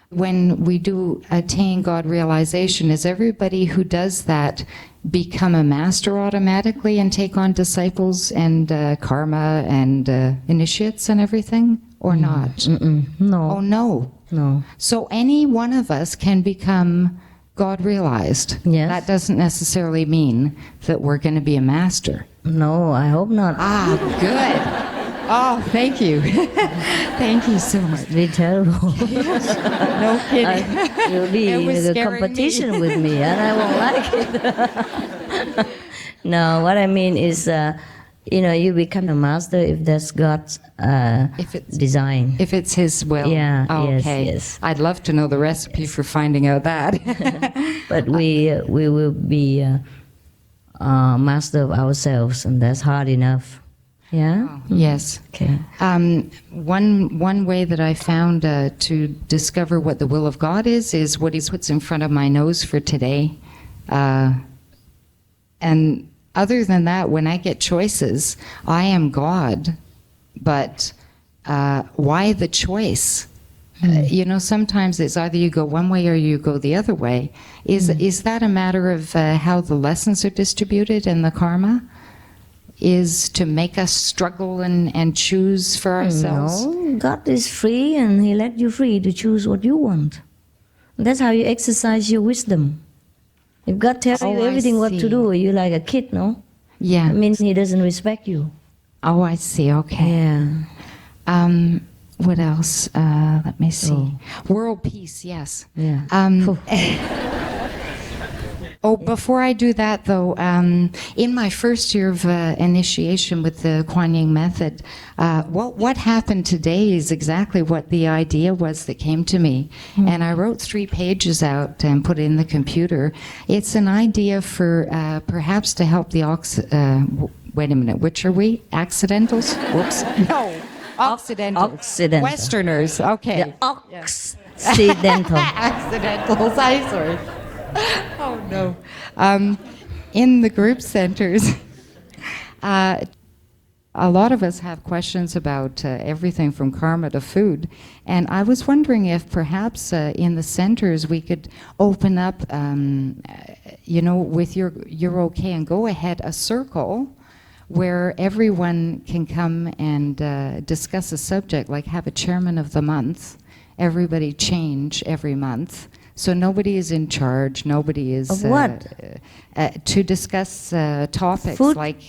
When we do attain God realization, is everybody who does that become a master automatically and take on disciples and karma and initiates and everything, or not? No. Oh, no. No. So any one of us can become God realized. Yes. That doesn't necessarily mean that we're going to be a master. No, I hope not. Good. Oh, thank you. Thank you so much. Be terrible. No kidding. You'll be in a competition with me, and I won't like it. No, what I mean is, you become a master if that's God's design. If it's His will. Yeah. Okay. Yes. I'd love to know the recipe for finding out that. But we will be master of ourselves, and that's hard enough. Yeah. Yes. Okay. One way that I found to discover what the will of God is what He puts in front of my nose for today, and other than that, when I get choices, I am God, but why the choice? Sometimes it's either you go one way or you go the other way. Is that a matter of how the lessons are distributed and the karma? Is to make us struggle and choose for ourselves? No, God is free, and He let you free to choose what you want. That's how you exercise your wisdom. If God tells you everything what to do, you're like a kid, no? Yeah. It means He doesn't respect you. Oh, I see. Okay. Yeah. What else? Let me see. World peace, yes. Yeah. Before I do that, though, in my first year of initiation with the Kuan Yin method, what happened today is exactly what the idea was that came to me. And I wrote 3 pages out and put it in the computer. It's an idea for perhaps to help the wait a minute, which are we? Accidentals? Whoops. No. Occidentals. Westerners. Okay. Yeah. Occidental. Accidentals. I sorry. Oh no. In the group centers, a lot of us have questions about everything from karma to food, and I was wondering if perhaps in the centers we could open up, with your okay and go ahead, a circle where everyone can come and discuss a subject, like have a chairman of the month, everybody change every month, So nobody is in charge. Nobody is Of what? To discuss topics Food? like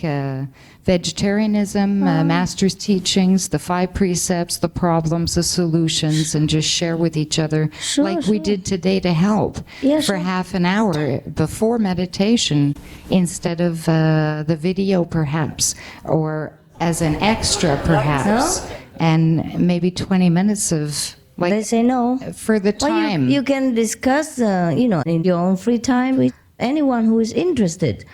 vegetarianism, master's teachings, the 5 precepts, the problems, the solutions, and just share with each other, like we did today to help for half an hour before meditation, instead of the video, perhaps, or as an extra, perhaps, and maybe 20 minutes of. Like, they say no for the time. Well, you can discuss, in your own free time with anyone who is interested.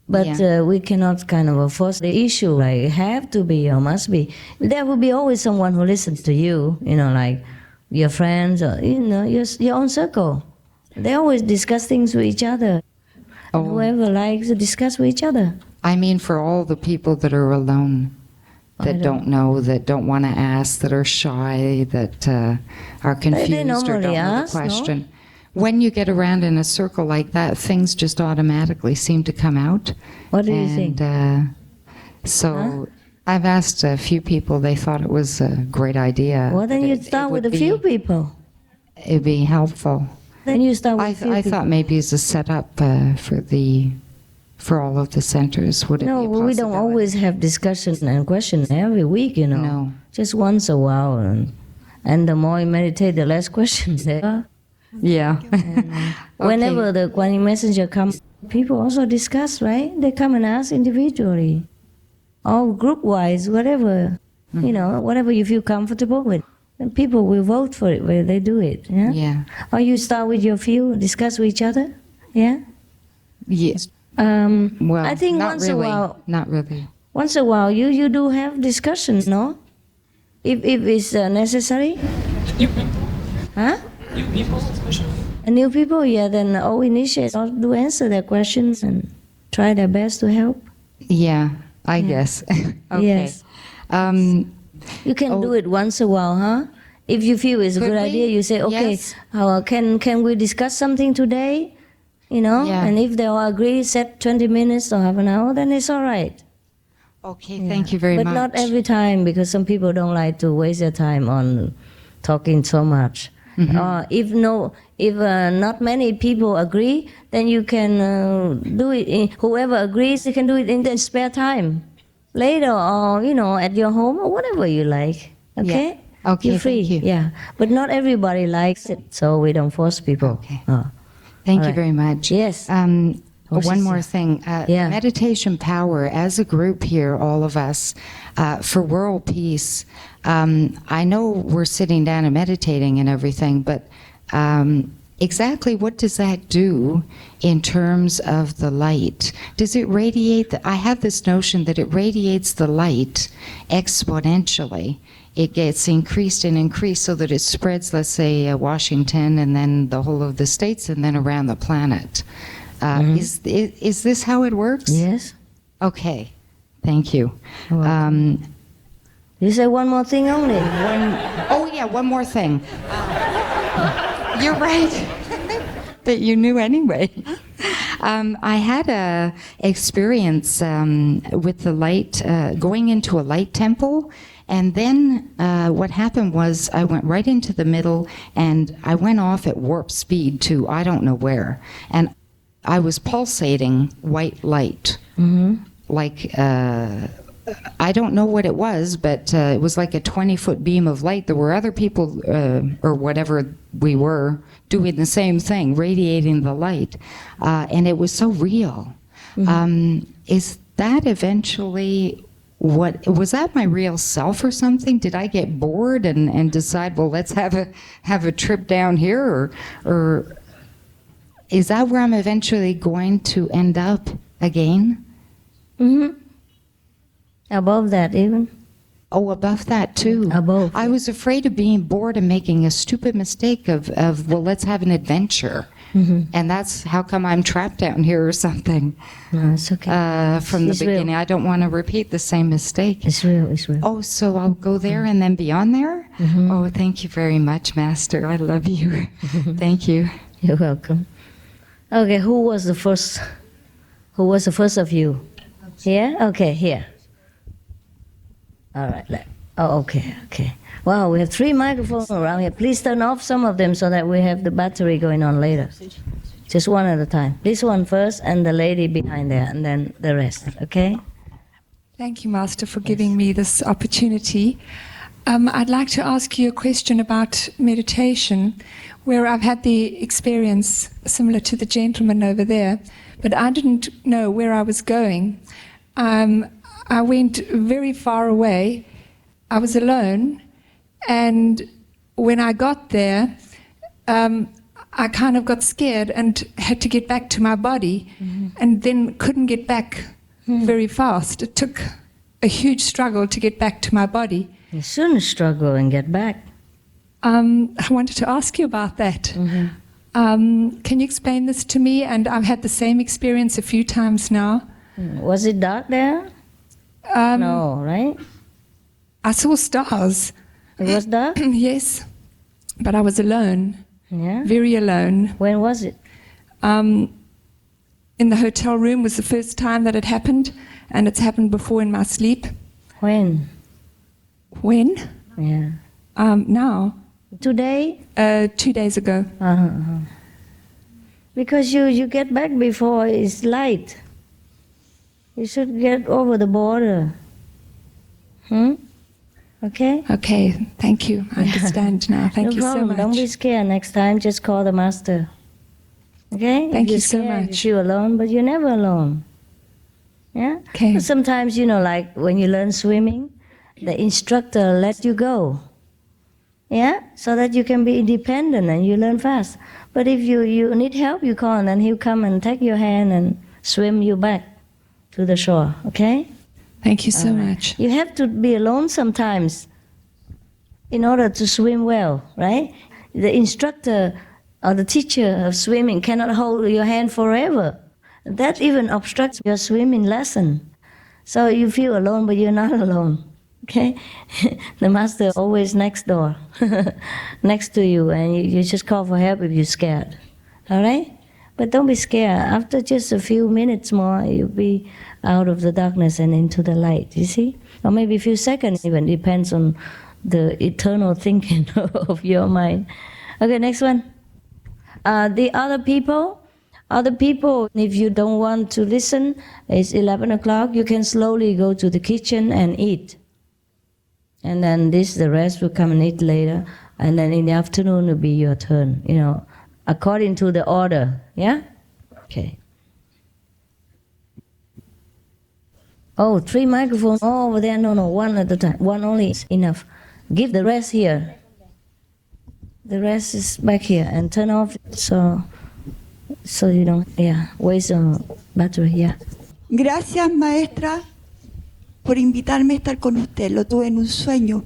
But we cannot kind of force the issue, like have to be or must be. There will be always someone who listens to you, like your friends or, your own circle. They always discuss things with each other. Oh. Whoever likes to discuss with each other. I mean, for all the people that are alone, that don't know, that don't want to ask, that are shy, that are confused or don't know the question. No? When you get around in a circle like that, things just automatically seem to come out. What do you think? So I've asked a few people, they thought it was a great idea. Well, then you'd start with a few people. It'd be helpful. Then you start with a few I people. thought maybe as a setup for all of the centers, would it be a possibility? No, we don't always have discussions and questions every week, No. Just once a while. And the more you meditate, the less questions there are. Yeah. Whenever the Kuan Yin messenger comes, people also discuss, right? They come and ask individually. Or group-wise, whatever. Whatever you feel comfortable with. And people will vote for it where they do it. Yeah? Yeah. Or you start with your few, discuss with each other. Yeah? Yes. Well, I think once a while. Not really. Once a while, you do have discussions, no? If it's necessary. Huh? New people, especially. New people, then all initiates do answer their questions and try their best to help. Yeah, I guess. Okay. Yes. You can do it once a while, huh? If you feel it's a good idea, you say, okay, can we discuss something today? And if they all agree, set 20 minutes or half an hour, then it's all right. Okay, thank you very much. But not every time, because some people don't like to waste their time on talking so much. If not many people agree, then you can do it. Whoever agrees, you can do it in their spare time, later, or at your home or whatever you like. Okay. Yeah. Okay. You're free. Thank you. Yeah. But not everybody likes it, so we don't force people. Okay. Thank you very much. Yes. One more thing. Meditation Power, as a group here, all of us, for world peace, I know we're sitting down and meditating and everything, but exactly what does that do in terms of the light? Does it radiate? I have this notion that it radiates the light exponentially. It gets increased and increased so that it spreads, let's say, Washington and then the whole of the states and then around the planet. Is this how it works? Yes. Okay. Thank you. You say one more thing only. One more thing. You're right. That you knew anyway. I had a experience with the light, going into a light temple. And then what happened was I went right into the middle and I went off at warp speed to I don't know where. And I was pulsating white light. Like, I don't know what it was, but it was like a 20-foot beam of light. There were other people, or whatever we were, doing the same thing, radiating the light. And it was so real. Is that eventually... was that my real self or something? Did I get bored and decide, well, let's have a trip down here, or is that where I'm eventually going to end up again? Above that even. Oh, above that too. Above. I was afraid of being bored and making a stupid mistake of well, let's have an adventure. And that's how come I'm trapped down here or something. No, it's okay. From the beginning. I don't want to repeat the same mistake. It's real. Oh, so I'll go there and then beyond there? Oh, thank you very much, Master. I love you. Thank you. You're welcome. Okay, who was the first? Who was the first of you? Here? Okay, here. All right. Oh, okay, okay. Wow, we have 3 microphones around here. Please turn off some of them so that we have the battery going on later. Just one at a time. This one first, and the lady behind there, and then the rest, okay? Thank you, Master, for giving me this opportunity. I'd like to ask you a question about meditation, where I've had the experience similar to the gentleman over there, but I didn't know where I was going. I went very far away. I was alone, and when I got there, I kind of got scared and had to get back to my body, and then couldn't get back very fast. It took a huge struggle to get back to my body. You shouldn't struggle and get back. I wanted to ask you about that. Can you explain this to me? And I've had the same experience a few times now. Was it dark there? No, right? I saw stars. It was dark? Yes, but I was alone. Yeah? Very alone. When was it? In the hotel room was the first time that it happened, and it's happened before in my sleep. When? When? Yeah. Now. Today? 2 days ago. Because you get back before it's light. You should get over the border. Okay? Okay, thank you. I understand now. Thank you so much. Don't be scared next time. Just call the Master. Okay? Thank you so much. You're alone, but you're never alone. Yeah? Okay. Sometimes, like when you learn swimming, the instructor lets you go. Yeah? So that you can be independent and you learn fast. But if you need help, you call, and then he'll come and take your hand and swim you back to the shore. Okay? Thank you so much. You have to be alone sometimes in order to swim well, right? The instructor or the teacher of swimming cannot hold your hand forever. That even obstructs your swimming lesson. So you feel alone, but you're not alone. Okay? The Master always next door, next to you, and you just call for help if you're scared. All right? But don't be scared. After just a few minutes more, you'll be out of the darkness and into the light, you see? Or maybe a few seconds even, depends on the eternal thinking of your mind. Okay, next one. The other people, if you don't want to listen, it's 11 o'clock, you can slowly go to the kitchen and eat. And then the rest will come and eat later. And then in the afternoon will be your turn, according to the order, yeah? Okay. Oh, 3 microphones over there. No, one at a time. One only is enough. Give the rest here. The rest is back here. And turn off so you don't, waste on battery, yeah. Gracias, maestra, por invitarme a estar con usted. Lo tuve en un sueño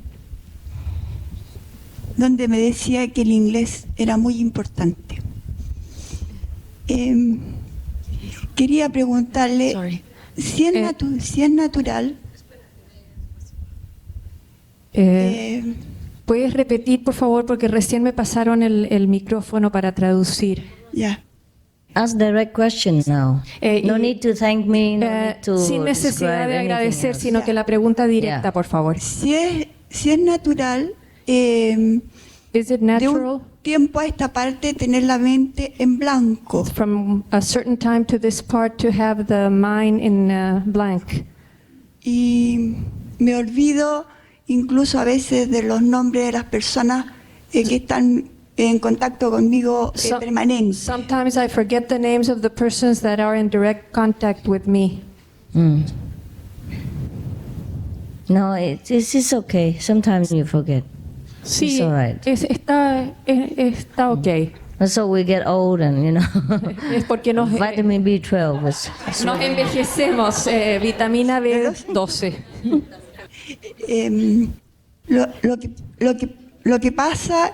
donde me decía que el inglés era muy importante. Quería preguntarle si es natural. ¿Puedes repetir, por favor? Porque recién me pasaron el micrófono para traducir. Ya. Ask direct questions now. No need to thank me, no need to sin necesidad de agradecer, sino que la pregunta directa, por favor. Si es natural, de un tiempo a esta parte tener la mente en blanco. From a certain time to this part to have the mind in blank. Y me olvido incluso a veces de los nombres de las personas que están en contacto conmigo permanente. Sometimes I forget the names of the persons that are in direct contact with me. No, it's okay. Sometimes you forget. Sí, it's all right. Está okay. So we get old and, Es porque vitamin B12 nos envejecemos, vitamina B12. Lo que pasa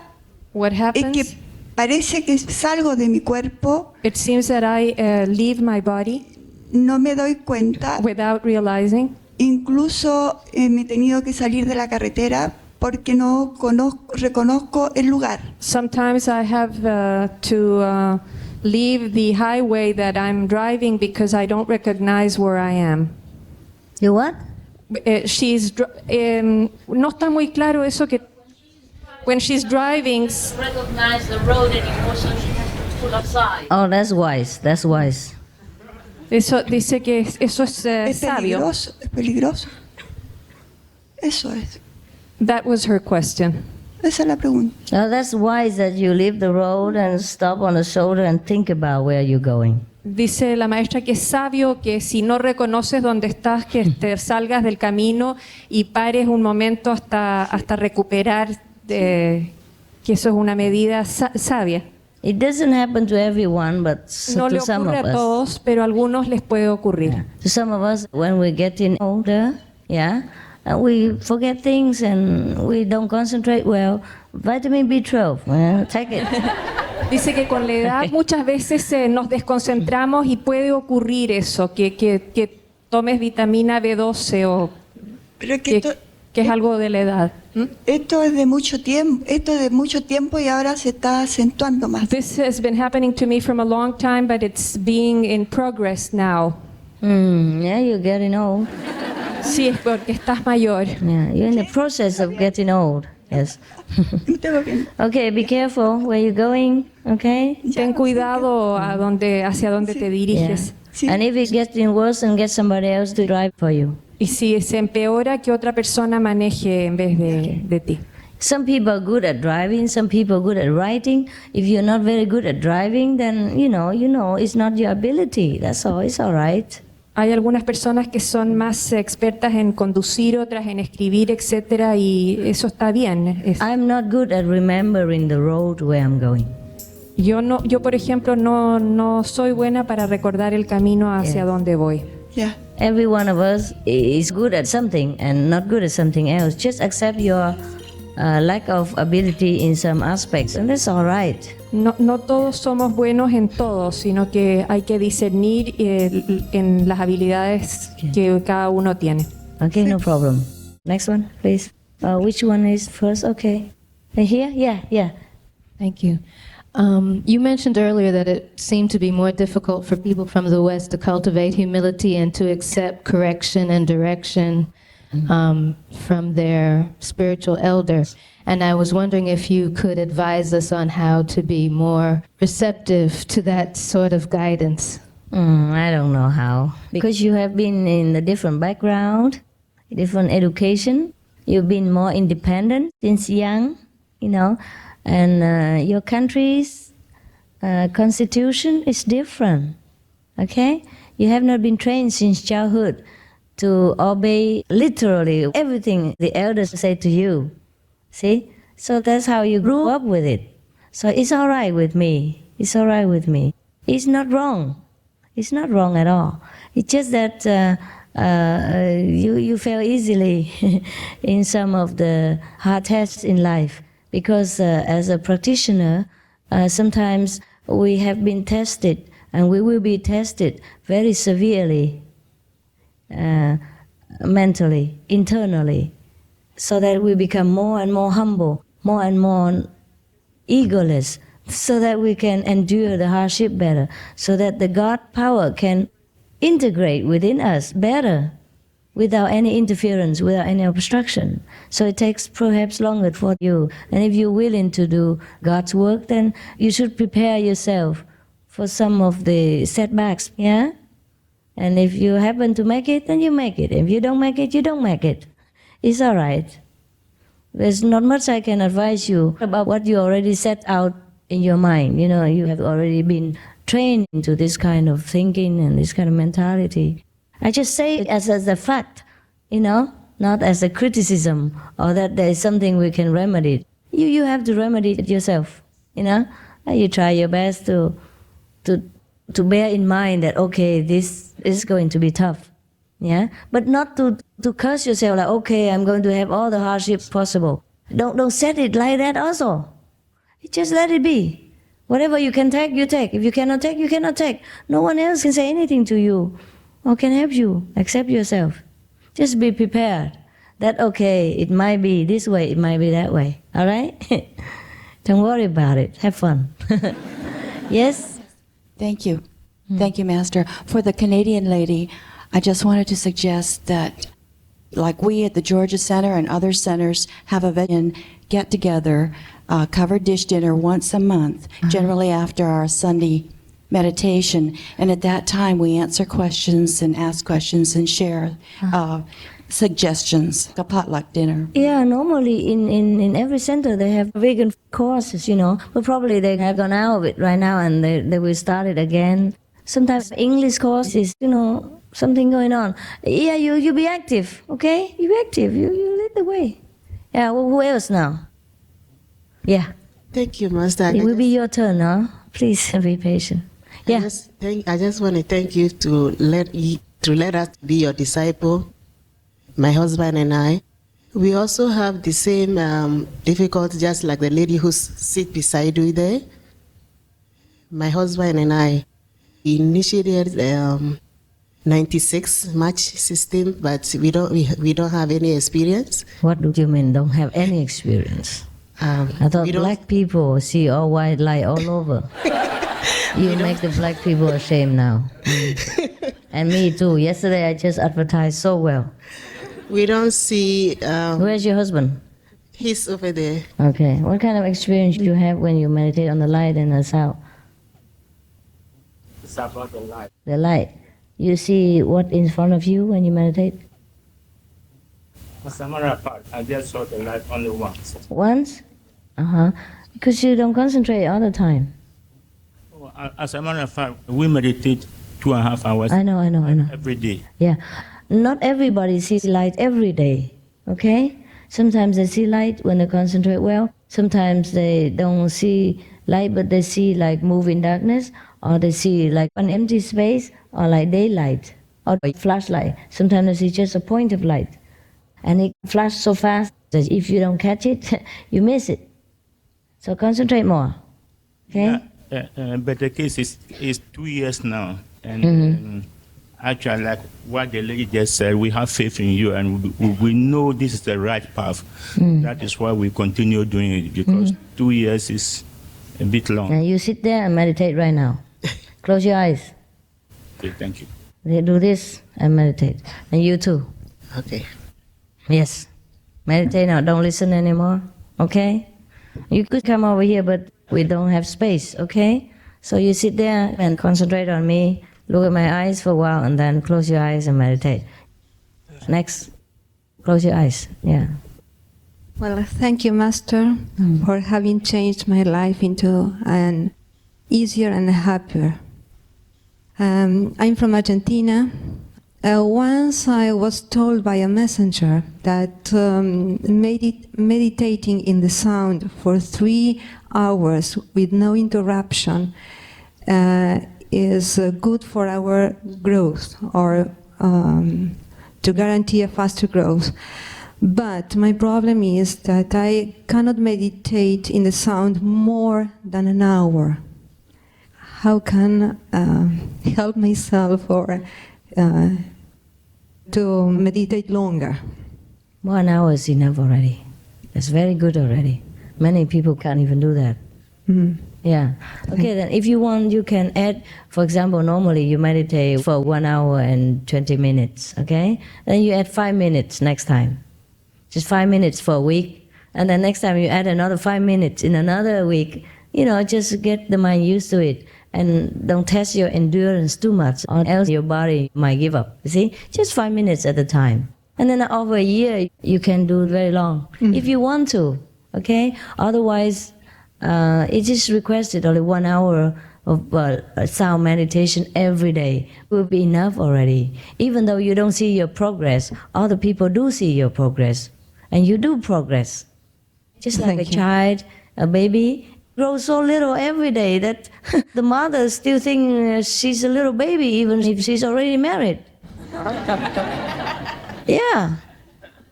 es que parece que salgo de mi cuerpo. It seems that I leave my body. No me doy cuenta. Without realizing. Incluso me he tenido que salir de la carretera porque no reconozco el lugar. Sometimes I have to leave the highway that I'm driving because I don't recognize where I am. You what? no está muy claro eso que when she's driving. Recognize the road anymore, so she has to pull aside. Oh, that's wise. That's wise. Eso dice que eso es sabio. Es peligroso. Eso es. That was her question. Esa es la pregunta. Now that's wise that you leave the road and stop on the shoulder and think about where you're going. Dice la maestra que es sabio que si no reconoces dónde estás, que te salgas del camino y pares un momento hasta recuperar, que eso es una medida sabia. It doesn't happen to everyone, but No le to some ocurre of a us. todos, pero a algunos les puede ocurrir. Yeah. To some of us, when we're getting older, we forget things and we don't concentrate well. Vitamin B12, well, take it. Dice que con la edad muchas veces nos desconcentramos y puede ocurrir eso, que tomes vitamina B12 o que es algo de la edad. Esto es de mucho tiempo y ahora se está acentuando más. This has been happening to me from a long time, but it's being in progress now. Yeah, you're getting old. Sí, es porque estás mayor. Yeah, you're in the process of getting old. Yes. Okay, be careful where you're going, okay? Ten cuidado hacia dónde te diriges. Yeah. And if it gets worse, and get somebody else to drive for you. Y si se empeora, que otra persona maneje en vez de ti. Some people are good at driving, some people are good at writing. If you're not very good at driving, then you know, it's not your ability. That's all. It's all right. Hay algunas personas que son más expertas en conducir, otras en escribir, etcétera, y eso está bien. I'm not good at remembering the road where I'm going. Yo por ejemplo no soy buena para recordar el camino hacia donde voy. Yeah. Every one of us is good at something and not good at something else. Just accept your lack of ability in some aspects, and that's all right. No todos somos buenos en todo, sino que hay que discernir en las habilidades que cada uno tiene. Okay, no problem. Next one, please. Which one is first? Okay. Here? Yeah. Thank you. You mentioned earlier that it seemed to be more difficult for people from the West to cultivate humility and to accept correction and direction from their spiritual elder. And I was wondering if you could advise us on how to be more receptive to that sort of guidance. I don't know how. Because you have been in a different background, different education. You've been more independent since young, and your country's constitution is different, okay? You have not been trained since childhood to obey literally everything the elders say to you. See? So that's how you grew up with it. So it's all right with me. It's all right with me. It's not wrong. It's not wrong at all. It's just that you fail easily in some of the hard tests in life. Because as a practitioner, sometimes we have been tested and we will be tested very severely, mentally, internally, so that we become more and more humble, more and more egoless, so that we can endure the hardship better, so that the God power can integrate within us better, without any interference, without any obstruction. So it takes perhaps longer for you. And if you're willing to do God's work, then you should prepare yourself for some of the setbacks, yeah? And if you happen to make it, then you make it. If you don't make it, you don't make it. It's all right. There's not much I can advise you about what you already set out in your mind. You have already been trained into this kind of thinking and this kind of mentality. I just say it as a fact, not as a criticism or that there is something we can remedy. You have to remedy it yourself, And you try your best to bear in mind that, okay, this is going to be tough, yeah? But not to curse yourself like, okay, I'm going to have all the hardships possible. Don't set it like that also. Just let it be. Whatever you can take, you take. If you cannot take, you cannot take. No one else can say anything to you or can help you. Accept yourself. Just be prepared that, okay, it might be this way, it might be that way. All right? Don't worry about it. Have fun. Yes? Thank you. Thank you, Master. For the Canadian lady, I just wanted to suggest that like we at the Georgia Center and other centers have a veteran get-together, covered dish dinner once a month, generally after our Sunday meditation. And at that time, we answer questions and ask questions and share suggestions, a potluck dinner. Yeah, normally in every center they have vegan courses, but probably they have gone out of it right now and they will start it again. Sometimes English courses, something going on. Yeah, you be active, okay? You be active, you lead the way. Yeah, well, who else now? Yeah. Thank you, Master. It will be your turn now. Please be patient. Yeah. I just want to thank you to let us be your disciple, my husband and I. We also have the same difficulty, just like the lady who sits beside you there. My husband and I initiated 96 match system, but we don't have any experience. What do you mean don't have any experience? I thought black people see all white light all over. You make the black people ashamed now. And me too. Yesterday I just advertised so well. We don't see... Where's your husband? He's over there. Okay. What kind of experience do you have when you meditate on the light and the sound? It's about the light. The light. You see what in front of you when you meditate? As a matter of fact, I just saw the light only once. Once? Because you don't concentrate all the time. As a matter of fact, we meditate 2.5 hours. I know. Every day. Yeah. Not everybody sees light every day, okay? Sometimes they see light when they concentrate well. Sometimes they don't see light, but they see like moving darkness, or they see like an empty space, or like daylight, or a flashlight. Sometimes they see just a point of light. And it flashes so fast that if you don't catch it, you miss it. So concentrate more, okay? But the case is 2 years now. And actually, like what the lady just said, we have faith in you and we know this is the right path. That is why we continue doing it, because 2 years is a bit long. Now you sit there and meditate right now. Close your eyes. Okay, thank you. They do this and meditate. And you too. Okay. Yes. Meditate now. Don't listen anymore. Okay? You could come over here, but we don't have space. Okay? So you sit there and concentrate on me. Look at my eyes for a while and then close your eyes and meditate. Next. Close your eyes. Yeah. Well, thank you, Master, for having changed my life into an easier and happier. I'm from Argentina. Once I was told by a messenger that meditating in the sound for 3 hours with no interruption is good for our growth, or to guarantee a faster growth. But my problem is that I cannot meditate in the sound more than an hour. How can help myself or to meditate longer? 1 hour is enough already. That's very good already. Many people can't even do that. Yeah. Okay, then if you want, you can add, for example, normally you meditate for 1 hour and 20 minutes, okay? Then you add 5 minutes next time. Just 5 minutes for a week. And then next time you add another 5 minutes in another week. Just get the mind used to it. And don't test your endurance too much, or else your body might give up. You see? Just 5 minutes at a time. And then over a year, you can do it very long, if you want to, okay? Otherwise, it is requested only 1 hour of sound meditation every day will be enough already. Even though you don't see your progress, other people do see your progress. And you do progress. Just like a child, a baby, grows so little every day that the mother still thinks she's a little baby even if she's already married. Yeah.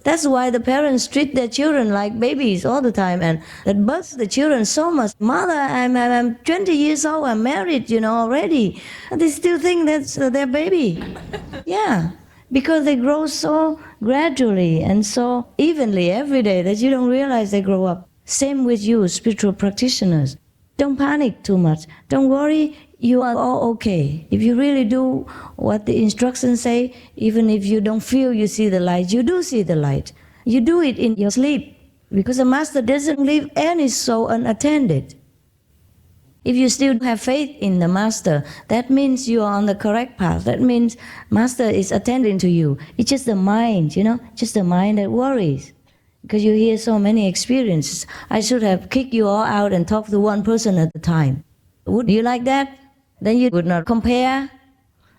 That's why the parents treat their children like babies all the time, and that bugs the children so much. Mother, I'm 20 years old, I'm married, already. And they still think that's their baby. Yeah. Because they grow so gradually and so evenly every day that you don't realize they grow up. Same with you, spiritual practitioners. Don't panic too much. Don't worry. you are all okay. If you really do what the instructions say, even if you don't feel you see the light, you do see the light. You do it in your sleep, because the Master doesn't leave any soul unattended. If you still have faith in the Master, that means you are on the correct path. That means Master is attending to you. It's just the mind, just the mind that worries. Because you hear so many experiences. I should have kicked you all out and talked to one person at a time. Would you like that? Then you would not compare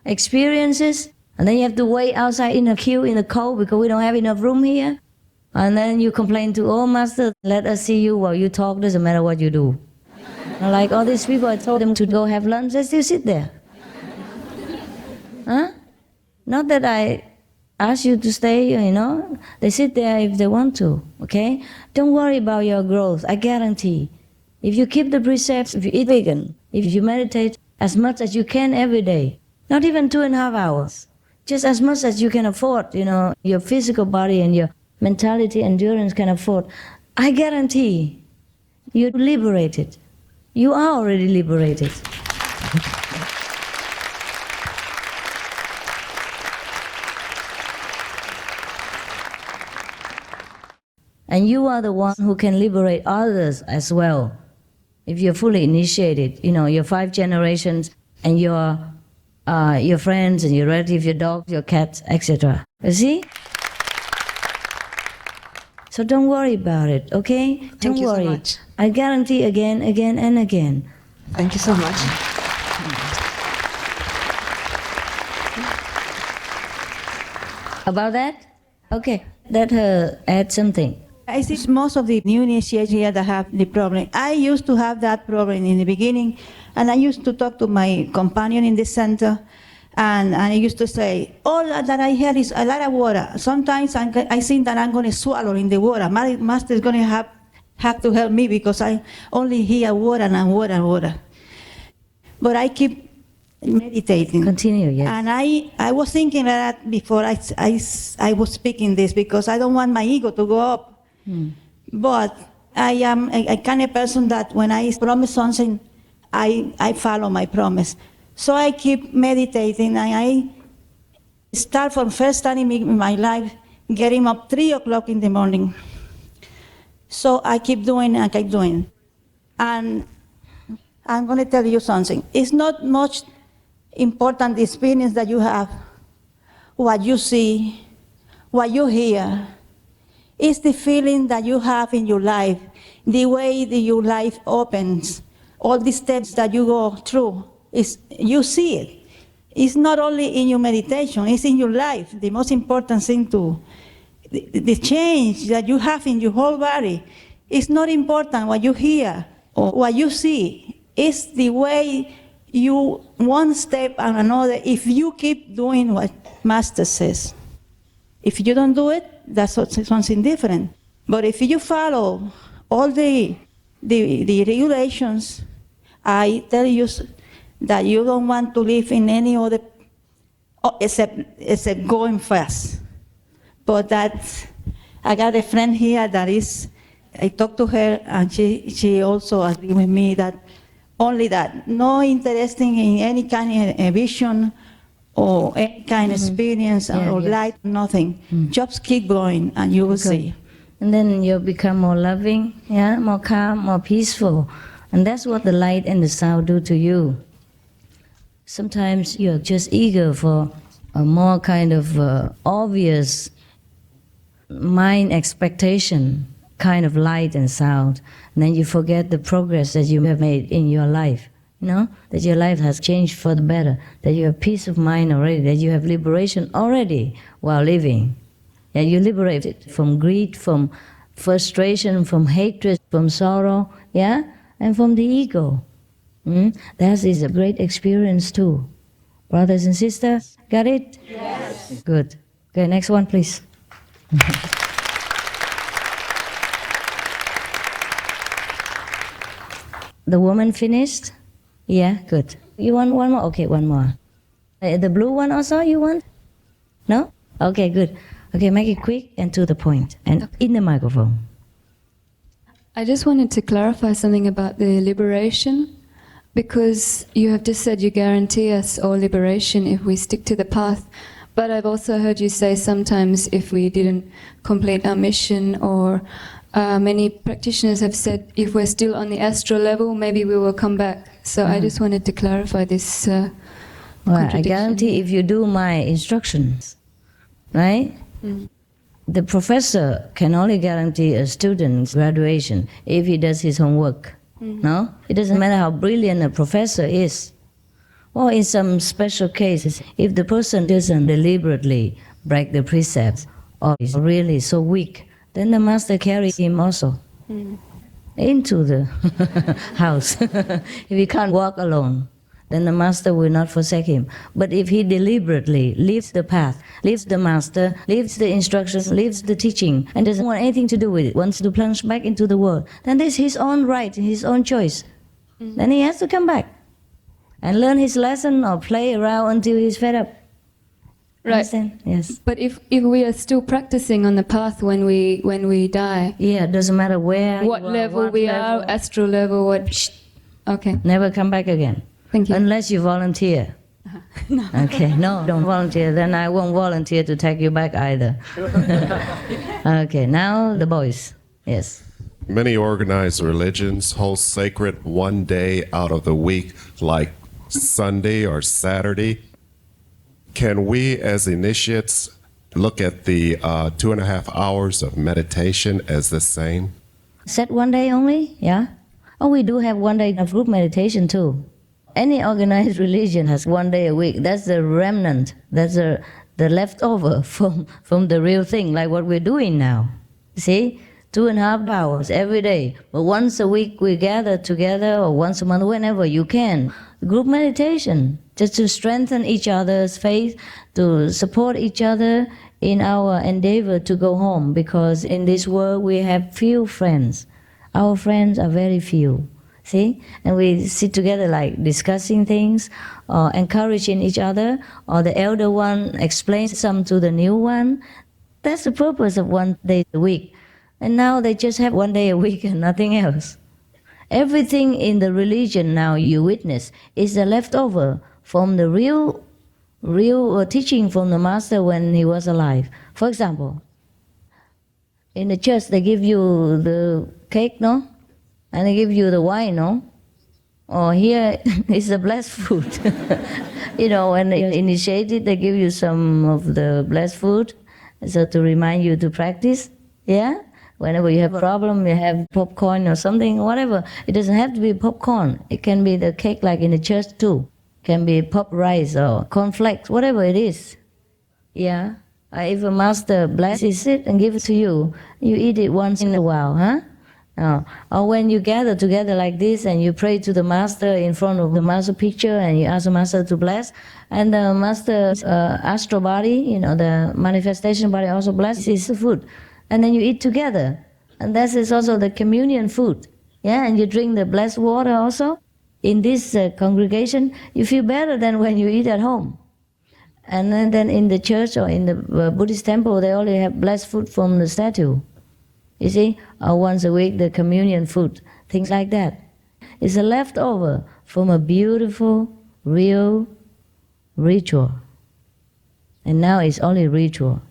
experiences. And then you have to wait outside in a queue in the cold because we don't have enough room here. And then you complain to, oh, Master, let us see you while you talk, doesn't matter what you do. Like all these people, I told them to go have lunch, they still sit there. Huh? Not that I ask you to stay, They sit there if they want to, okay? Don't worry about your growth, I guarantee. If you keep the precepts, if you eat vegan, if you meditate as much as you can every day, not even 2.5 hours, just as much as you can afford, your physical body and your mentality, endurance can afford, I guarantee you're liberated. You are already liberated. And you are the one who can liberate others as well. If you're fully initiated, your 5 generations and your friends and your relatives, your dogs, your cats, etc. You see? So don't worry about it, okay? Don't worry. So much. I guarantee again and again. Thank you so much. About that? Okay, let her add something. I see most of the new initiates here that have the problem. I used to have that problem in the beginning, and I used to talk to my companion in the center, and I used to say, all that I hear is a lot of water. Sometimes I think that I'm going to swallow in the water. My Master is going to have to help me because I only hear water and water and water. But I keep meditating. Continue, yes. And I was thinking that before I was speaking this because I don't want my ego to go up. But I am a kind of person that when I promise something, I follow my promise. So I keep meditating, and I start from first time in my life getting up 3 o'clock in the morning. So I keep doing and I keep doing. And I'm going to tell you something. It's not much important the experience that you have, what you see, what you hear. It's the feeling that you have in your life, the way that your life opens, all the steps that you go through. You see it. It's not only in your meditation, it's in your life. The most important thing the change that you have in your whole body. It's not important what you hear or what you see. It's the way you, one step and another, if you keep doing what Master says. If you don't do it, that's something different. But if you follow all the regulations, I tell you that you don't want to live in any other, except going fast. But I got a friend here that I talked to her, and she also agreed with me that only that, no interest in any kind of vision or any kind of experience or light, nothing. Just keep going and you will see. And then you'll become more loving, more calm, more peaceful. And that's what the light and the sound do to you. Sometimes you're just eager for a more kind of obvious mind expectation, kind of light and sound. And then you forget the progress that you have made in your life. That your life has changed for the better, that you have peace of mind already, that you have liberation already while living. And you liberated from greed, from frustration, from hatred, from sorrow, and from the ego. That is a great experience too. Brothers and sisters, got it? Yes. Good. Okay, next one, please. The woman finished? Yeah, good. You want one more? Okay, one more. The blue one also you want? No? Okay, good. Okay, make it quick and to the point. And in the microphone. I just wanted to clarify something about the liberation. because you have just said you guarantee us all liberation if we stick to the path. But I've also heard you say sometimes if we didn't complete our mission, or many practitioners have said if we're still on the astral level, maybe we will come back. So I just wanted to clarify this Well, I guarantee if you do my instructions, right? The professor can only guarantee a student's graduation if he does his homework. No? It doesn't matter how brilliant a professor is. Or in some special cases, if the person doesn't deliberately break the precepts or is really so weak, then the master carries him also into the house. If he can't walk alone, then the master will not forsake him. But if he deliberately leaves the path, leaves the master, leaves the instructions, leaves the teaching, and doesn't want anything to do with it, wants to plunge back into the world, then this is his own right, his own choice. Then he has to come back and learn his lesson or play around until he's fed up. Right. Understand? Yes. But if we are still practicing on the path when we die, yeah, it doesn't matter where what you are, level what we level. are, astral level, what. Okay. Never come back again. Thank you. Unless you volunteer. No. Okay, no, don't volunteer. Then I won't volunteer to take you back either. Okay, now the boys. Yes. Many organized religions hold sacred one day out of the week, like Sunday or Saturday. Can we, as initiates, look at the 2.5 hours of meditation as the same? Set one day only? Yeah? Oh, we do have one day of group meditation too. Any organized religion has one day a week. That's the remnant. That's the leftover from the real thing, like what we're doing now. See? 2.5 hours every day. But once a week we gather together, or once a month, whenever you can. Group meditation, just to strengthen each other's faith, to support each other in our endeavor to go home. Because in this world we have few friends. Our friends are very few. See? And we sit together like discussing things, or encouraging each other, or the elder one explains some to the new one. That's the purpose of one day a week. And now they just have one day a week and nothing else. Everything in the religion now you witness is the leftover from the real teaching from the master when he was alive. For example, in the church they give you the cake, no? And they give you the wine, no? Or here is the blessed food. You know, when you're initiated, they give you some of the blessed food, so to remind you to practice. Yeah? Whenever you have a problem, you have popcorn or something, whatever. It doesn't have to be popcorn. It can be the cake like in the church too. It can be pop rice or cornflakes, whatever it is. Yeah? If a master blesses it and gives it to you, you eat it once in a while, huh? Or when you gather together like this and you pray to the master in front of the master picture and you ask the master to bless, and the master's astral body, you know, the manifestation body also blesses the food. And then you eat together. And that is also the communion food. Yeah, and you drink the blessed water also. In this congregation, you feel better than when you eat at home. And then in the church or in the Buddhist temple, they only have blessed food from the statue. You see, or once a week, the communion food, things like that. It's a leftover from a beautiful, real ritual. And now it's only ritual.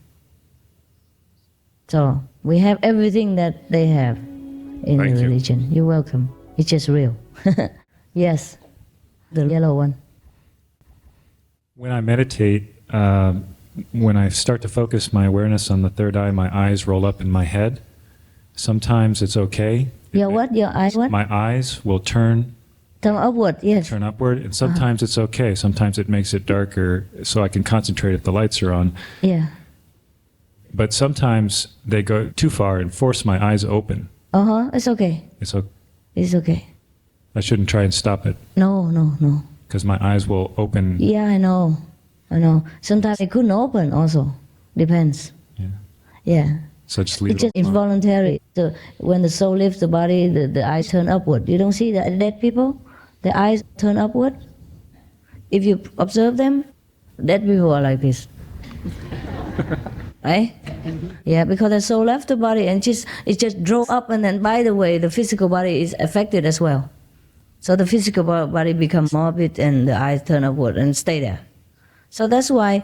So we have everything that they have in the religion. You're welcome. It's just real. Yes, the yellow one. When I meditate, when I start to focus my awareness on the third eye, my eyes roll up in my head. Sometimes it's okay. Your what? Your eyes what? My eyes will turn upward, yes. Turn upward, and sometimes it's okay. Sometimes it makes it darker so I can concentrate if the lights are on. Yeah. But sometimes they go too far and force my eyes open. It's okay. It's okay. It's okay. I shouldn't try and stop it. No. Because my eyes will open. Yeah, I know. Sometimes it couldn't open also. Depends. Yeah. So just leave it's just involuntary. So when the soul leaves the body, the eyes turn upward. You don't see that dead people? The eyes turn upward. If you observe them, dead people are like this. Right? Yeah, because the soul left the body and it just drove up, and then by the way, the physical body is affected as well. So the physical body becomes morbid and the eyes turn upward and stay there. So that's why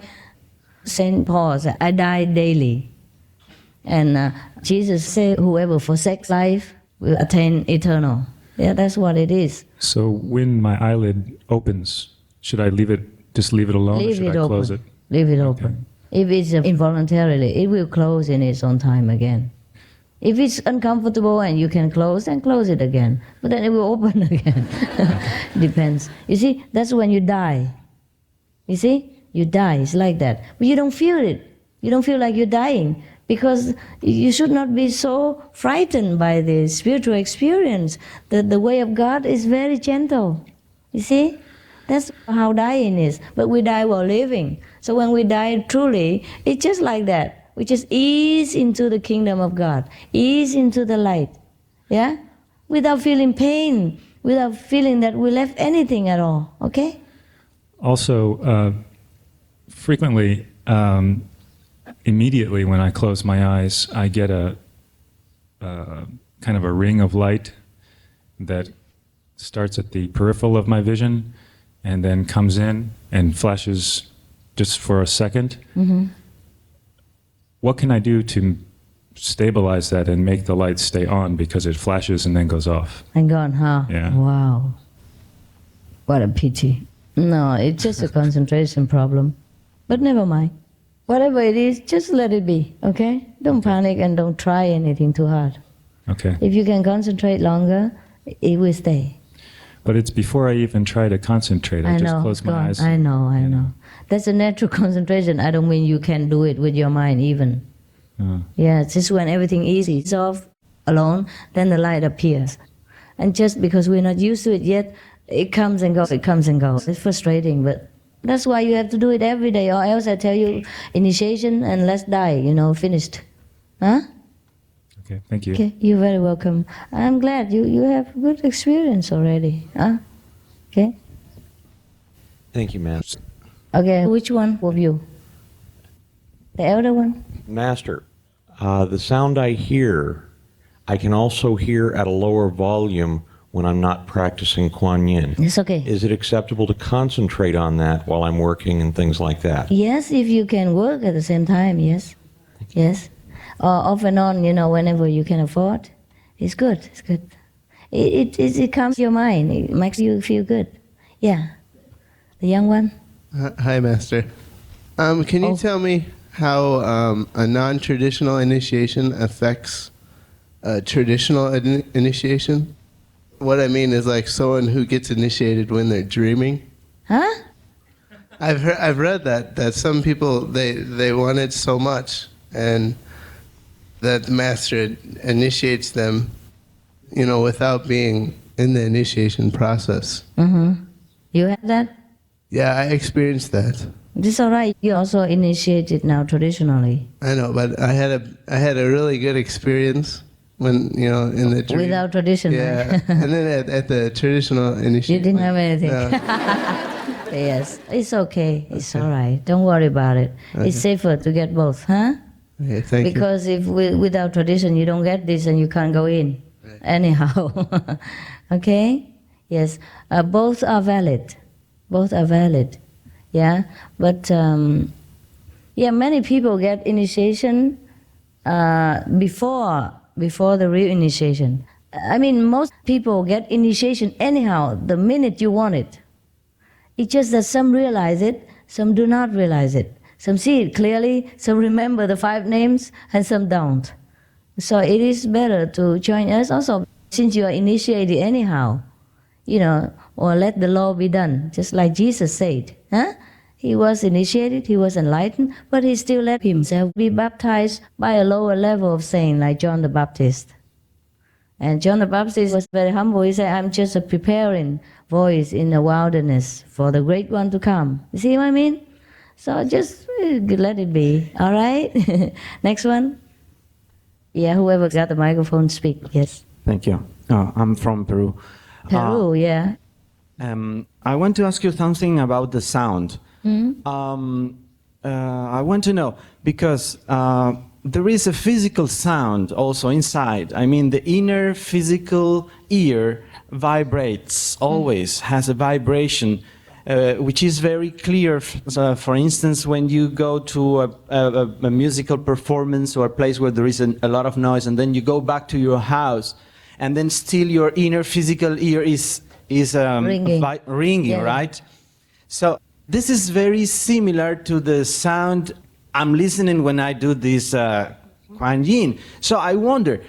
St. Paul said, I die daily. And Jesus said, whoever forsakes life will attain eternal. Yeah, that's what it is. So when my eyelid opens, should I just leave it alone, or should I close it? Leave it open. If it's involuntarily, it will close in its own time again. If it's uncomfortable and you can close, then close it again. But then it will open again. Depends. You see, that's when you die. You see, you die. It's like that. But you don't feel it. You don't feel like you're dying, because you should not be so frightened by the spiritual experience. The way of God is very gentle. You see? That's how dying is. But we die while living. So when we die truly, it's just like that. We just ease into the kingdom of God, ease into the light, yeah? Without feeling pain, without feeling that we left anything at all, okay? Also, frequently, immediately when I close my eyes, I get a kind of a ring of light that starts at the peripheral of my vision and then comes in and flashes just for a second. Mm-hmm. What can I do to stabilize that and make the light stay on, because it flashes and then goes off? And gone, huh? Yeah. Wow. What a pity. No, it's just a concentration problem. But never mind. Whatever it is, just let it be, okay? Don't panic and don't try anything too hard. Okay. If you can concentrate longer, it will stay. But it's before I even try to concentrate. I just close my eyes. I know. That's a natural concentration. I don't mean you can do it with your mind even. Yeah, it's just when everything is off, alone, then the light appears. And just because we're not used to it yet, it comes and goes, it comes and goes. It's frustrating, but that's why you have to do it every day, or else I tell you, initiation and let's die, finished. Huh? Okay, thank you. Okay, you're very welcome. I'm glad you have good experience already. Huh? Okay? Thank you, Master. Okay, which one of you? The elder one? Master, the sound I hear, I can also hear at a lower volume when I'm not practicing Kuan Yin. It's okay. Is it acceptable to concentrate on that while I'm working and things like that? Yes, if you can work at the same time, yes. Yes. Or off and on, whenever you can afford. It's good, it's good. It calms your mind, it makes you feel good. Yeah. The young one? Hi, Master. Can you tell me how a non-traditional initiation affects a traditional initiation? What I mean is like someone who gets initiated when they're dreaming. Huh? I've read that some people they want it so much, and that the master initiates them, without being in the initiation process. Mm-hmm. You have that? Yeah, I experienced that. It's all right. You also initiated now traditionally. I know, but I had a really good experience when in the dream. Without tradition. Yeah, and then at the traditional initiation. You didn't have anything. No. Yes, it's okay. It's all right. Don't worry about it. Okay. It's safer to get both, huh? Okay, thank you. Because if without tradition you don't get this and you can't go in. Right. Anyhow. Okay? Yes. Both are valid. Both are valid. Yeah? But many people get initiation before the real initiation. I mean, most people get initiation anyhow, the minute you want it. It's just that some realize it, some do not realize it. Some see it clearly, some remember the 5 names, and some don't. So it is better to join us also, since you are initiated anyhow, or let the law be done, just like Jesus said. Huh? He was initiated, he was enlightened, but he still let himself be baptized by a lower level of saint, like John the Baptist. And John the Baptist was very humble. He said, I'm just a preparing voice in the wilderness for the great one to come. You see what I mean? So just let it be, all right? Next one. Yeah, whoever got the microphone, speak, yes. Thank you. I'm from Peru. Peru, yeah. I want to ask you something about the sound. Mm-hmm. I want to know, because there is a physical sound also inside. I mean, the inner physical ear vibrates, always has a vibration, which is very clear. For instance, when you go to a musical performance or a place where there is a lot of noise, and then you go back to your house, and then still your inner physical ear is ringing, Yeah. right? So this is very similar to the sound I'm listening when I do this Kuan Yin. So I wonder,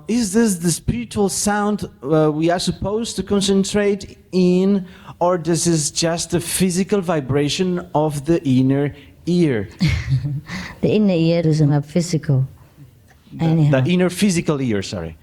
is this the spiritual sound we are supposed to concentrate in, or this is just the physical vibration of the inner ear? The inner ear doesn't have physical. The inner physical ear, sorry.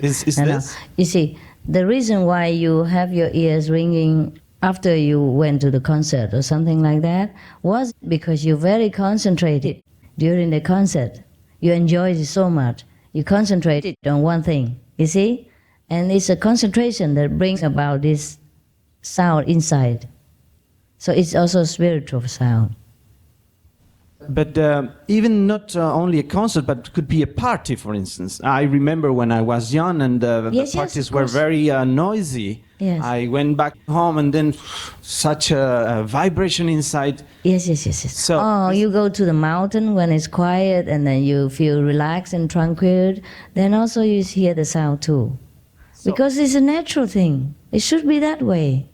Is No, no. this? You see, the reason why you have your ears ringing after you went to the concert or something like that was because you're very concentrated during the concert. You enjoyed it so much. You concentrated on one thing, you see? And it's a concentration that brings about this sound inside. So it's also a spiritual sound. But even not only a concert, but could be a party, for instance. I remember when I was young and Yes, the yes, parties of were course. very noisy. Yes. I went back home and then such a vibration inside. Yes. So you go to the mountain when it's quiet and then you feel relaxed and tranquil. Then also you hear the sound too. Because it's a natural thing. It should be that way.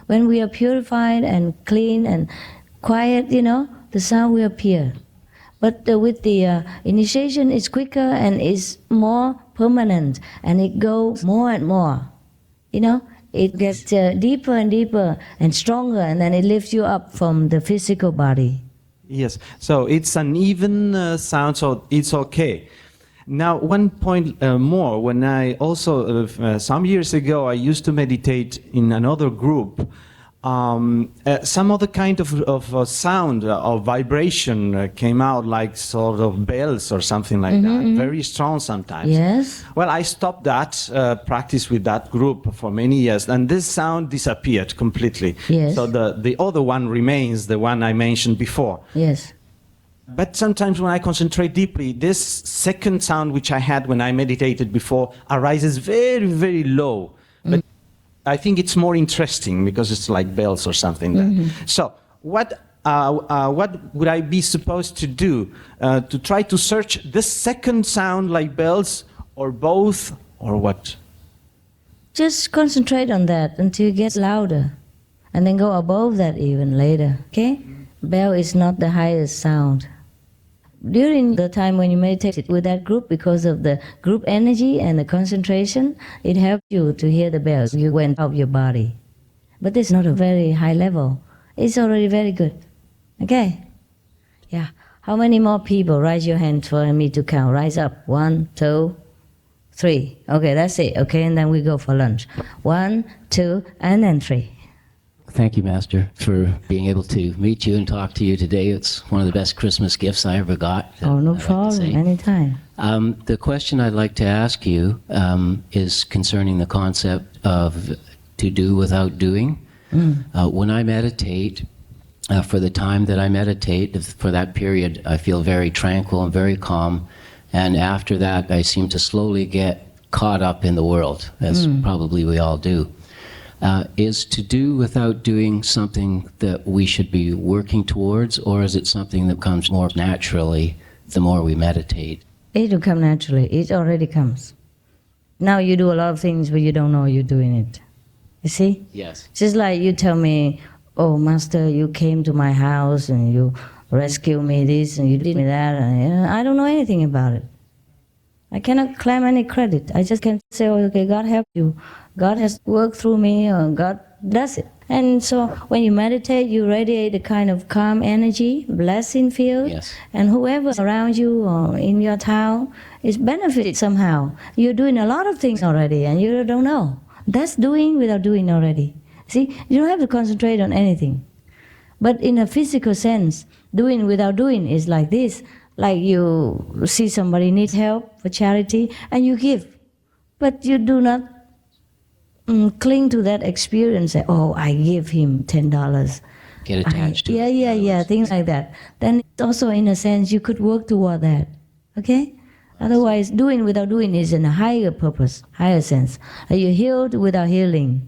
When we are purified and clean and quiet, the sound will appear. But with the initiation, it's quicker and it's more permanent and it goes more and more. It gets deeper and deeper and stronger, and then it lifts you up from the physical body. Yes, so it's an even sound, so it's okay. Now, one point more, when I also, some years ago, I used to meditate in another group. Some other kind of sound or vibration came out, like sort of bells or something like that, very strong sometimes. Yes. Well, I stopped that practice with that group for many years, and this sound disappeared completely. Yes. So the other one remains, the one I mentioned before. Yes. But sometimes when I concentrate deeply, this second sound which I had when I meditated before arises very, very low. But I think it's more interesting because it's like bells or something. So what would I be supposed to do to try to search this second sound like bells, or both, or what? Just concentrate on that until it gets louder. And then go above that even later, okay? Bell is not the highest sound. During the time when you meditated with that group, because of the group energy and the concentration, it helped you to hear the bells. You went out of your body. But it's not a very high level. It's already very good. Okay? Yeah. How many more people? Raise your hand for me to count. Rise up. 1, 2, 3. Okay, that's it. Okay, and then we go for lunch. 1, 2, and then 3. Thank you, Master, for being able to meet you and talk to you today. It's one of the best Christmas gifts I ever got. Oh, no problem. Anytime. The question I'd like to ask you is concerning the concept of to do without doing. When I meditate, for the time that I meditate, for that period, I feel very tranquil and very calm. And after that, I seem to slowly get caught up in the world, as probably we all do. Is to do without doing something that we should be working towards, or is it something that comes more naturally the more we meditate? It will come naturally. It already comes. Now you do a lot of things, but you don't know you're doing it. You see? Yes. Just like you tell me, oh, Master, you came to my house and you rescued me this and you did me that. And, I don't know anything about it. I cannot claim any credit. I just can say, oh, okay, God helped you. God has worked through me, or God does it. And so when you meditate, you radiate a kind of calm energy, blessing field. Yes. And whoever's around you or in your town is benefited somehow. You're doing a lot of things already and you don't know. That's doing without doing already. See, you don't have to concentrate on anything. But in a physical sense, doing without doing is like this. Like you see somebody needs help for charity and you give. But you do not cling to that experience. Say, oh, I give him $10. Get attached to it. Yeah, things like that. Then also in a sense, you could work toward that. Okay? Otherwise, doing without doing is in a higher purpose, higher sense. Are you healed without healing?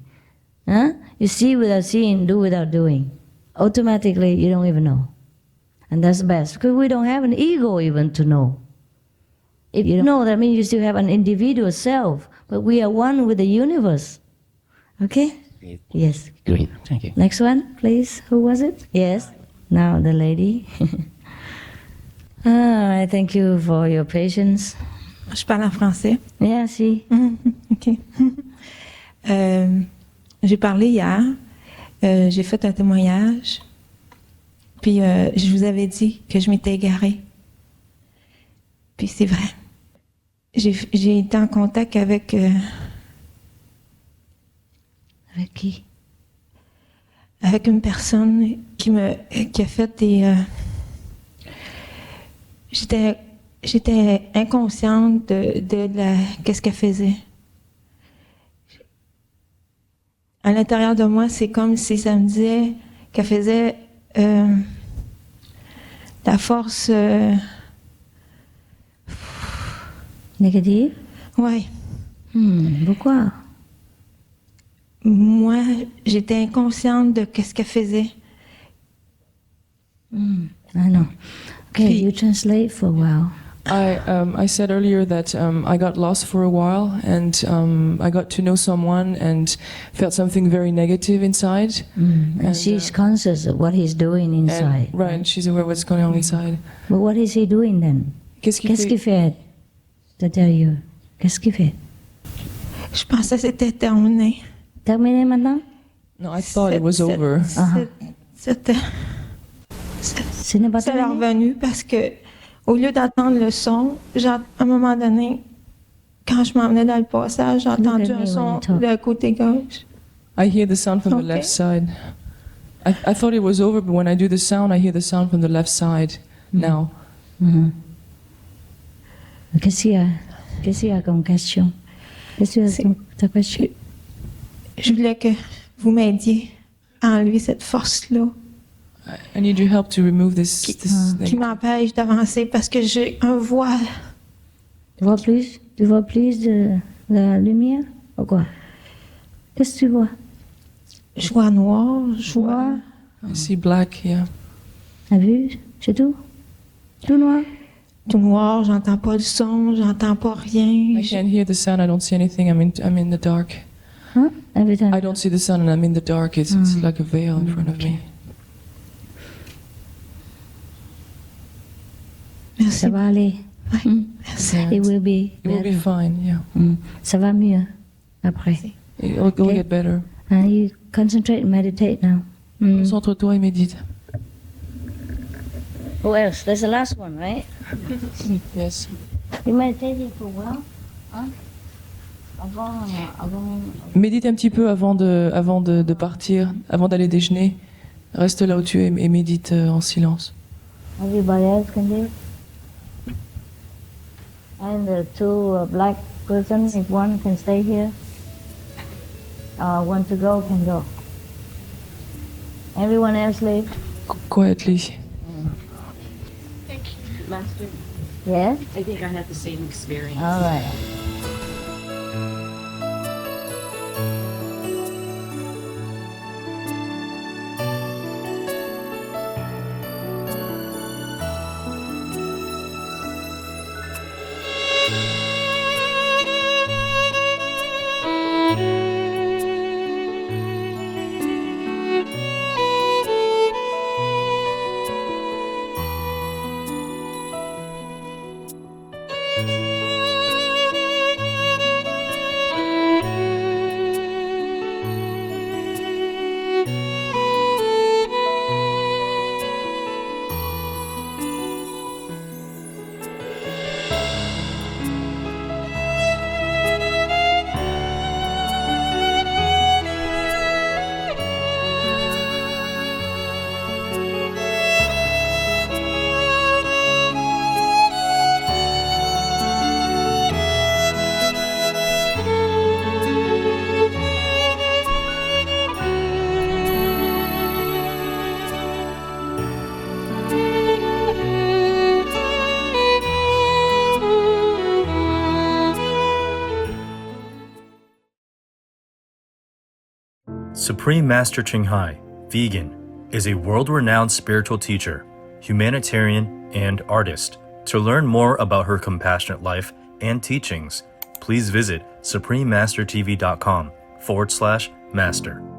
Huh? You see without seeing, do without doing. Automatically, you don't even know. And that's best, because we don't have an ego even to know. If you don't know, that means you still have an individual self, but we are one with the universe. Okay? Yes. Great, thank you. Next one, please. Who was it? Yes. Now the lady. I thank you for your patience. Je parle en français. Yeah, si. OK. J'ai parlé hier. J'ai fait un témoignage. Puis je vous avais dit que je m'étais égarée. Puis c'est vrai. J'ai été en contact avec... Avec qui? Avec une personne qui a fait des... J'étais inconsciente qu'est-ce qu'elle faisait. À l'intérieur de moi, c'est comme si ça me disait qu'elle faisait la force... Négative? Oui. Pourquoi? Moi, j'étais inconsciente de qu'est-ce qu'elle faisait. I know. Okay, you translate for a while. I said earlier that I got lost for a while, and I got to know someone and felt something very negative inside. And she's conscious of what he's doing inside. Right, and she's aware of what's going on inside. But what is he doing then? Qu'est-ce qu'il fait? To tell you. Qu'est-ce qu'il fait? Je pensais que c'était terminé. Terminé maintenant? No, I thought it was over. C'est revenu parce que au lieu d'entendre le son, à un moment donné, quand je m'en venais dans le passage, j'ai entendu un son de côté gauche. I hear the sound from the left side. I thought it was over, but when I do the sound, I hear the sound from the left side now. Qu'est-ce qu'il y a comme question? Qu'est-ce que c'est ta question? Je voulais que vous m'aidiez à enlever cette force-là. I need your help to remove this Qui m'empêche d'avancer parce que j'ai un voile. Tu vois plus de la lumière ou quoi? Qu'est-ce que tu vois? Je vois noir, je vois... I see black, yeah. T'as vu? C'est tout? Tout noir? Tout noir, j'entends pas le son, j'entends pas rien. I can't hear the sound, I don't see anything, I'm in the dark. Huh? Every time? I don't see the sun and I'm in the dark, it's like a veil in front of me. Merci. Ça va aller. Merci. It will be fine, yeah. Ça va mieux après. It'll get better. And you concentrate and meditate now. Concentre-toi et médite. Who else? There's the last one, right? Yes. You meditated for a while? Huh? Avant... Médite un petit peu avant de partir, avant d'aller déjeuner. Reste là où tu es et médite en silence. Everybody else can do it? And the two black persons, if one can stay here, want to go, can go. Everyone else leave? Quietly. Thank you, Master. Yes? I think I had the same experience. All right. Supreme Master Ching Hai, vegan, is a world-renowned spiritual teacher, humanitarian, and artist. To learn more about her compassionate life and teachings, please visit suprememastertv.com/master.